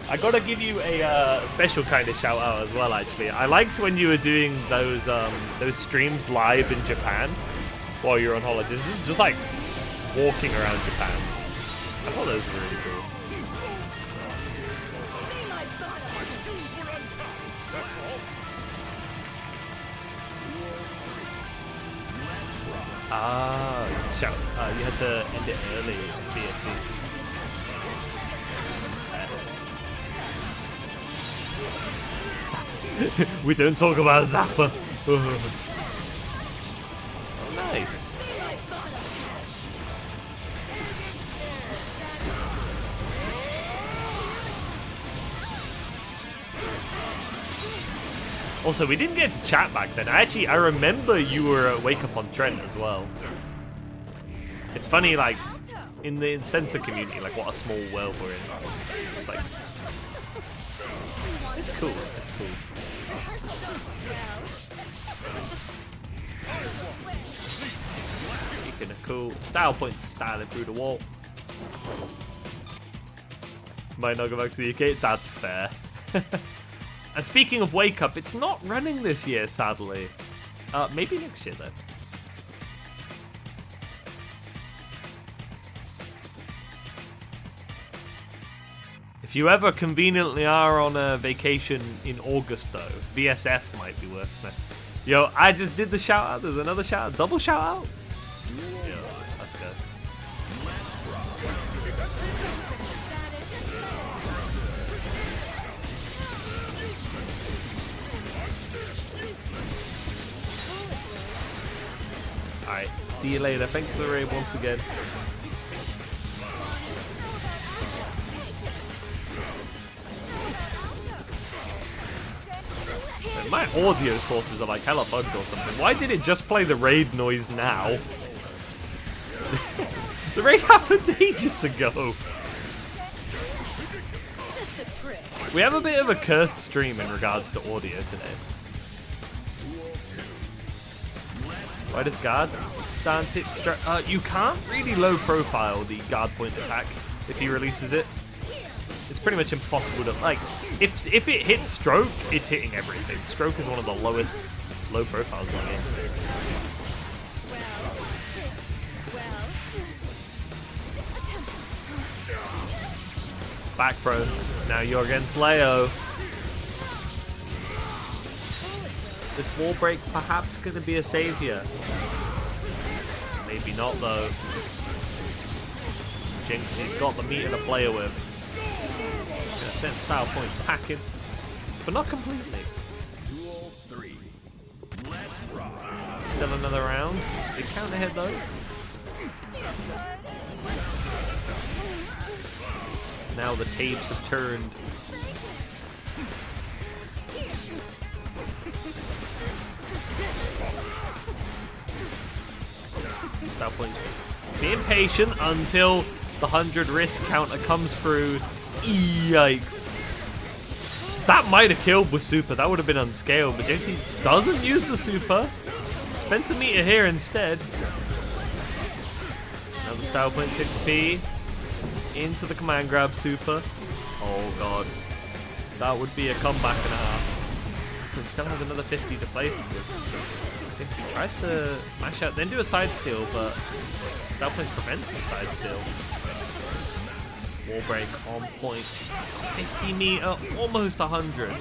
I gotta give you a special kind of shout out as well. Actually, I liked when you were doing those streams live in Japan while you're on holidays. This is just like walking around Japan. I thought those were really cool. Ah, shout! You had to end it early. I see. We don't talk about Zappa. Oh, nice. Also, we didn't get to chat back then. I remember you were at Wake Up on Trent as well. It's funny, like, in the Sensor community, like, what a small world we're in. It's like, it's cool. It's cool. Speaking of cool, Style Points styling through the wall. Might not go back to the UK. That's fair. And speaking of Wake Up, it's not running this year, sadly. Maybe next year, though. If you ever conveniently are on a vacation in August, though, VSF might be worth saying. Yo, I just did the shout out. There's another shout out. Double shout out? Yo, let's go. Alright, see you later. Thanks for the raid once again. Man, my audio sources are like hella bugged or something. Why did it just play the raid noise now? The raid happened ages ago. We have a bit of a cursed stream in regards to audio today. Why does guard stance hit you can't really low profile the guard point attack if he releases it. It's pretty much impossible to like. If it hits stroke, it's hitting everything. Stroke is one of the lowest low profiles in the game. Back throw. Now you're against Leo. This wall break perhaps going to be a savior. Maybe not though. Jinxie's got the meter to play with. Gonna send style points packing, but not completely. Duel 3. Let's rock. Still another round. Big counter hit though. Now the tapes have turned. Style points. Being patient until the 100 risk counter comes through. Yikes. That might have killed with super. That would have been unscaled, but Jinxie doesn't use the super. Spends the meter here instead. Another style point 6p. Into the command grab super. Oh god. That would be a comeback and a half. And still has another 50 to play with. Jinxie tries to mash out, then do a side steal, but style points prevents the side steal. Wall break on point. He's got 50 meter, almost 100.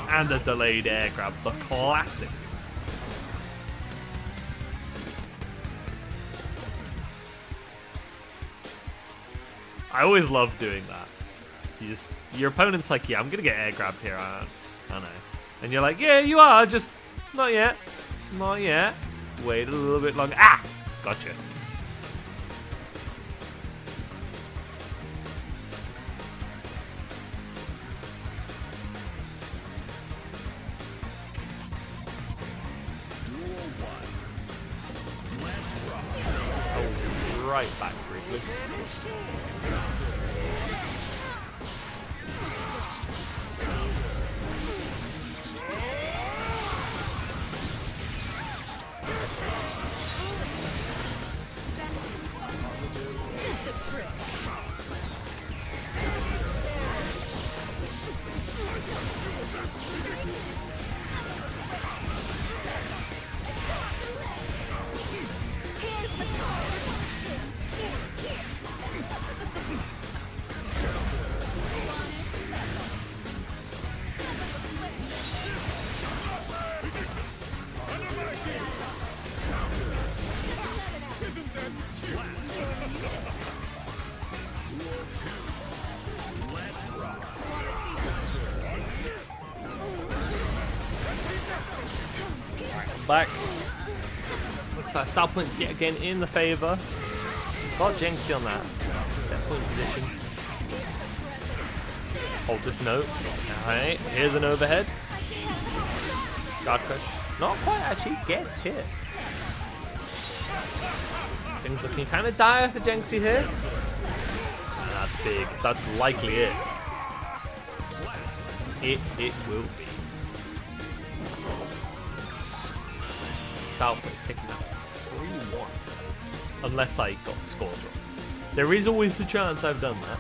And a delayed air grab, the classic. I always love doing that. Your opponent's like, yeah, I'm gonna get air grabbed here, I know. And you're like, yeah, you are, just not yet. Not yet. Wait a little bit longer. Ah! Gotcha. Oh, right back briefly. Just a prick. Back. Looks like style points yet again in the favor. Got Jinxie on that set point position. Hold this note. Alright, here's an overhead. Guard crush. Not quite actually gets hit. Things looking kind of dire for Jinxie here. And that's big. That's likely it. It will be. Style points taking that 3-1. Unless I got the scores wrong. There is always a chance I've done that.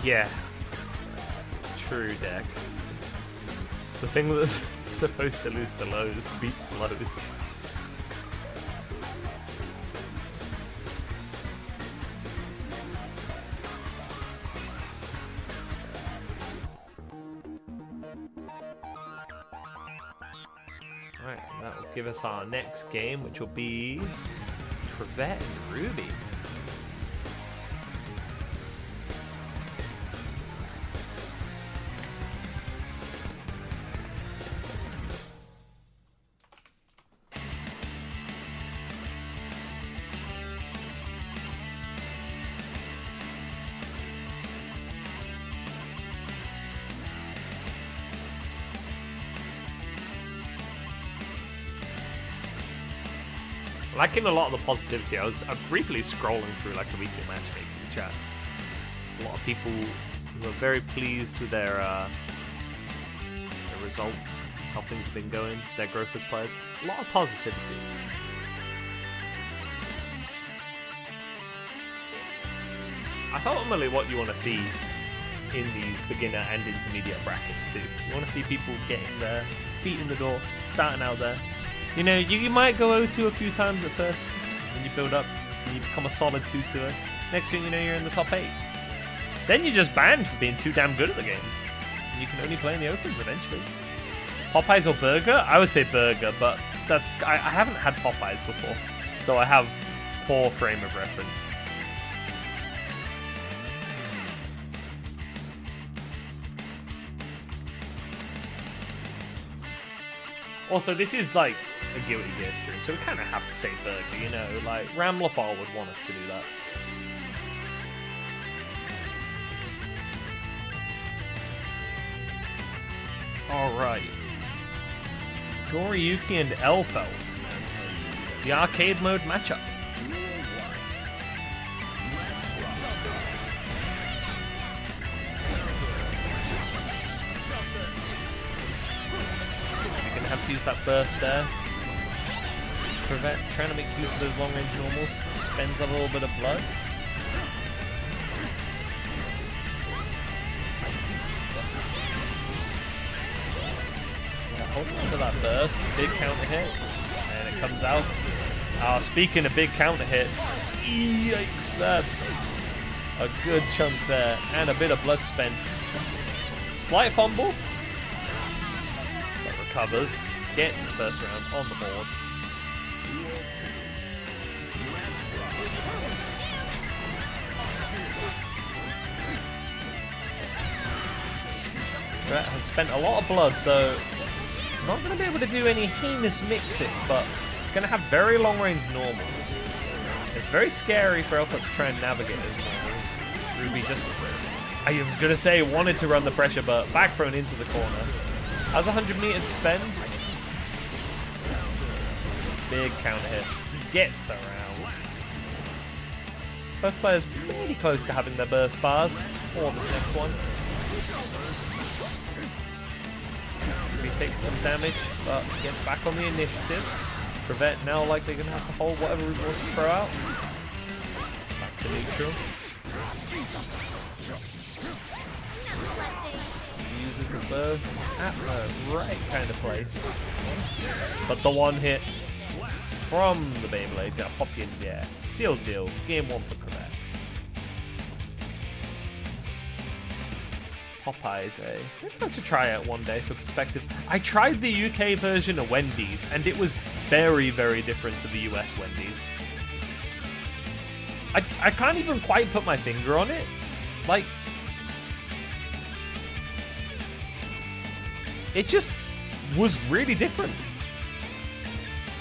Yeah. True deck. The thing that's supposed to lose to lows beats lows. Alright, that will give us our next game, which will be Trevette and Ruby. Liking a lot of the positivity. I was briefly scrolling through like the weekly matchmaking chat. A lot of people were very pleased with their results. how things have been going, their growth as players. A lot of positivity. I thought ultimately what you want to see in these beginner and intermediate brackets too. You want to see people getting their feet in the door, starting out there. You know, you might go 0-2 a few times at first, and you build up, and you become a solid 2-2er. Next thing you know, you're in the top 8. Then you're just banned for being too damn good at the game. You can only play in the opens eventually. Popeyes or burger? I would say burger, but that's I haven't had Popeyes before, so I have poor frame of reference. Also, this is like a Guilty Gear stream, so we kind of have to say burger, you know? Like, Ramlafar would want us to do that. Alright. Goriyuki and Elfeld. The arcade mode matchup. You're gonna have to use that burst there. Trying to make use of those long range normals. Spends a little bit of blood. Hold on to that burst, big counter hit, and it comes out. Speaking of big counter hits, yikes, that's a good chunk there, and a bit of blood spent. Slight fumble, but recovers, gets the first round on the board. Brett has spent a lot of blood, so not going to be able to do any heinous mixing, but going to have very long range normals. It's very scary for Alpha to try and navigate those normals. Ruby just, I was going to say, wanted to run the pressure, but back thrown into the corner. Has 100 meters to spend. Big counter hits. Gets the round. Both players pretty close to having their burst bars for this next one. He takes some damage, but gets back on the initiative. Prevent now likely going to have to hold whatever he wants to throw out. Back to neutral. Uses the burst at the right kind of place. But the one hit from the Beyblade gonna pop you in the air. Sealed deal. Game 1 for Prevent. Popeyes, eh? Maybe I'll have to try it one day for perspective. I tried the UK version of Wendy's, and it was very, very different to the US Wendy's. I can't even quite put my finger on it. Like, it just was really different.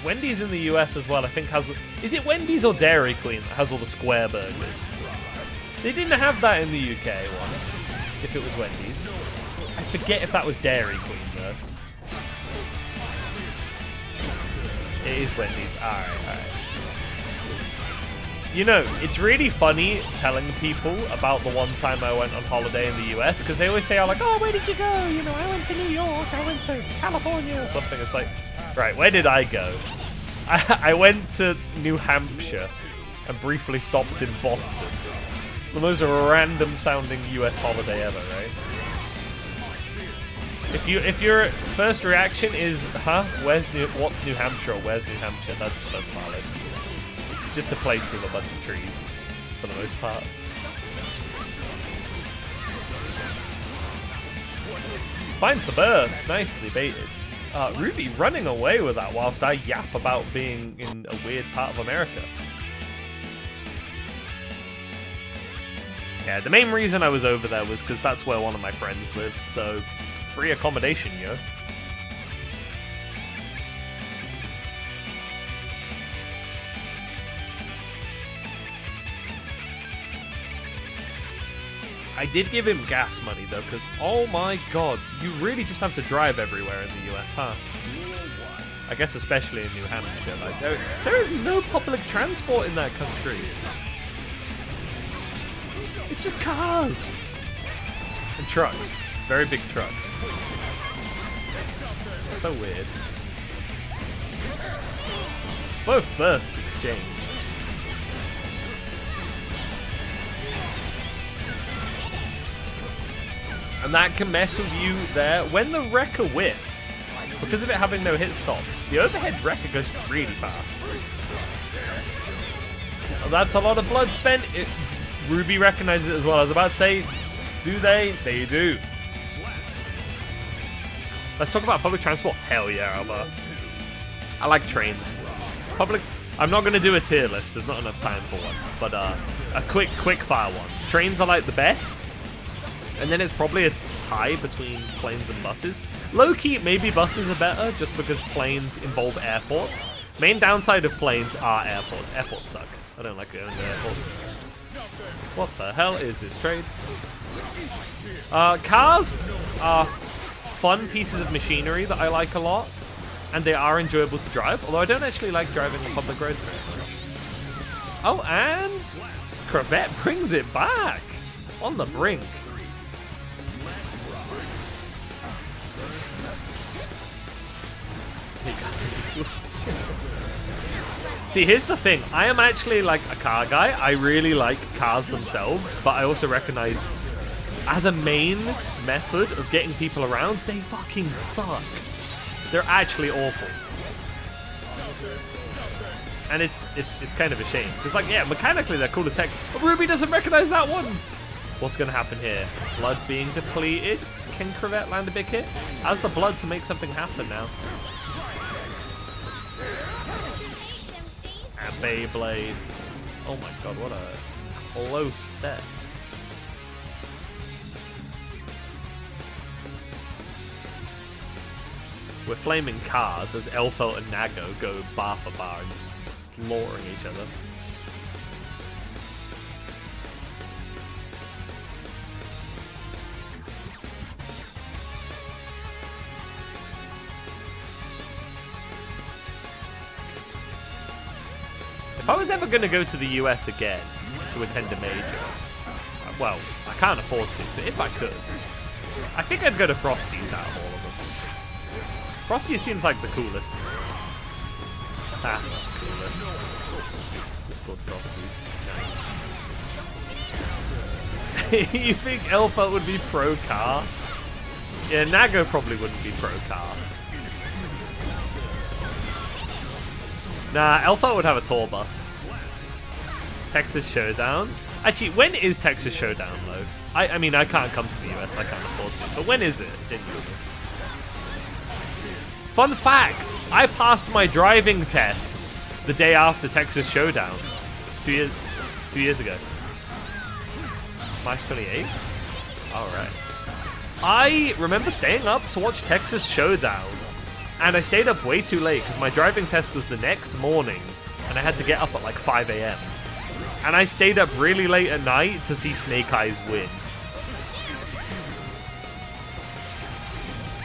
Wendy's in the US as well, I think has... Is it Wendy's or Dairy Queen that has all the square burgers? They didn't have that in the UK one. If it was Wendy's. I forget if that was Dairy Queen though. It is Wendy's. Alright. You know, it's really funny telling people about the one time I went on holiday in the US, because they always say, like, oh, where did you go? You know, I went to New York, I went to California or something. It's like, right, where did I go? I went to New Hampshire and briefly stopped in Boston. The most random sounding US holiday ever, right? If your first reaction is, huh, what's New Hampshire or where's New Hampshire, that's valid. It's just a place with a bunch of trees, for the most part. Finds the burst, nicely baited. Ruby running away with that whilst I yap about being in a weird part of America. Yeah, the main reason I was over there was because that's where one of my friends lived, so free accommodation, yo. I did give him gas money though, because oh my god, you really just have to drive everywhere in the US, huh? I guess especially in New Hampshire, like there is no public transport in that country. It's just cars and trucks, very big trucks. So weird. Both bursts exchange. And that can mess with you there. When the Wrecker whiffs, because of it having no hit stop, the overhead Wrecker goes really fast. Well, that's a lot of blood spent. Ruby recognizes it as well. I was about to say, do they? They do. Let's talk about public transport. Hell yeah, Alba. I like trains. I'm not going to do a tier list. There's not enough time for one. But a quick fire one. Trains are like the best. And then it's probably a tie between planes and buses. Low-key, maybe buses are better just because planes involve airports. Main downside of planes are airports. Airports suck. I don't like going to airports. What the hell is this trade? Cars are fun pieces of machinery that I like a lot. And they are enjoyable to drive. Although I don't actually like driving on public roads very much. Oh, and Corvette brings it back. On the brink. See, here's the thing. I am actually like a car guy. I really like cars themselves, but I also recognize as a main method of getting people around, they fucking suck. They're actually awful. And it's kind of a shame. Because like, yeah, mechanically they're cool as heck. But Ruby doesn't recognize that one. What's going to happen here? Blood being depleted. Can Corvette land a big hit? Has the blood to make something happen now. And Beyblade. Oh my god, what a close set. We're flaming cars as Elfelt and Nago go bar for bar and just slaughtering each other. If I was ever going to go to the US again to attend a major, well, I can't afford to, but if I could, I think I'd go to Frosty's out of all of them. Frosty seems like the coolest. Ah, not the coolest. It's called Frosty's. Nice. You think Elfelt would be pro car? Yeah, Nago probably wouldn't be pro car. Nah, Elfelt would have a tour bus. Texas Showdown? Actually, when is Texas Showdown, Loaf? I mean, I can't come to the US, I can't afford to. But when is it? Fun fact, I passed my driving test the day after Texas Showdown. 2 years ago. March 28th? Alright. I remember staying up to watch Texas Showdown. And I stayed up way too late because my driving test was the next morning. And I had to get up at like 5 a.m. And I stayed up really late at night to see Snake Eyes win.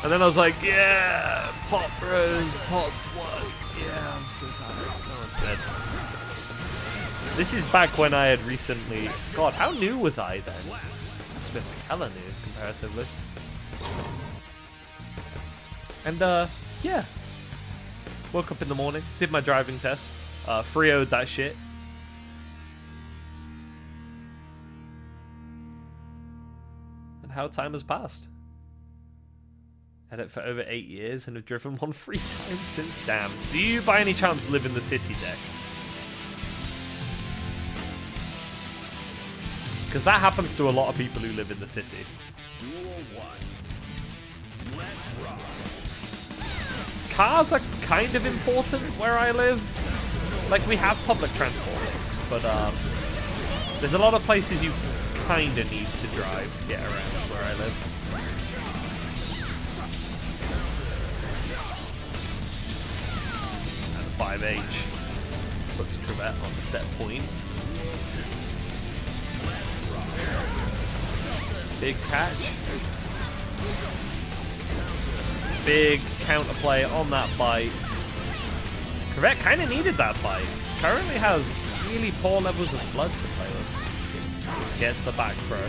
And then I was like, yeah, Pop Bros, Pot's won. Yeah, I'm so tired. No one's dead. This is back when I had recently... God, how new was I then? Must have been like hella new, comparatively. And, yeah. Woke up in the morning, did my driving test, Freo'd that shit. And how time has passed. Had it for over 8 years and have driven one 3 times since. Damn. Do you by any chance live in the city, Deck? Because that happens to a lot of people who live in the city. Cars are kind of important where I live. Like, we have public transport links, but there's a lot of places you kind of need to drive to get around where I live. And 5H puts Corvette on the set point. Big catch. Big counterplay on that bite. Corvette kind of needed that bite. Currently has really poor levels of blood to play with. Gets the back throw.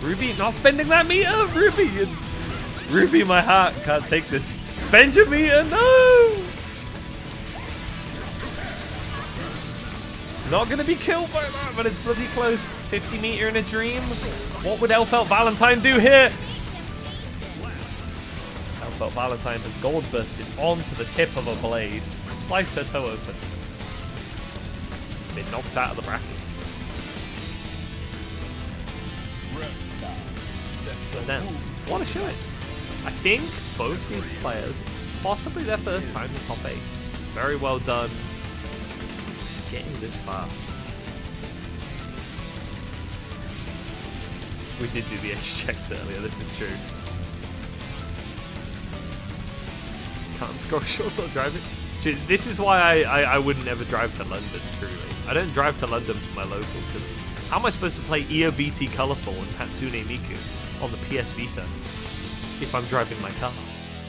Ruby not spending that meter. Ruby, my heart can't take this. Spend your meter, no! Not gonna be killed by that, but it's bloody close. 50 meter in a dream. What would Elfelt Valentine do here? Elfelt Valentine has gold bursted onto the tip of a blade, sliced her toe open. Been knocked out of the bracket. But then, I want to show it. I think both these players, possibly their first time in top 8. Very well done getting this far. We did do the edge checks earlier, this is true. Can't score shots or driving. This is why I wouldn't ever drive to London, truly. I don't drive to London for my local, because how am I supposed to play Ia VT Colorful and Hatsune Miku on the PS Vita if I'm driving my car?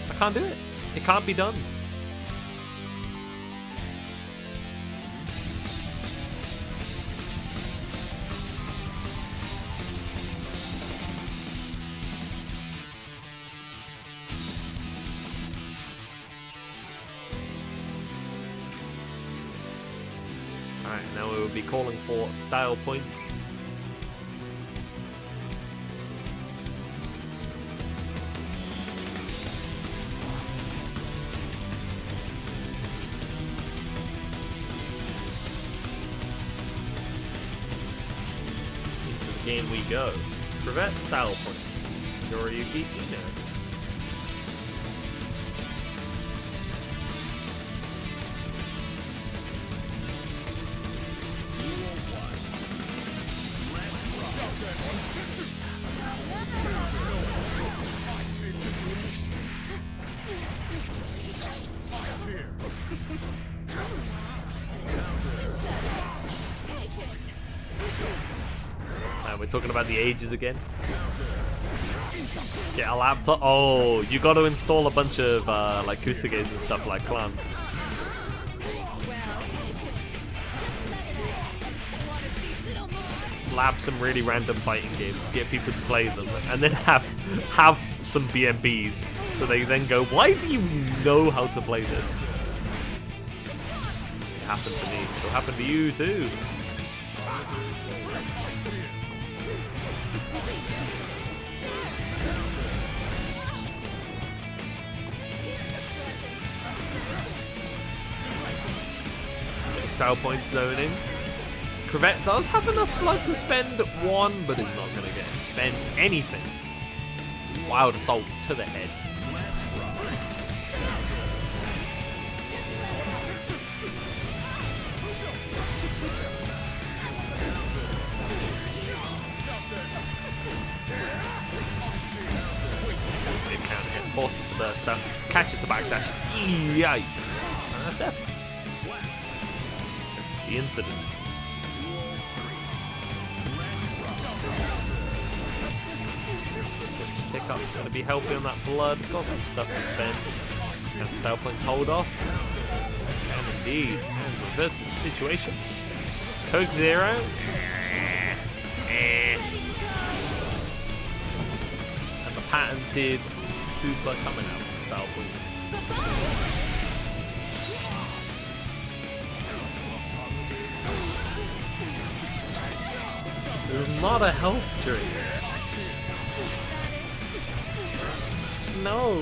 I can't do it. It can't be done. Alright, now we will be calling for style points. Into the game we go. Prevent style points. Noriyuki Ino. We're talking about the ages again. Get a laptop. Oh, you got to install a bunch of like Kusuges and stuff like Clan. Lab some really random fighting games, get people to play them, and then have some BMBs, so they then go, why do you know how to play this? It happened to me. It'll happen to you too. Style points zoning. Crevette does have enough blood to spend one, but is not going to spend anything. Wild Assault to the head. Big counter hit, forces the burst out, catches the backdash. Yikes. And that's F. The incident. Pickup's going to be healthy on that blood. Got some stuff to spend. And style points hold off. And indeed. And reverses the situation. Coke 0. And the patented super coming out from style points. There's not a health drink. No.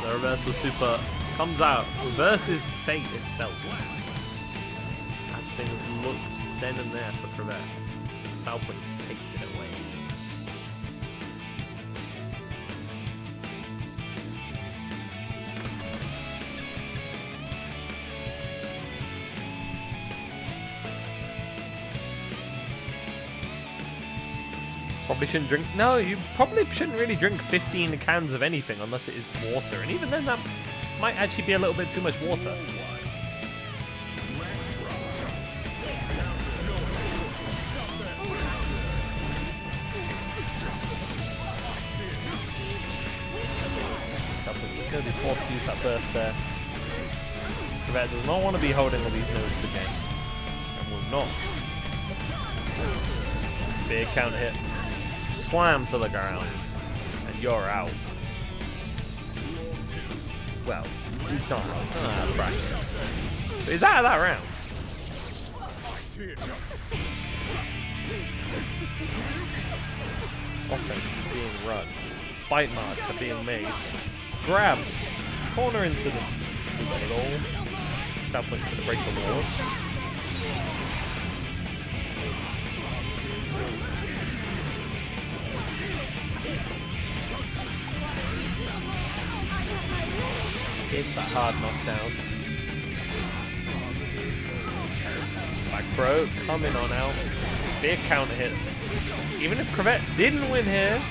The reversal super comes out, reverses fate itself. As things looked then and there for Crevette. Style points takes it away. Probably shouldn't drink. No, you probably shouldn't really drink 15 cans of anything unless it is water. And even then, that might actually be a little bit too much water. forced to use that burst there. Crevette does not want to be holding all these notes again. And will not. Big counter hit. Slam to the ground. And you're out. Well, he's not out. He's out of bracket. But he's out of that round. Offense is being run. Bite marks are being made. Grabs. Corner incidents. We got it all. Stab point's going to break the wall. It's that hard knockdown. Back throw, coming on out. Big counter hit. Even if Crevette didn't win here,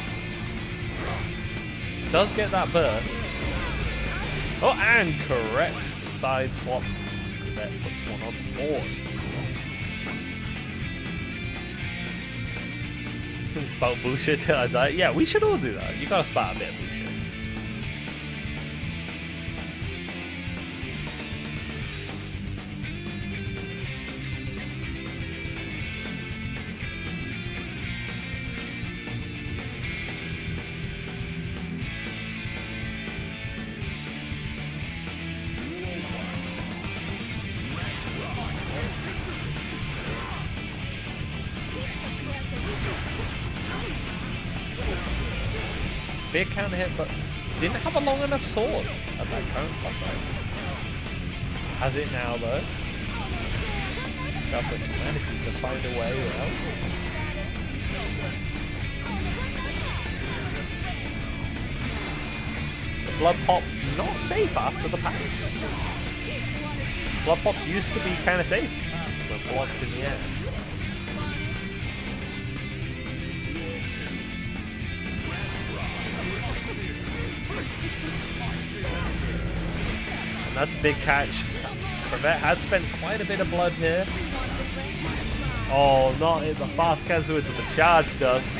does get that burst. Oh, and correct side swap. Crevette puts one on the board. Spout bullshit till I die. Yeah, we should all do that. You gotta spout a bit of bullshit. Big counter hit, but didn't have a long enough sword at that current combo. Has it now though. Galfrix manages to find a way out. The blood pop not safe after the pack. Blood pop used to be kind of safe when blocked in the air. That's a big catch. Crevette had spent quite a bit of blood here. Oh, not it's a fast cancel into the charge dust.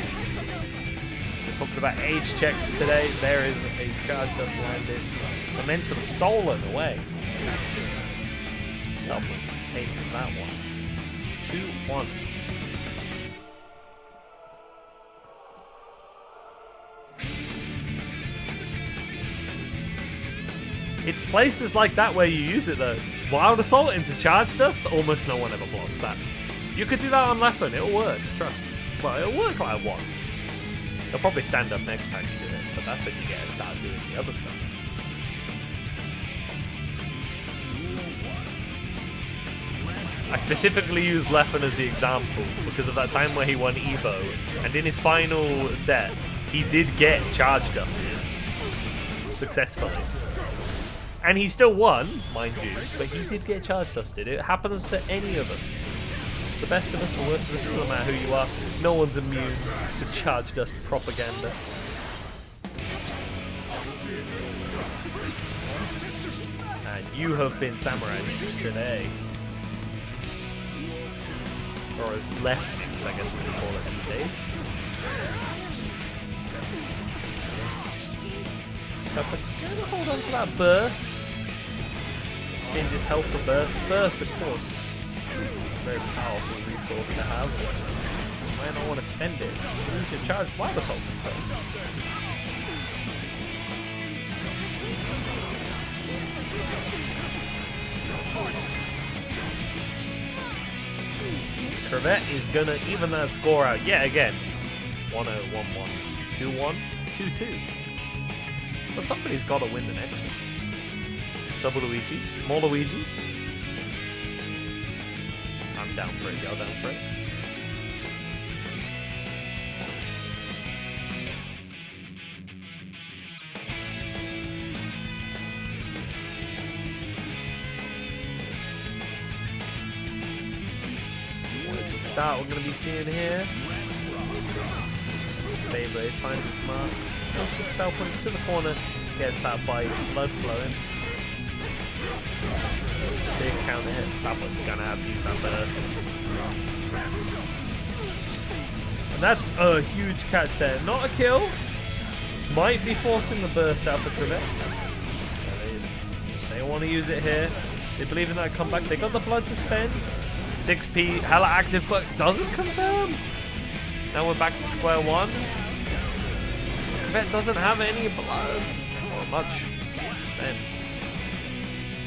We're talking about age checks today. There is a charge dust landed. Momentum stolen away. Selfless takes that one. 2-1. It's places like that where you use it though. Wild Assault into Charge Dust, almost no one ever blocks that. You could do that on Leffen, it'll work, trust. Well, it'll work like once. They'll probably stand up next time you do it, but that's when you get to start doing the other stuff. I specifically used Leffen as the example because of that time where he won Evo, and in his final set, he did get Charge Dusted successfully. And he still won, mind you, but he did get charge dusted. It happens to any of us. The best of us, the worst of us, doesn't matter who you are. No one's immune to charge dust propaganda. And you have been Samurai Mix today. Or as less mix, I guess as they call it these days. Stuffman's gonna hold on to that burst. Exchanges health for burst. Burst, of course. Very powerful resource to have. You might not want to spend it. Use your charged Wild Assault components. Crevette is gonna even that score out yet again. 1-0, 1-1, 2-1, 2-2. But somebody's got to win the next one. Double Luigi, more Luigis. I'm down for it, y'all down for it. What is the start we're going to be seeing here? Beyblade finds his mark. Pushes Stout Punch to the corner, gets that bite, blood flowing. Big counter hit, Stout Punch is gonna have to use that burst. And that's a huge catch there. Not a kill. Might be forcing the burst out for Crevette. They want to use it here. They believe in that comeback. They got the blood to spend. 6p, hella active, but doesn't confirm. Now we're back to square one. Corvette doesn't have any blood or much to spend.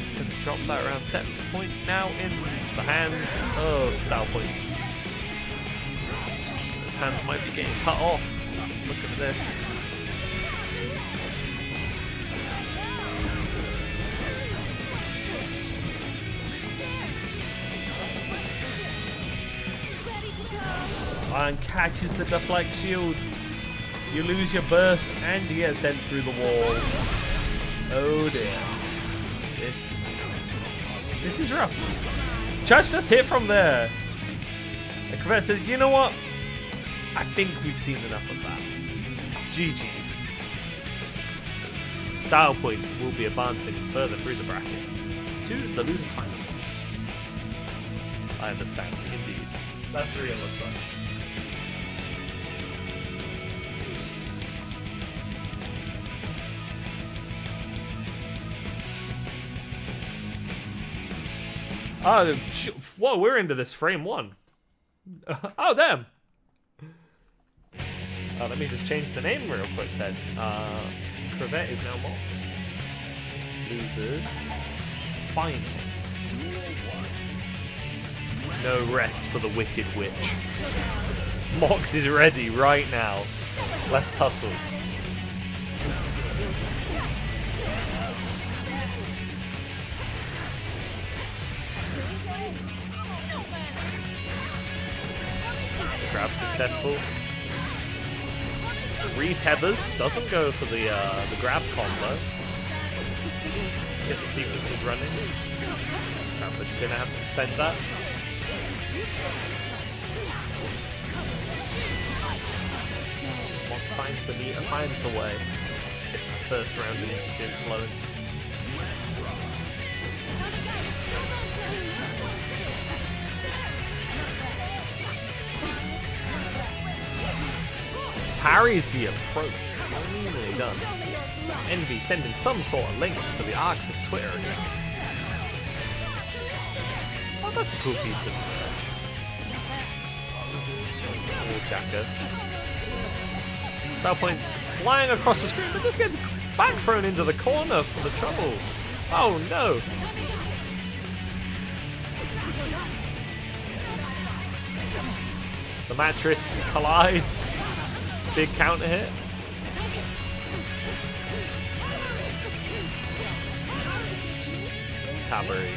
It's going to drop that around 7 point now in the hands of style points. His hands might be getting cut off. Look at this. And catches the deflect shield. You lose your burst and you get sent through the wall. Oh dear. This is rough. Judge just hit from there. The Corvette says, you know what? I think we've seen enough of that. GG's. Style points will be advancing further through the bracket to the losers final. I understand, indeed. That's realistic. Oh, whoa, we're into this frame one. Oh, damn. Let me just change the name real quick then. Corvette is now Mox. Losers. Final. No rest for the Wicked Witch. Mox is ready right now. Let's tussle. Grab successful. Retethers doesn't go for the grab combo. Get the sequence is running. Crawford's gonna have to spend that. Mox finds the meter, finds the way. It's the first round of the flowing. Parries the approach. Cleanly done. Envy sending some sort of link to the Arxis Twitter account. Oh, that's a cool piece of Jacko. Style points flying across the screen, but this gets back thrown into the corner for the trouble. Oh no! The mattress collides. Big counter hit. Cabaret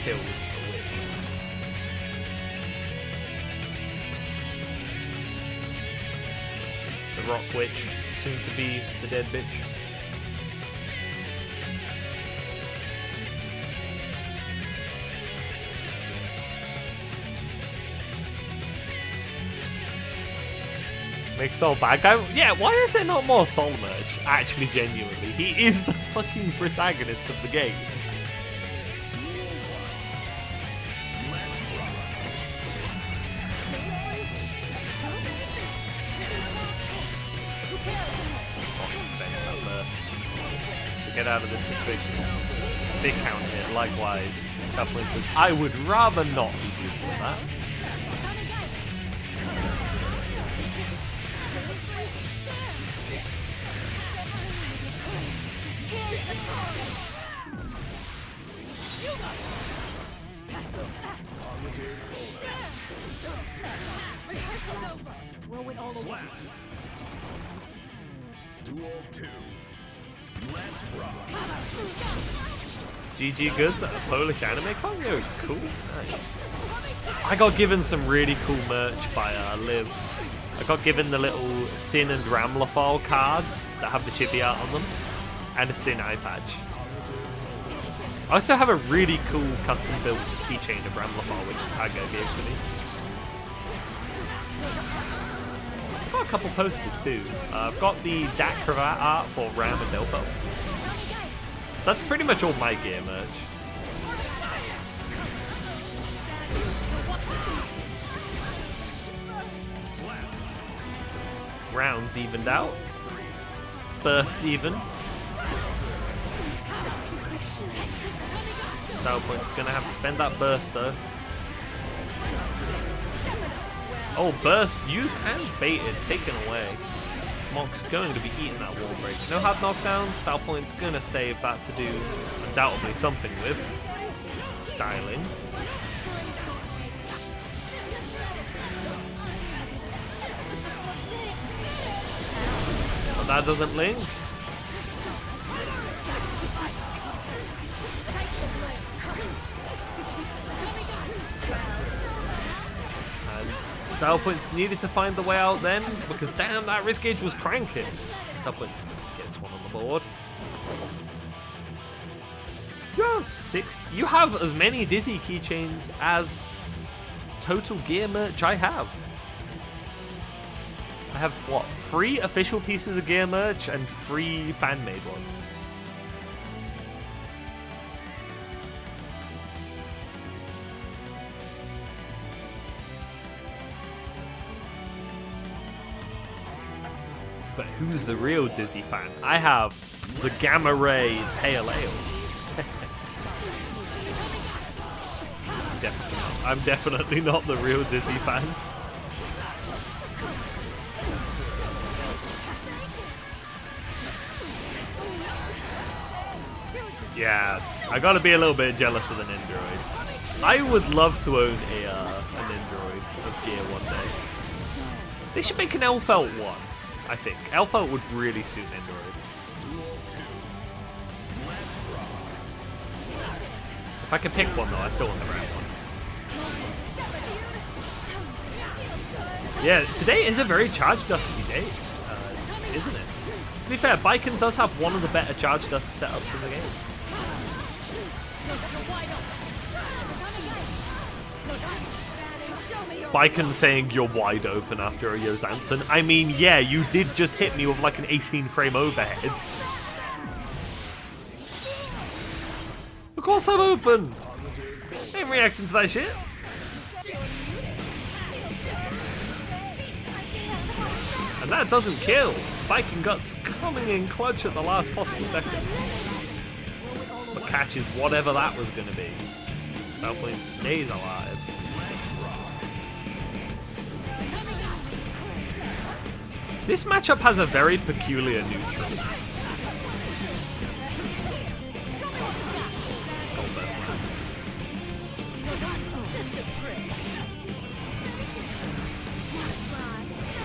kills the witch. The rock witch, soon to be the dead bitch. Make Soul bad guy? Yeah, why is there not more Soul merch? Actually, genuinely. He is the fucking protagonist of the game. That burst. To get out of this situation. Big counter hit, likewise. Toughlin says, I would rather not be dealing with that. GG Goods at a Polish anime con? Yo, cool, nice. I got given some really cool merch by Liv. I got given the little Sin and Ramlafal cards that have the chibi art on them, and a Sin eye patch. I also have a really cool custom built keychain of Ramlafal, which Tago gave to me. I've got a couple posters too. I've got the Dak Cravat art for Ram and Delpho. That's pretty much all my gear merch. Rounds evened out. Bursts even. Style Point's gonna have to spend that burst though. Oh, burst used and baited, taken away. Monk's going to be eating that wall break. No hard knockdown. Style Point's gonna save that to do undoubtedly something with. Styling. But that doesn't link. Style Points needed to find the way out then, because damn, that wrist gauge was cranking. Style Points gets one on the board. You have as many Dizzy keychains as total gear merch I have. I have, what, 3 official pieces of gear merch and 3 fan-made ones. But who's the real Dizzy fan? I have the Gamma Ray Pale Ale. I'm definitely not the real Dizzy fan. Yeah, I gotta be a little bit jealous of the Nendoroid. I would love to own an Nendoroid of gear one day. They should make an Elfelt one, I think. Elfelt would really suit Nendoroid. If I could pick one though, I still want the brown one. Yeah, today is a very charge dusty day, isn't it? To be fair, Baiken does have one of the better charge dust setups in the game. Baiken saying you're wide open after a Yozansen. I mean, yeah, you did just hit me with like an 18 frame overhead. Of course I'm open! I ain't reacting to that shit. And that doesn't kill. Baiken Guts coming in clutch at the last possible second. So catches whatever that was going to be. Style Point stays alive. This matchup has a very peculiar neutral. Gold burst lands.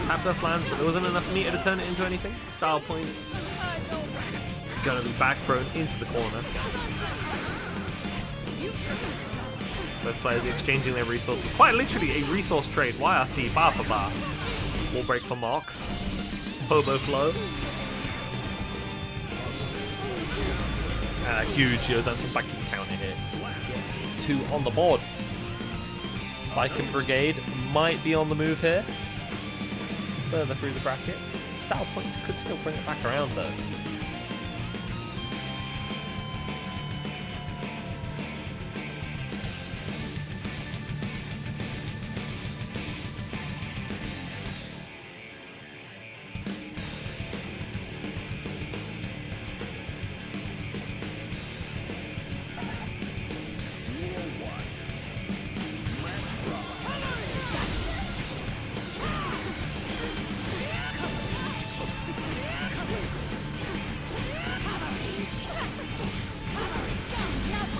Tap dust lands, but there wasn't enough meter to turn it into anything. Style Points gonna be back thrown into the corner. Both players exchanging their resources. Quite literally a resource trade. YRC bar for bar. Wall break for Mox. Hobo flow. Huge Yozansen backing counter hit. 2 on the board. Baiken Brigade might be on the move here. Further through the bracket. Style Points could still bring it back around though.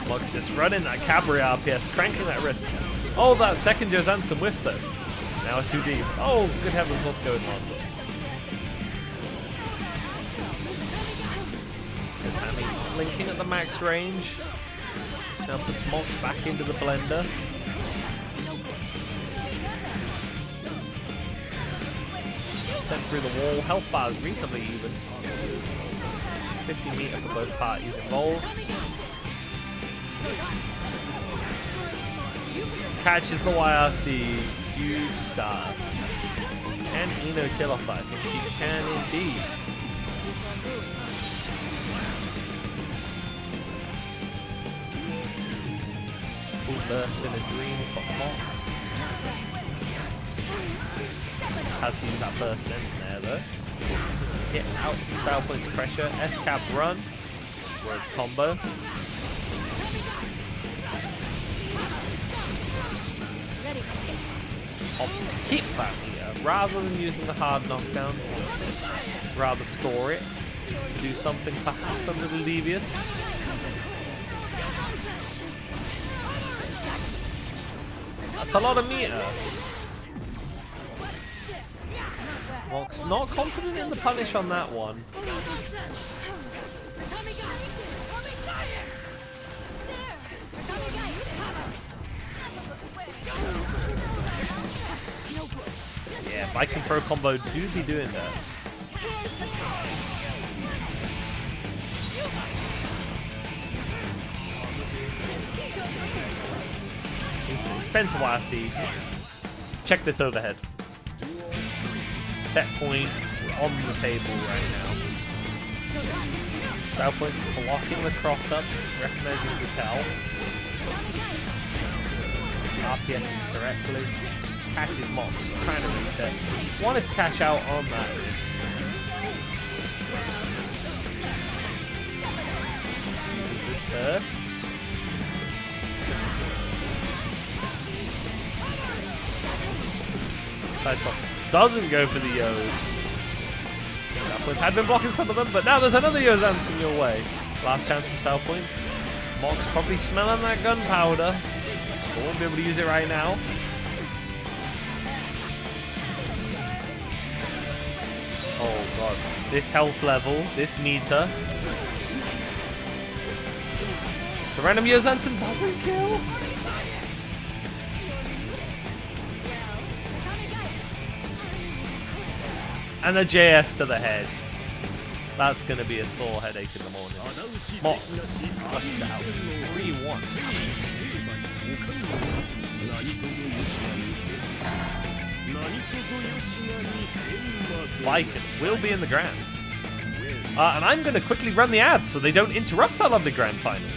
Mox just running that Cabaret RPS, cranking that wrist. Oh, that second Yozansen whiffs though. Now a 2D. Oh, good heavens, what's going on? Tammy linking at the max range. Now puts Mox back into the blender. Sent through the wall. Health bar is reasonably even. 50 meter for both parties involved. Catches the YRC, huge start. Can Eno kill off that? I think he can indeed. Full burst in a dream for Mox. Has to use that burst in there though. Get out, Style Points pressure, S-Cab run. Word combo. opts to keep that meter rather than using the hard knockdown. Rather store it to do something perhaps a little devious. That's a lot of meter. Mox not confident in the punish on that one. Yeah, if I can throw combo, do be doing that. It's expensive IRC. Check this overhead. Set point on the table right now. Style point blocking the cross up, recognizes the towel. RPS is correctly. Catches Mox, trying to reset. Wanted to cash out on that risk. Uses this first. Side top doesn't go for the Yos. Style points had been blocking some of them, but now there's another Yo dancing your way. Last chance for style points. Mox probably smelling that gunpowder. Won't be able to use it right now. Oh god. This health level, this meter. The random Yozansen doesn't kill. And a JS to the head. That's going to be a sore headache in the morning. Mox flushes out 3-1. Viken will be in the grands. And I'm going to quickly run the ads so they don't interrupt our lovely grand finals.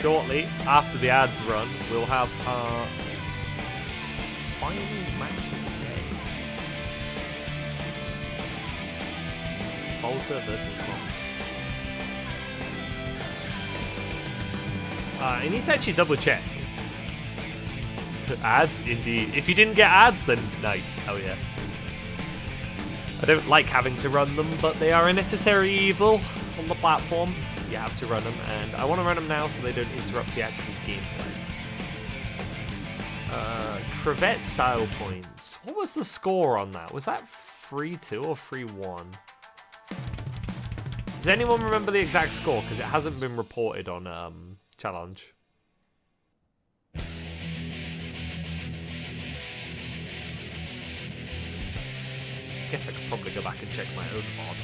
Shortly, after the ads run, we'll have our final match of the day. Volta versus Mox. I need to actually double check. Ads, indeed. If you didn't get ads, then nice. Oh yeah. I don't like having to run them, but they are a necessary evil on the platform. You have to run them, and I want to run them now so they don't interrupt the actual gameplay. Crevette style points. What was the score on that? Was that 3-2 or 3-1? Does anyone remember the exact score? Because it hasn't been reported on Challenge. Guess I could probably go back and check my own mod.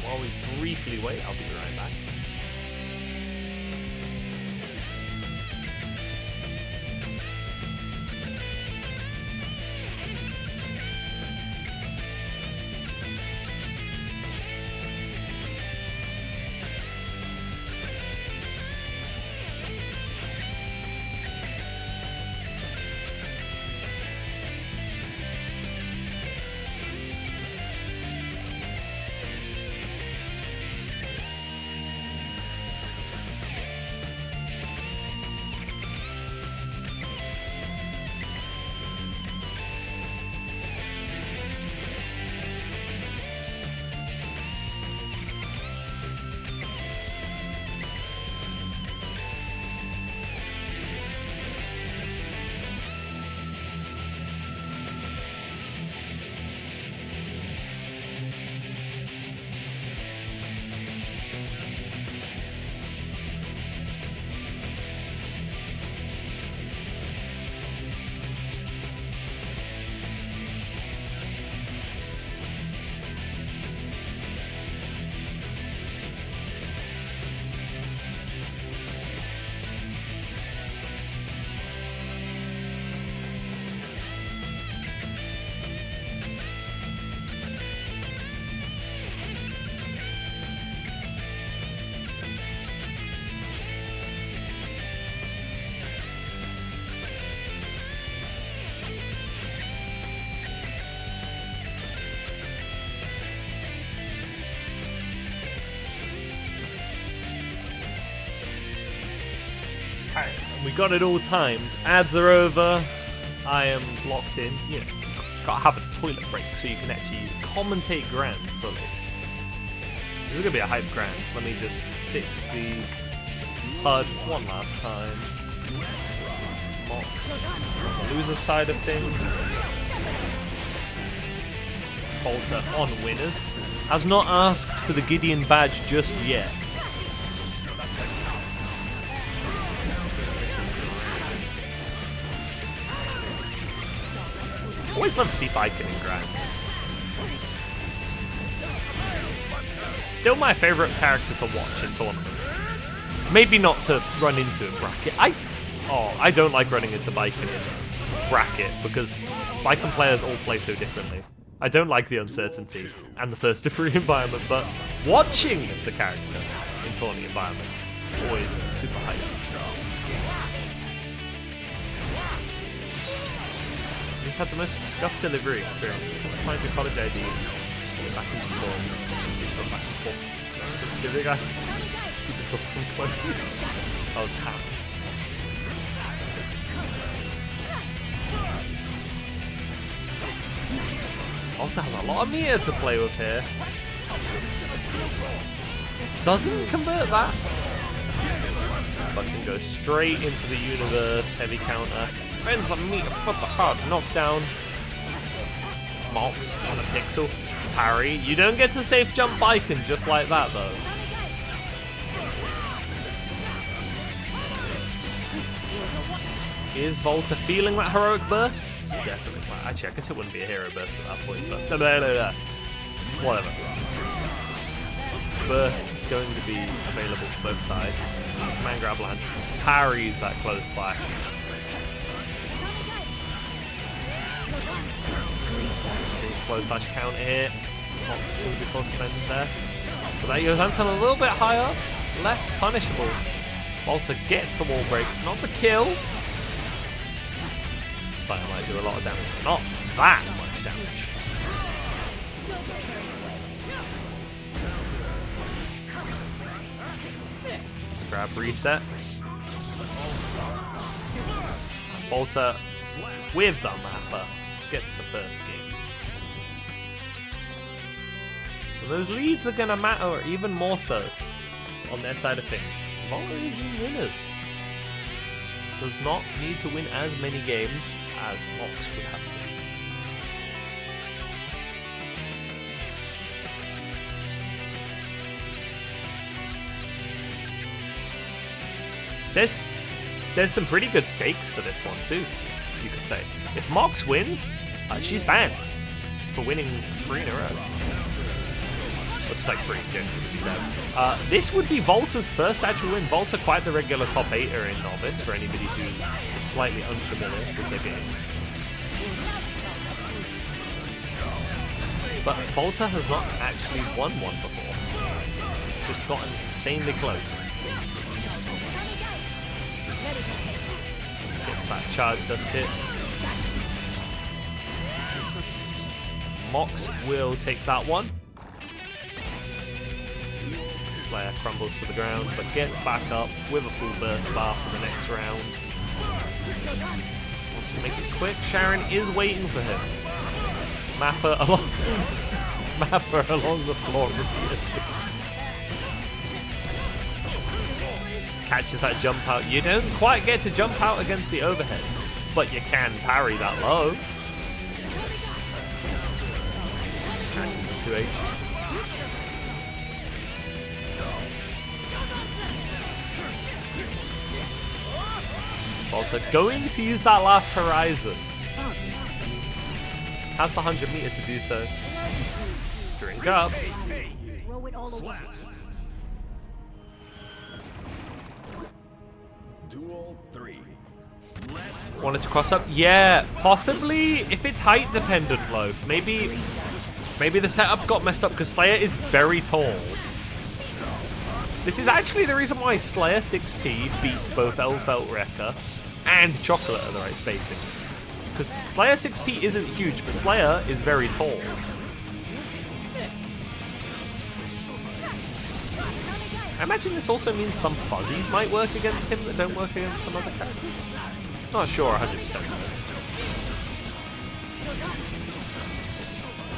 While we briefly wait, I'll be right back. We got it all timed. Ads are over. I am locked in. You know, gotta have a toilet break so you can actually commentate Grands fully. This is gonna be a hype Grands. Let me just fix the HUD one last time. Mox. The loser side of things. Volta on winners. Has not asked for the Gideon badge just yet. Always love to see Viking in Grands. Still my favourite character to watch in tournament. Maybe not to run into in bracket. I don't like running into Viking in bracket because Viking players all play so differently. I don't like the uncertainty and the first to free environment, but watching the character in tourney environment always super hype. Just had the most scuffed delivery experience. Can't find your college ID. Back and forth. Go back and forth. Give it a guy. Keep it from close. Oh, damn. Volta has a lot of meter to play with here. Doesn't convert that. But can go straight into the universe. Heavy counter. Spends a meter for the hard knockdown. Mox on a pixel. Parry. You don't get to safe jump Viking just like that though. Is Volta feeling that heroic burst? Definitely. Actually, I guess it wouldn't be a hero burst at that point, but whatever. Burst's going to be available for both sides. Man grab lands. Parries that close slash. Close slash counter here. Physical spend there. So that goes Anton a little bit higher. Left punishable. Volta gets the wall break. Not the kill. Slayer might do a lot of damage. Not that much damage. Grab reset. Volta with the mapper gets the first game. So those leads are going to matter even more so on their side of things. Volta is in winners. Does not need to win as many games as Mox would have to. There's some pretty good stakes for this one too, you could say. If Mox wins, she's banned for winning 3 in a row. Looks like 3 generally. This would be Volta's first actual win. Volta quite the regular top 8er in Novice for anybody who is slightly unfamiliar with the game. But Volta has not actually won one before. Just gotten insanely close. Gets that charge dust hit. Mox will take that one. Slayer crumbles to the ground, but gets back up with a full burst bar for the next round. Wants to make it quick. Sharon is waiting for him. Mapper along the floor repeatedly. Catches that jump out. You don't quite get to jump out against the overhead, but you can parry that low. Catches the 2H. Volta going to use that last horizon. Has the 100 meter to do so. Drink up. Duel 3. Wanted to cross up? Yeah, possibly if it's height dependent, Loaf. Maybe the setup got messed up because Slayer is very tall. This is actually the reason why Slayer 6P beats both Elfelt Wrecker and Chocolate at the right spacings. Because Slayer 6P isn't huge, but Slayer is very tall. I imagine this also means some fuzzies might work against him that don't work against some other characters. Not sure 100%.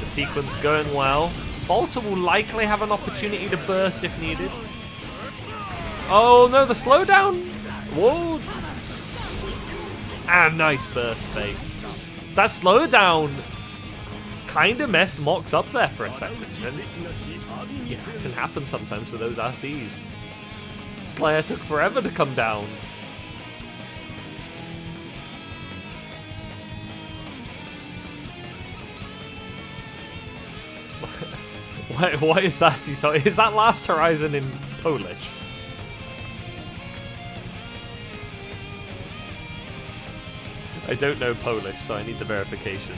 The sequence going well. Volta will likely have an opportunity to burst if needed. Oh no, the slowdown! Whoa! And nice burst fake. That slowdown kind of messed Mox up there for a second. And yeah, it can happen sometimes with those RCs. Slayer took forever to come down. What is that? Is that Last Horizon in Polish? I don't know Polish, so I need the verification.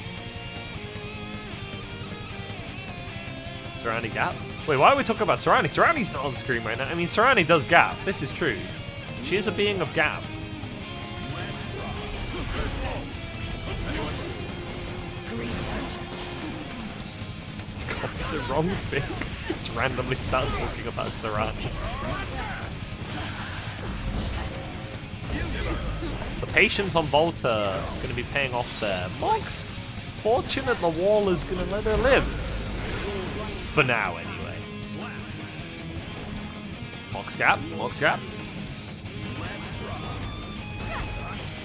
Sarani gap? Wait, why are we talking about Sarani? Sarani's not on screen right now. I mean, Sarani does gap. This is true. She is a being of gap. The wrong thing. Just randomly start talking about Sarani. The patience on Volta going to be paying off there. Mox, fortunate the wall is going to let her live. For now, anyway. Mox gap, Mox gap.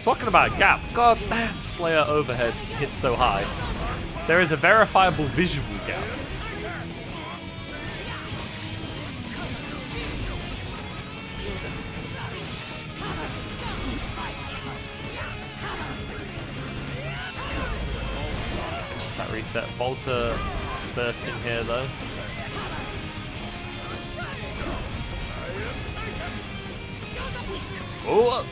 Talking about gap, god damn, Slayer overhead hit so high. There is a verifiable visual gap. That reset. Volta bursting here though. Oh,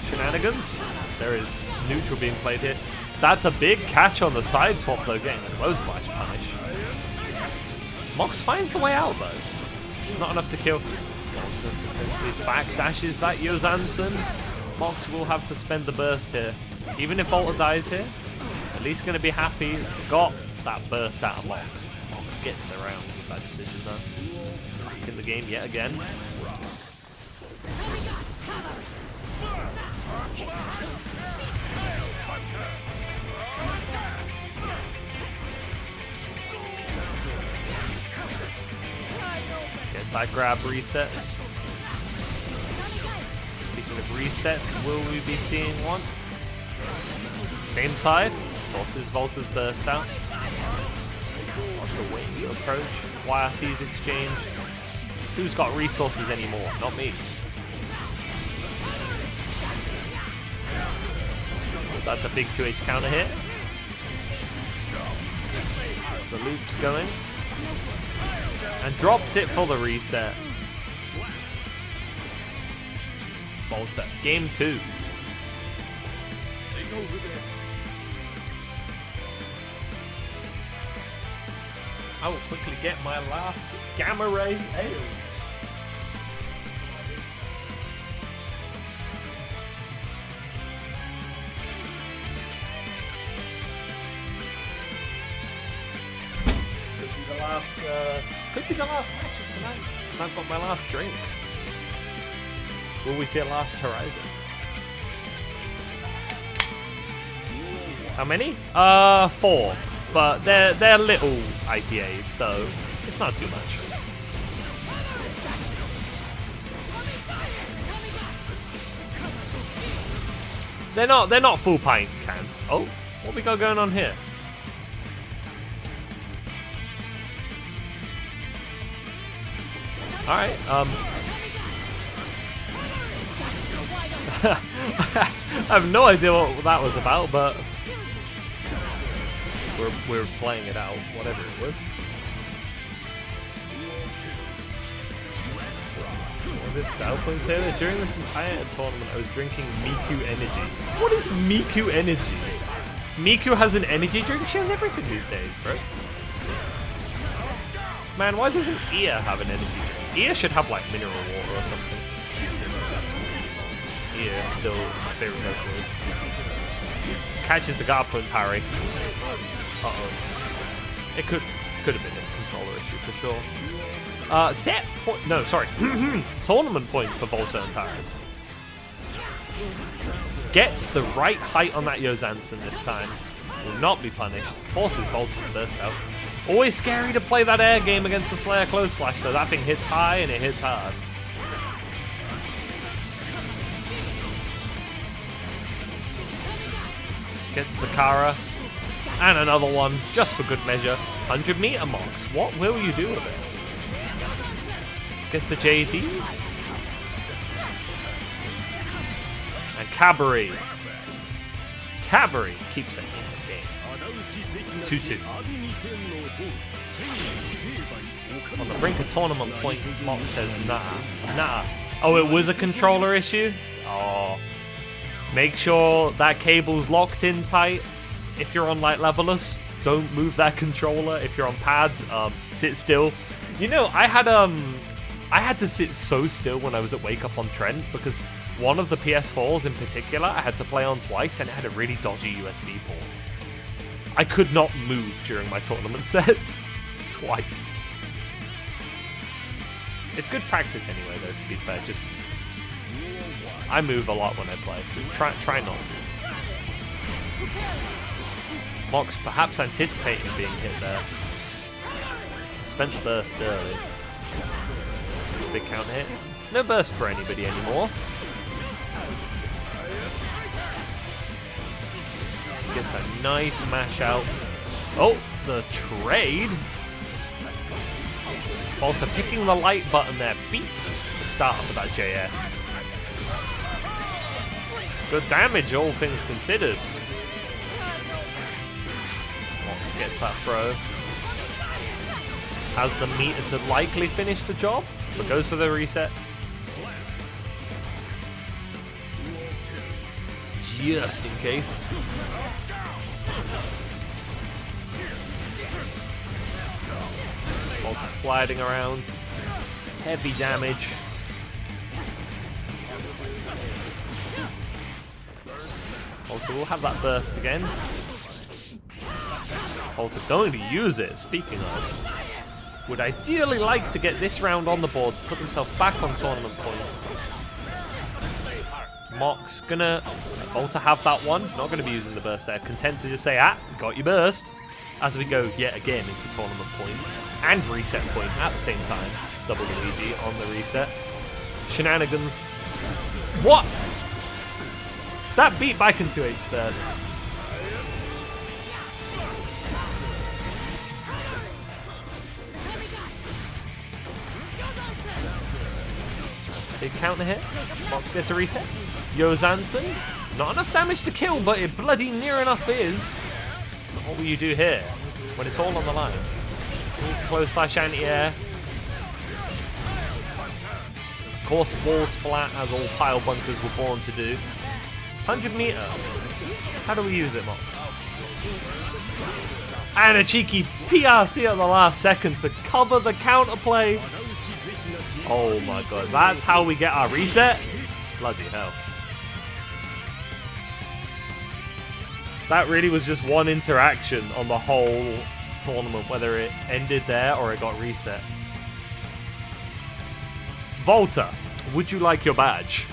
shenanigans. There is neutral being played here. That's a big catch on the side swap though, getting a close slash punish. Mox finds the way out though. Not enough to kill. Volta successfully backdashes that Yosansen. Mox will have to spend the burst here. Even if Volta dies here, at least going to be happy got that burst out of Mox. Mox gets around with that decision though. Back in the game yet again. Gets that grab reset. Speaking of resets, will we be seeing one? Same side, forces Volta's burst out. Volta waiting to approach. YRC's exchange. Who's got resources anymore? Not me. That's a big 2H counter hit. The loop's going. And drops it for the reset. Volta, game 2. I will quickly get my last Gamma Ray Ale. Could be the last match of tonight. And I've got my last drink. Will we see a Last Horizon? How many? 4. But they're little IPAs, so it's not too much. They're not full pint cans. Oh, what we got going on here? Alright, I have no idea what that was about, but we're playing it out, whatever it was. This style points here. During this entire tournament, I was drinking Miku Energy. What is Miku Energy? Miku has an energy drink? She has everything these days, bro. Man, why doesn't Ia have an energy drink? Ia should have like mineral water or something. Ia is still my favorite Pokemon. Catches the Garpun parry. Uh-oh. It could have been a controller issue for sure. Set point. No, sorry. Tournament point for Volta and Tyrus. Gets the right height on that Yozansen this time. Will not be punished. Forces Volta to burst out. Always scary to play that air game against the Slayer Close Slash, though. That thing hits high and it hits hard. Gets the Kara. And another one, just for good measure. 100-meter Mox. What will you do with it? Gets the JD. And Cabaret. Cabaret keeps it in the game. 2-2. On the brink of tournament point, Mox says nah. Nah. Oh, it was a controller issue? Oh. Make sure that cable's locked in tight. If you're on light levelers, don't move that controller. If you're on pads, sit still. You know, I had to sit so still when I was at Wake Up on Trent because one of the PS4s in particular I had to play on twice and it had a really dodgy USB port. I could not move during my tournament sets twice. It's good practice anyway, though, to be fair. Just I move a lot when I play. Try not to. Mox perhaps anticipating being hit there. Spent the burst early. Big counter hit. No burst for anybody anymore. Gets a nice mash out. Oh, the trade. Volta picking the light button there beats the startup of that JS. Good damage, all things considered. Mox gets that throw. Has the meter to likely finish the job, but goes for the reset. Just in case. Volta sliding around. Heavy damage. Volta will have that burst again. Volta going to use it, speaking of. Would ideally like to get this round on the board to put himself back on tournament point. Mox gonna Volta have that one. Not gonna be using the burst there. Content to just say, got your burst. As we go yet again into tournament point and reset point at the same time. Double Luigi on the reset. Shenanigans. What? That beat back into H there. Big counter hit. Mox gets a reset. Yozansen. Not enough damage to kill, but it bloody near enough is. What will you do here when it's all on the line? Close slash anti-air. Of course, walls flat as all pile bunkers were born to do. 100 meter. How do we use it, Mox? And a cheeky PRC at the last second to cover the counterplay. Oh my god, that's how we get our reset? Bloody hell. That really was just one interaction on the whole tournament, whether it ended there or it got reset. Volta, would you like your badge?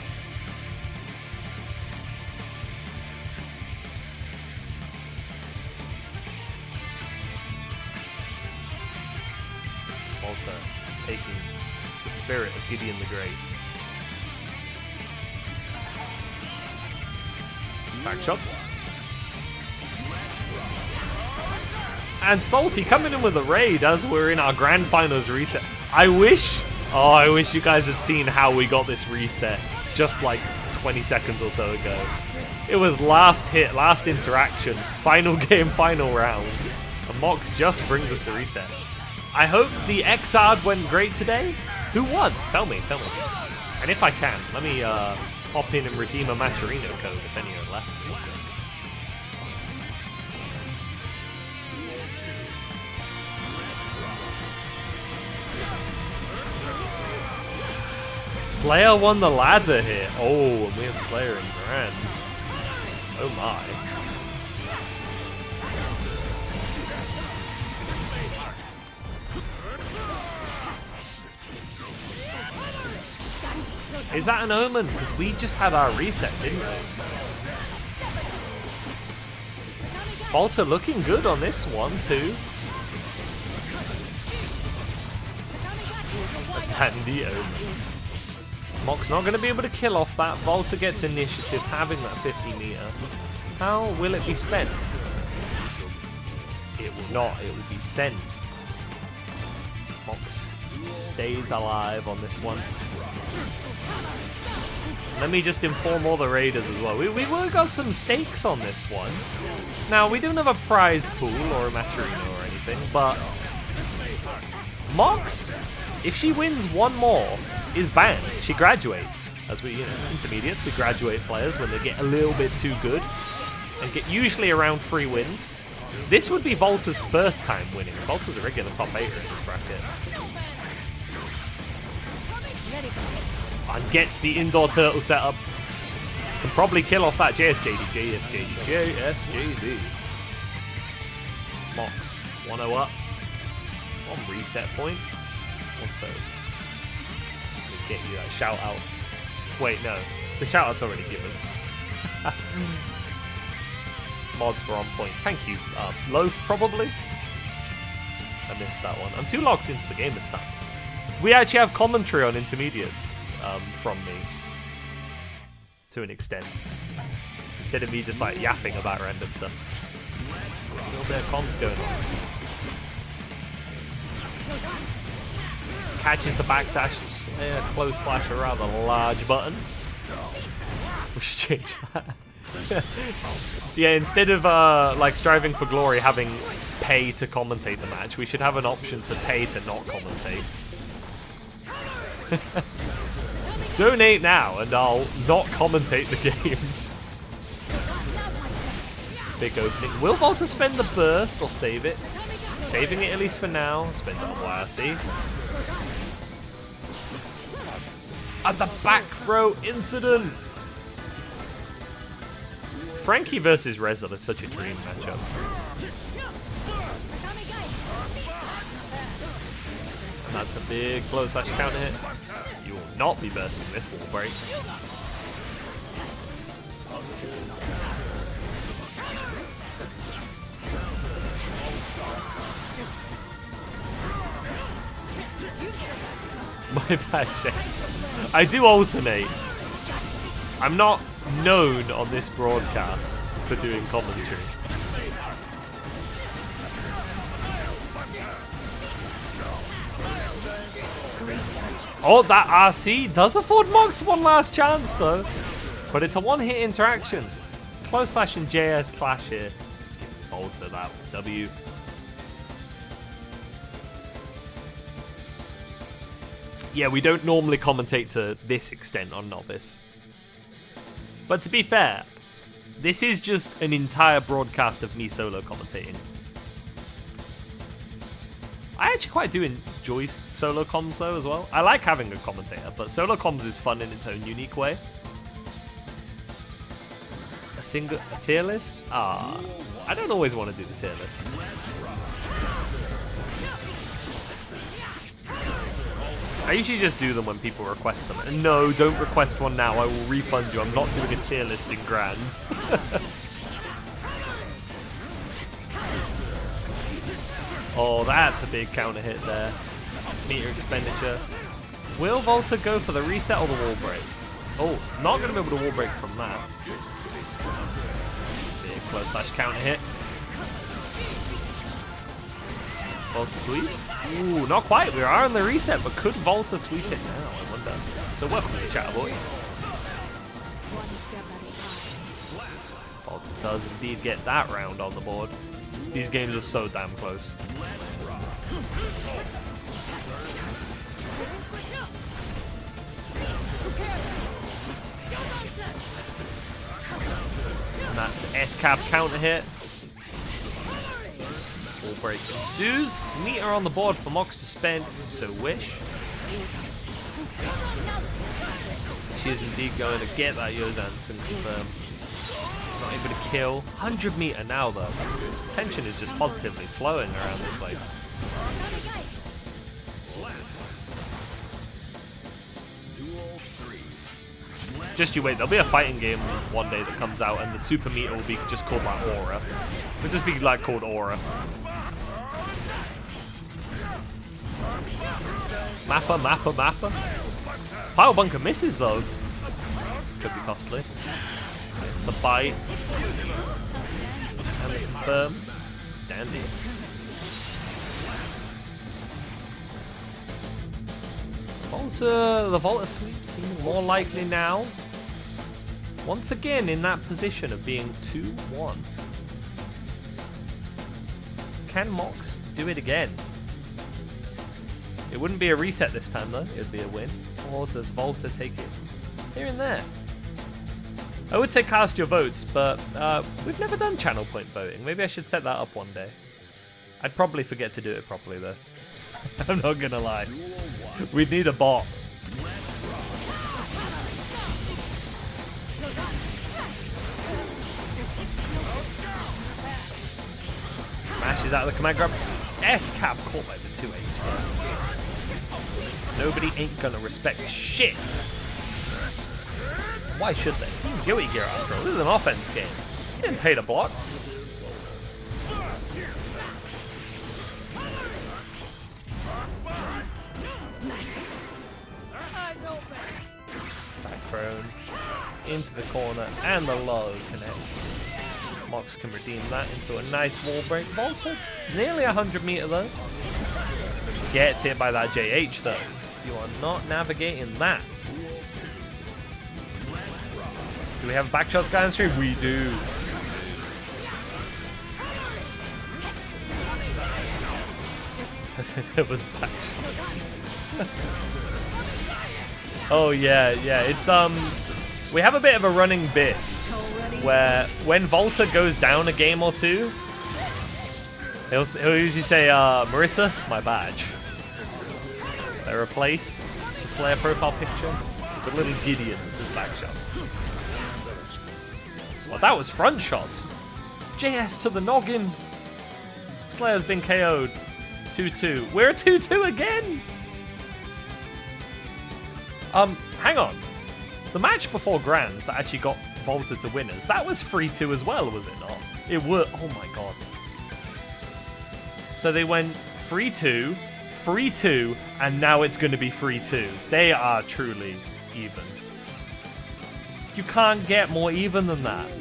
Volta taking the spirit of Gideon the Great. Back shots. And Salty coming in with a raid as we're in our grand finals reset. I wish you guys had seen how we got this reset just like 20 seconds or so ago. It was last hit, last interaction, final game, final round. And Mox just brings us the reset. I hope the Xrd went great today. Who won? Tell me. And if I can, let me pop in and redeem a Maturino code if any are left. Slayer won the ladder here. Oh, and we have Slayer in grands. Oh my. Is that an omen? Because we just had our reset, didn't we? Volta looking good on this one too. A Tandy omen. Mock's not going to be able to kill off that. Volta gets initiative, having that 50 meter. How will it be spent? It will not. It will be sent. Mox stays alive on this one. Let me just inform all the raiders as well. We've got some stakes on this one. Now, we don't have a prize pool or a match arena or anything, but Mox, if she wins one more, is banned. She graduates. As we, intermediates, we graduate players when they get a little bit too good and get usually around 3 wins. This would be Volta's first time winning. Volta's a regular top 8er in this bracket. And gets the indoor turtle setup. Can probably kill off that JSJD. Mox, 1-0 up. On reset point. Also, get you that shout out. Wait, no. The shout out's already given. Mods were on point. Thank you. Loaf, probably? I missed that one. I'm too logged into the game this time. We actually have commentary on intermediates from me. To an extent. Instead of me just like yapping about random stuff. A little bit of comms going on. Catches the backdash. Close slash, a rather large button. We should change that. Yeah, instead of like striving for glory having pay to commentate the match, we should have an option to pay to not commentate. Donate now and I'll not commentate the games. Big opening. Will Volta spend the burst or save it? Saving it at least for now. Spends it on YRC. At the back throw incident! Frankie versus Rezel is such a dream matchup. And that's a big close slash counter hit. You will not be bursting this wall break. My bad, Chase. I do alternate. I'm not known on this broadcast for doing commentary. Oh, that RC does afford Mox one last chance though. But it's a one-hit interaction. Close slash and JS clash here. Alter that W. Yeah, we don't normally commentate to this extent on Novice. But to be fair, this is just an entire broadcast of me solo commentating. I actually quite do enjoy solo comms though as well. I like having a commentator, but solo comms is fun in its own unique way. A tier list? I don't always want to do the tier list. I usually just do them when people request them. And no, don't request one now. I will refund you. I'm not doing a tier list in Grands. Oh, that's a big counter hit there. Meter expenditure. Will Volta go for the reset or the wall break? Oh, not going to be able to wall break from that. Big close slash counter hit. Volta sweep? Ooh, not quite. We are on the reset, but could Volta sweep it now? I wonder. So welcome to the chat, boy. Volta does indeed get that round on the board. These games are so damn close. And that's the S-cap counter hit. Wall break ensues. Meter on the board for Mox to spend, so wish. She is indeed going to get that Yozansen confirmed. Not able to kill. 100 meter now though. Tension is just positively flowing around this place. Just you wait. There'll be a fighting game one day that comes out, and the super meter will be just called like Aura. It'll just be like called Aura. Mappa, Mappa, Mappa. Pile bunker misses though. Could be costly. It's the bite. And the confirm. Dandy. The Volta sweep seems more likely now. Once again in that position of being 2-1. Can Mox do it again? It wouldn't be a reset this time though, it would be a win. Or does Volta take it here and there? I would say cast your votes, but we've never done channel point voting. Maybe I should set that up one day. I'd probably forget to do it properly though. I'm not gonna lie. We'd need a bot. Mashes out of the command grab. S-cap caught by the 2H though. Nobody ain't gonna respect shit. Why should they? This is Guilty Gear after all. This is an offense game. He didn't pay to block. Back thrown into the corner and the low connects. Mox can redeem that into a nice wall break. Volta, nearly 100 meter though. Gets hit by that JH though. You are not navigating that. Do we have back shots guy on stream? We do. It was back shots. Oh yeah, yeah. It's we have a bit of a running bit where when Volta goes down a game or two, he'll usually say, Marissa, my badge. They replace the Slayer profile picture with little Gideon as his back shots. Well, that was front shots. JS to the noggin. Slayer's been KO'd. 2-2. We're 2-2 again. Hang on. The match before Grands that actually got Volta to winners, that was 3-2 as well, was it not? It was. Oh my god. So they went 3-2, 3-2, and now it's going to be 3-2. They are truly even. You can't get more even than that.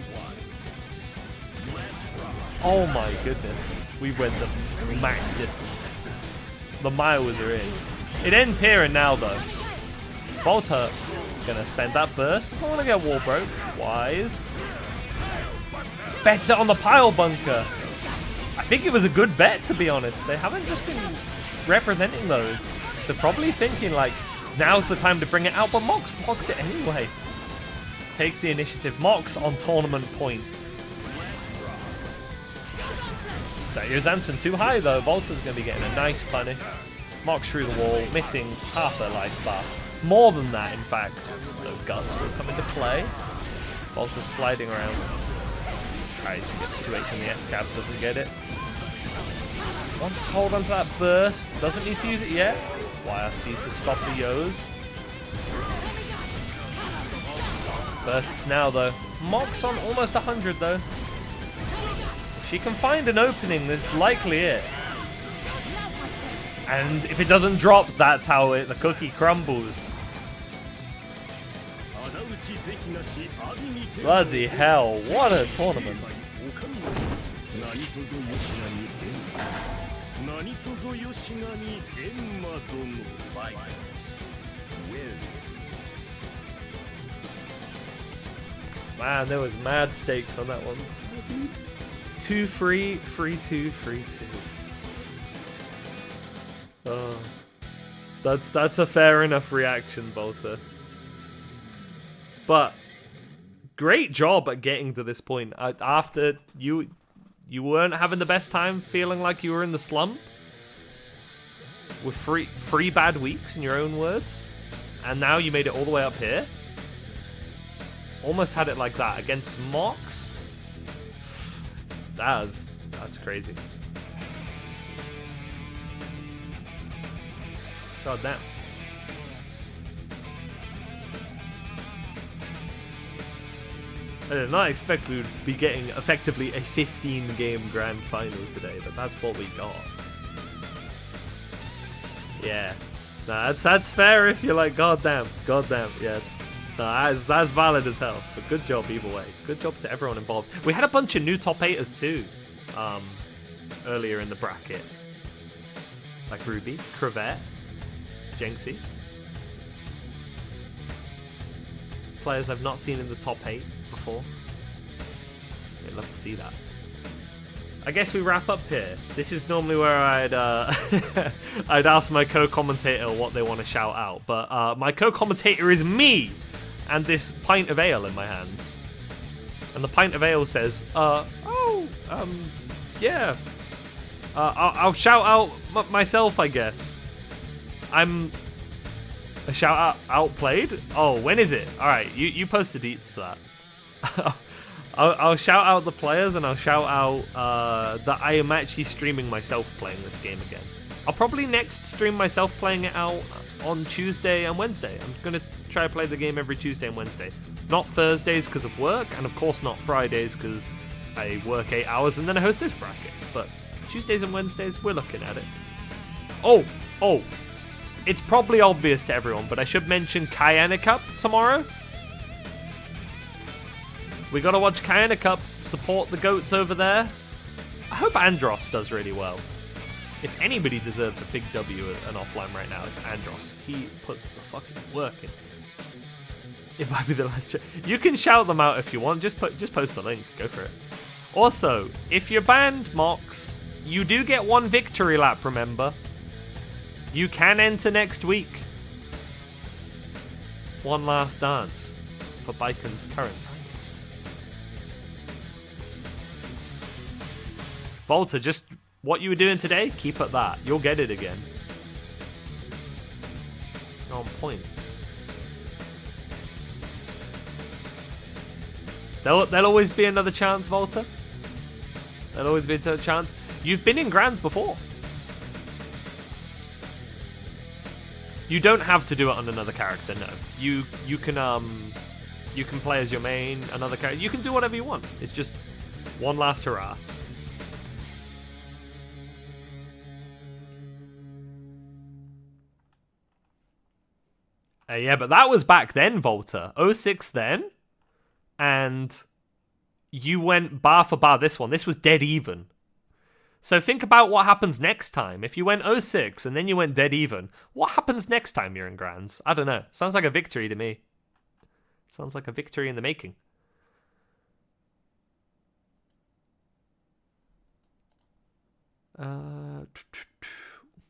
Oh my goodness. We went the max distance. The miles are in. It ends here and now though. Volta gonna spend that burst. Doesn't want to get wall broke. Wise. Bets it on the pile bunker. I think it was a good bet to be honest. They haven't just been representing those. So probably thinking like, now's the time to bring it out, but Mox blocks it anyway. Takes the initiative. Mox on tournament point. Zanson too high though. Volta's going to be getting a nice punish. Mox through the wall, missing half their life bar. More than that, in fact. Those guts will come into play. Volta's sliding around. Tries to get the 2H on the S-cap, doesn't get it. Wants to hold onto that burst. Doesn't need to use it yet. YRC's to stop the Yos. Bursts now though. Mox on almost 100 though. If she can find an opening, that's likely it. And if it doesn't drop, that's how the cookie crumbles. Bloody hell, what a tournament. Man, there was mad stakes on that one. 2-3, 3-2, 3-2. Oh, that's a fair enough reaction, Volta. But great job at getting to this point. After you weren't having the best time, feeling like you were in the slump with three bad weeks in your own words, and now you made it all the way up here. Almost had it like that against Mox. That's crazy. God damn. I did not expect we would be getting effectively a 15-game grand final today, but that's what we got. Yeah. Nah, that's fair if you're like, goddamn, yeah. Nah, that's valid as hell. But good job either way. Good job to everyone involved. We had a bunch of new top 8ers too, earlier in the bracket. Like Ruby, Crevette, Jenksy. Players I've not seen in the top 8 before. I'd love to see that. I guess we wrap up here. This is normally where I'd I'd ask my co-commentator what they want to shout out, but my co-commentator is me, and this pint of ale in my hands. And the pint of ale says, yeah. I'll shout out myself, I guess. I'm a shout out outplayed. Oh, when is it? All right, you post the deets to that. I'll shout out the players, and I'll shout out that I am actually streaming myself playing this game again. I'll probably next stream myself playing it out on Tuesday and Wednesday. I'm going to try to play the game every Tuesday and Wednesday. Not Thursdays because of work, and of course not Fridays because I work 8 hours and then I host this bracket. But Tuesdays and Wednesdays, we're looking at it. Oh, it's probably obvious to everyone, but I should mention Kayana Cup tomorrow. We gotta watch Kayana Cup, support the goats over there. I hope Andros does really well. If anybody deserves a big W at an offline right now, it's Andros. He puts the fucking work in. It might be the last. You can shout them out if you want. Just post the link. Go for it. Also, if you're banned, Mox, you do get 1 victory lap. Remember, you can enter next week. One last dance for Biken's current. Volta, just what you were doing today, keep at that. You'll get it again. On point. There'll always be another chance, Volta. There'll always be another chance. You've been in Grands before. You don't have to do it on another character, no. You can play as your main, another character. You can do whatever you want. It's just one last hurrah. Yeah, but that was back then, Volta. 06 then. And you went bar for bar this one. This was dead even. So think about what happens next time. If you went 06 and then you went dead even, what happens next time you're in Grands? I don't know. Sounds like a victory to me. Sounds like a victory in the making.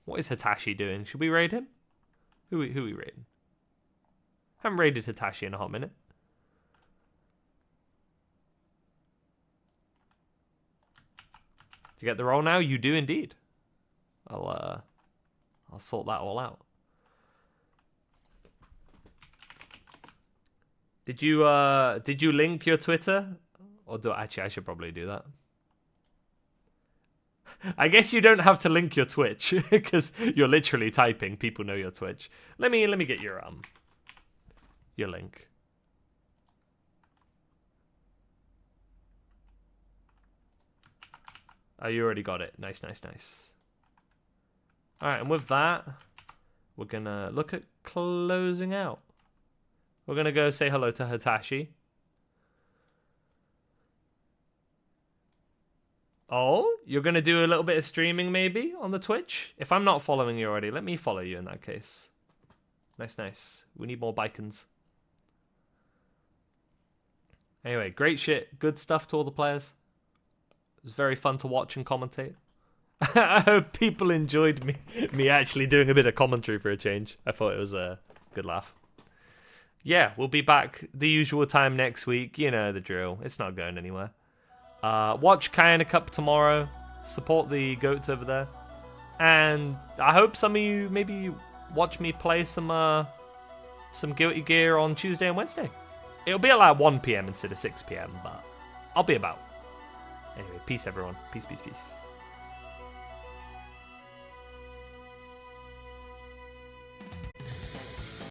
What is Hitachi doing? Should we raid him? Who we raiding? Haven't raided Hitachi in a hot minute. Do you get the role now? You do indeed. I'll sort that all out. Did you link your Twitter? Or actually I should probably do that. I guess you don't have to link your Twitch because you're literally typing. People know your Twitch. Let me get your link. Oh, you already got it. Nice. Alright, and with that, we're gonna look at closing out. We're gonna go say hello to Hitachi. Oh, you're gonna do a little bit of streaming maybe on the Twitch? If I'm not following you already, let me follow you in that case. Nice. We need more Bikens. Anyway, great shit. Good stuff to all the players. It was very fun to watch and commentate. I hope people enjoyed me actually doing a bit of commentary for a change. I thought it was a good laugh. Yeah, we'll be back the usual time next week. You know the drill. It's not going anywhere. Watch Kayana Cup tomorrow. Support the goats over there. And I hope some of you maybe watch me play some Guilty Gear on Tuesday and Wednesday. It'll be at like 1 PM instead of 6 PM, but I'll be about. Anyway, peace everyone. Peace.